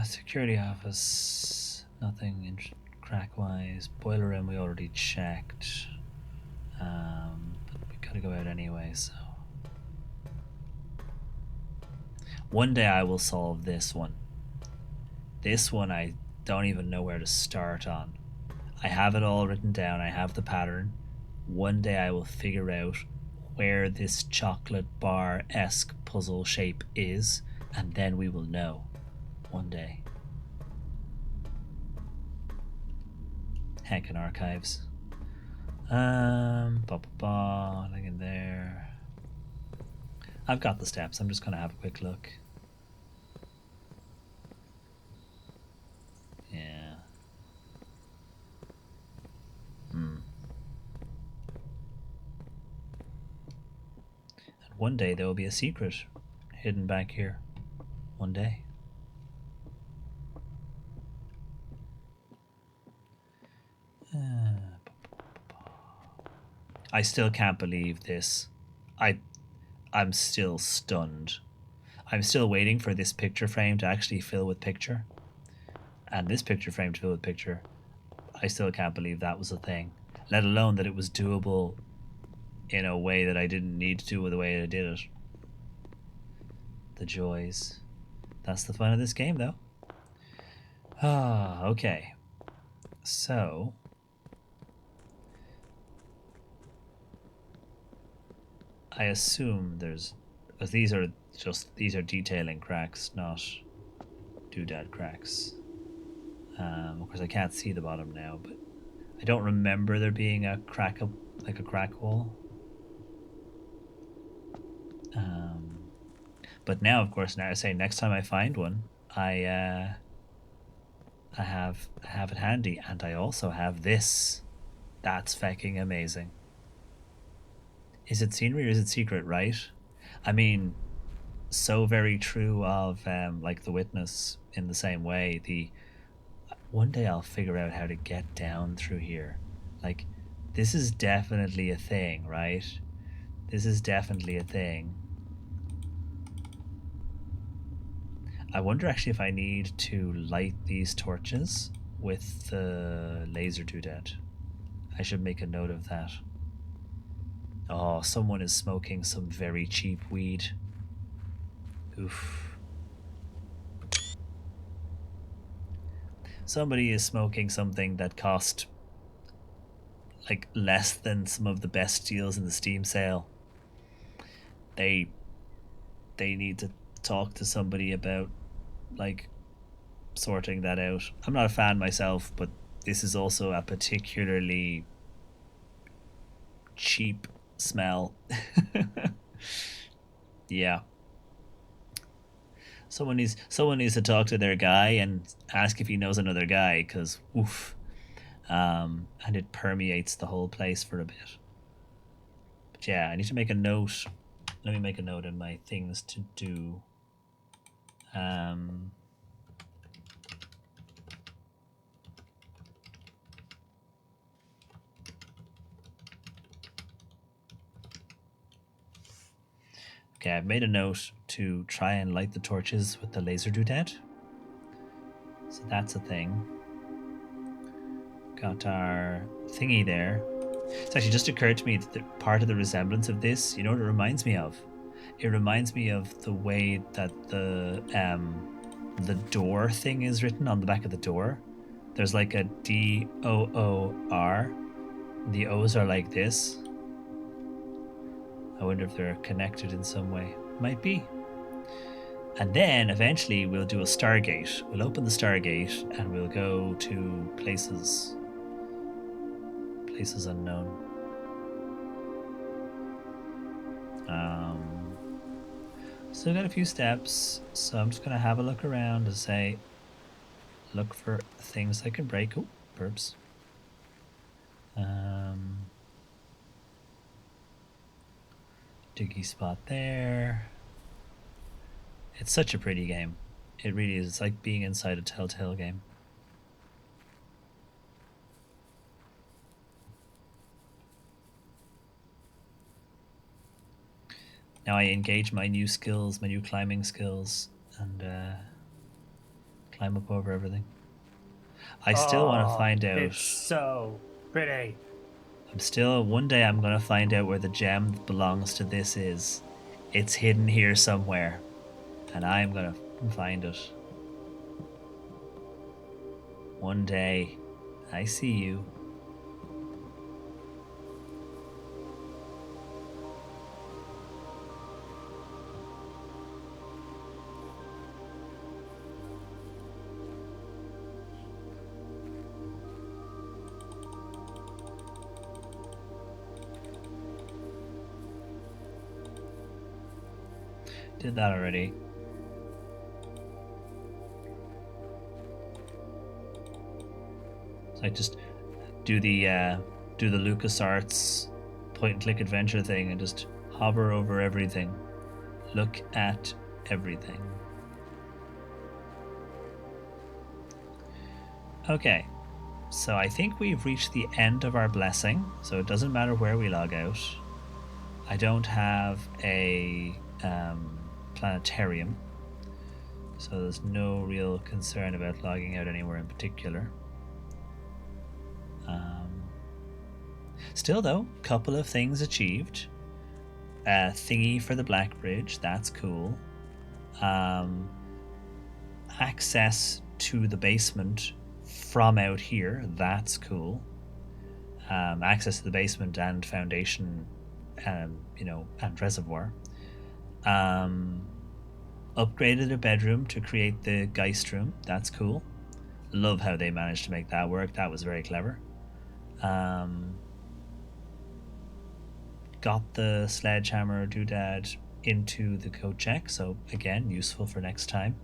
Security office. Nothing in crack-wise. Boiler room we already checked. But we gotta go out anyway, so. One day I will solve this one. This one I don't even know where to start on. I have it all written down. I have the pattern. One day I will figure out where this chocolate bar-esque puzzle shape is, and then we will know. One day. Heckin' archives. Nothing in there. I've got the steps. I'm just gonna have a quick look. Yeah. And one day there will be a secret hidden back here. One day. I still can't believe this. I'm still stunned. I'm still waiting for this picture frame to actually fill with picture. And this picture frame to fill with picture. I still can't believe that was a thing. Let alone that it was doable in a way that I didn't need to do with the way I did it. The joys. That's the fun of this game, though. Ah, okay. So... I assume there's... Because these are detailing cracks, not doodad cracks. Of course, I can't see the bottom now, but I don't remember there being a crack up, like a crack wall. But now, of course, now I say next time I find one, I have it handy, and I also have this. That's fucking amazing. Is it scenery or is it secret, right? I mean, so very true of like The Witness in the same way. One day I'll figure out how to get down through here. Like, this is definitely a thing, right? This is definitely a thing. I wonder actually if I need to light these torches with the laser doodad. I should make a note of that. Oh, someone is smoking some very cheap weed. Oof. Somebody is smoking something that cost like less than some of the best deals in the Steam sale. They need to talk to somebody about like sorting that out. I'm not a fan myself, but this is also a particularly cheap smell. Yeah. Someone needs to talk to their guy and ask if he knows another guy, because oof. And it permeates the whole place for a bit. But yeah, I need to make a note. Let me make a note in my things to do. Okay, I've made a note to try and light the torches with the laser doodad. So that's a thing. Got our thingy there. It's actually just occurred to me that part of the resemblance of this, you know what it reminds me of? It reminds me of the way that the door thing is written on the back of the door. There's like a D-O-O-R. The O's are like this. I wonder if they're connected in some way. Might be. And then eventually we'll do a Stargate. We'll open the Stargate and we'll go to places unknown. Still got a few steps, so I'm just gonna have a look around and say, look for things I can break. Oh, burps. Diggy spot there. It's such a pretty game. It really is. It's like being inside a Telltale game. Now I engage my new skills, my new climbing skills, and climb up over everything. I still want to find out. It's so pretty. One day I'm going to find out where the gem that belongs to this is. It's hidden here somewhere, and I'm going to find it. One day, I see you. Did that already. So I just do the LucasArts point and click adventure thing and just hover over everything. Look at everything. Okay. So I think we've reached the end of our blessing, so it doesn't matter where we log out. I don't have a planetarium, so there's no real concern about logging out anywhere in particular. Still though, couple of things achieved. Thingy for the Black Bridge, that's cool. Access to the basement from out here, that's cool. Access to the basement and foundation, and reservoir. Upgraded a bedroom to create the Geist room. That's cool. Love how they managed to make that work. That was very clever. Got the sledgehammer doodad into the code check, so again, useful for next time.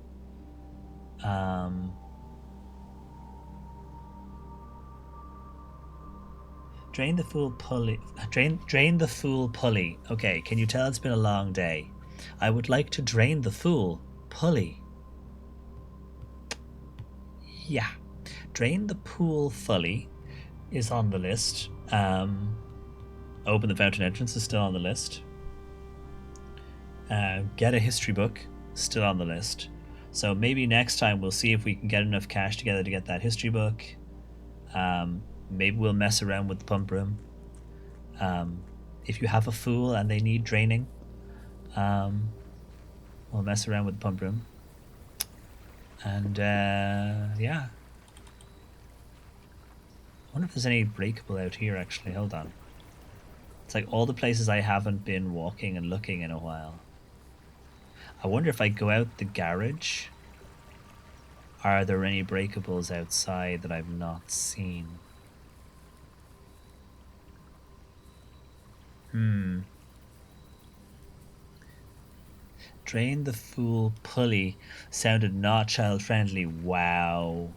Drain the fool pulley. Drain the fool pulley. Okay, can you tell it's been a long day? I would like to drain the fool pulley. Yeah. Drain the pool fully is on the list. Open the fountain entrance is still on the list. Get a history book, still on the list. So maybe next time we'll see if we can get enough cash together to get that history book. Maybe we'll mess around with the pump room. If you have a fool and they need draining, We'll mess around with the pump room. And yeah. I wonder if there's any breakable out here actually. Hold on. It's like all the places I haven't been walking and looking in a while. I wonder if I go out the garage, are there any breakables outside that I've not seen? Drain the Fool pulley sounded not child friendly. Wow.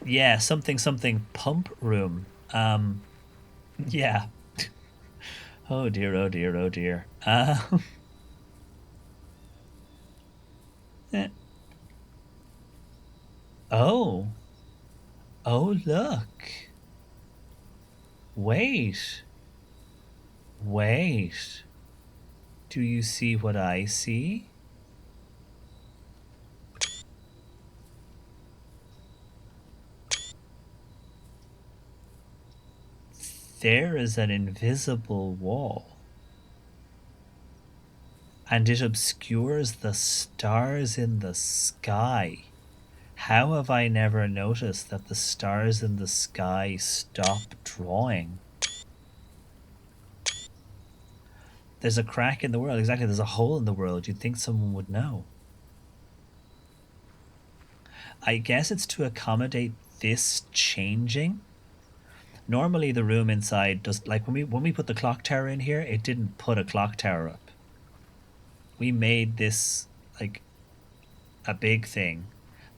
Yeah, something pump room. Yeah. Oh dear, oh dear, oh dear. Eh. Oh. Oh, look. Wait. Wait. Do you see what I see? There is an invisible wall. And it obscures the stars in the sky. How have I never noticed that the stars in the sky stop drawing? There's a crack in the world. Exactly, there's a hole in the world. You'd think someone would know. I guess it's to accommodate this changing. Normally the room inside does, like when we put the clock tower in here, it didn't put a clock tower up. We made this like a big thing.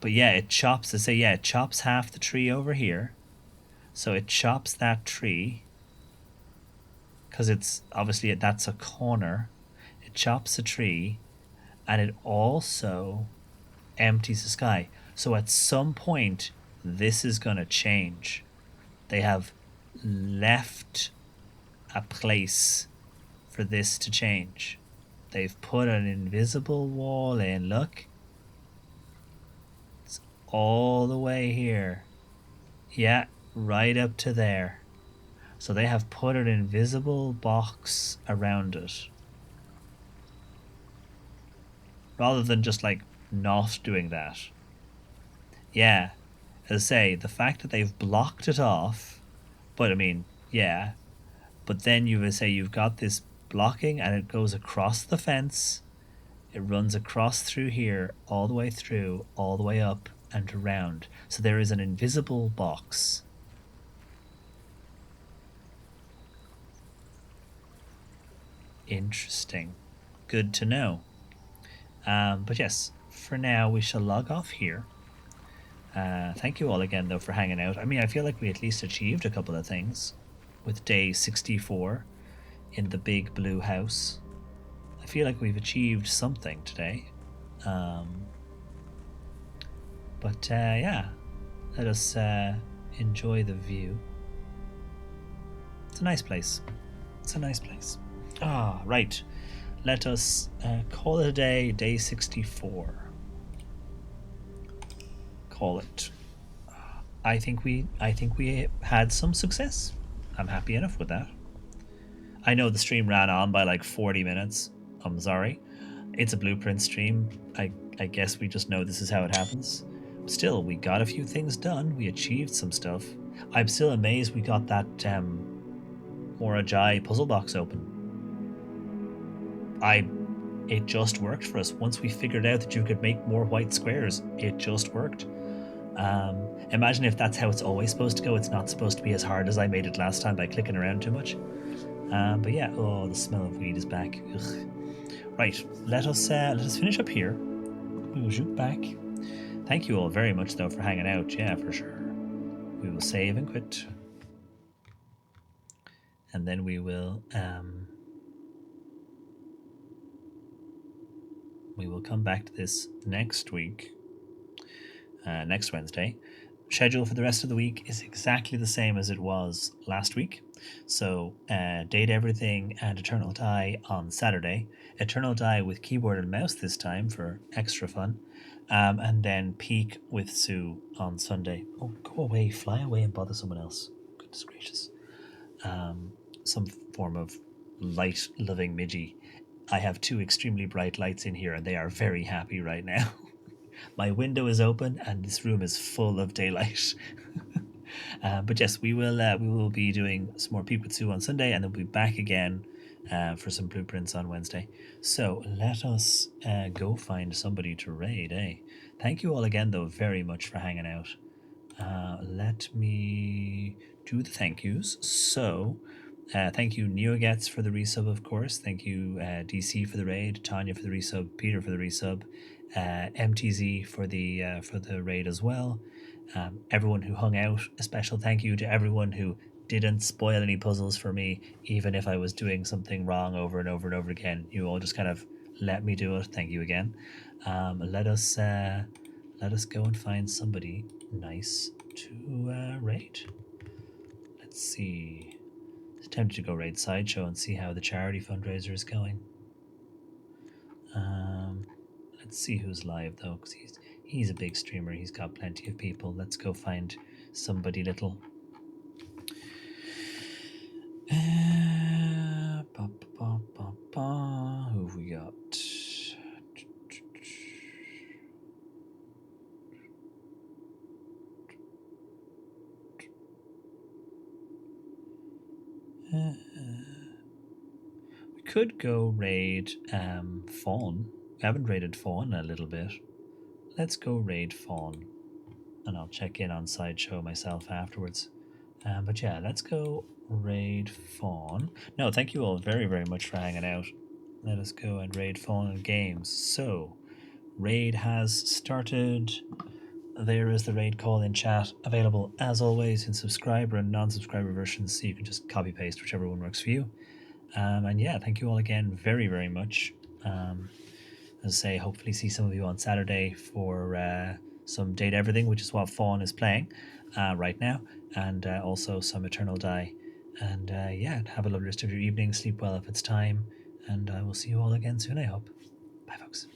But yeah, it chops, let's say, yeah, it chops half the tree over here. So it chops that tree, because it's obviously that's a corner. It chops a tree, and it also empties the sky. So at some point, this is going to change. They have left a place for this to change. They've put an invisible wall in, look. It's all the way here. Yeah, right up to there. So they have put an invisible box around it. Rather than just like not doing that. Yeah, as I say, the fact that they've blocked it off, but I mean, yeah, but then you would say you've got this blocking and it goes across the fence, it runs across through here, all the way through, all the way up and around. So there is an invisible box. Interesting. Good to know. But yes, for now we shall log off here. Thank you all again, though, for hanging out. I mean, I feel like we at least achieved a couple of things with day 64 in the big blue house. I feel like we've achieved something today. But yeah, let us enjoy the view. It's a nice place. It's a nice place. Ah, right. Let us call it a day, day 64. Call it. I think we had some success. I'm happy enough with that. I know the stream ran on by like 40 minutes. I'm sorry. It's a blueprint stream. I guess we just know this is how it happens. Still, we got a few things done. We achieved some stuff. I'm still amazed we got that Morajai puzzle box open. It just worked for us. Once we figured out that you could make more white squares, it just worked. Imagine if that's how it's always supposed to go. It's not supposed to be as hard as I made it last time by clicking around too much. But yeah, oh, the smell of weed is back. Ugh. Right, let us finish up here. We will shoot back. Thank you all very much, though, for hanging out. Yeah, for sure. We will save and quit, and then we will come back to this next week. Next Wednesday. Schedule for the rest of the week is exactly the same as it was last week. So Date Everything and Eternal Die on Saturday. Eternal Die with keyboard and mouse this time for extra fun. And then Peak with Sue on Sunday. Oh, go away, fly away and bother someone else. Goodness gracious. Some form of light loving midgie I have two extremely bright lights in here, and they are very happy right now. My window is open, and this room is full of daylight. But yes, we will be doing some more Peep with Sue on Sunday, and then we'll be back again for some blueprints on Wednesday. So let us go find somebody to raid, eh? Thank you all again, though, very much for hanging out. Let me do the thank yous. So, thank you, NeoGets, for the resub, of course. Thank you, DC, for the raid. Tanya for the resub. Peter for the resub. MTZ for the raid as well. Everyone who hung out. A special thank you to everyone who didn't spoil any puzzles for me, even if I was doing something wrong over and over and over again. You all just kind of let me do it. Thank you again. Let us go and find somebody nice to raid. Let's see. It's tempted to go raid Sideshow and see how the charity fundraiser is going. Let's see who's live though, because he's a big streamer. He's got plenty of people. Let's go find somebody little. Who have we got? We could go raid Fawn. We haven't raided Fawn in a little bit. Let's go raid Fawn. And I'll check in on Sideshow myself afterwards. But yeah, let's go raid Fawn. No, thank you all very, very much for hanging out. Let us go and raid Fawn in games. So, raid has started. There is the raid call in chat, available as always in subscriber and non-subscriber versions, so you can just copy paste whichever one works for you. And yeah, thank you all again very, very much. As I say, hopefully see some of you on Saturday for some Date Everything, which is what Fawn is playing right now, and also some Eternal Die. And yeah, have a lovely rest of your evening. Sleep well if it's time, and I will see you all again soon, I hope. Bye, folks.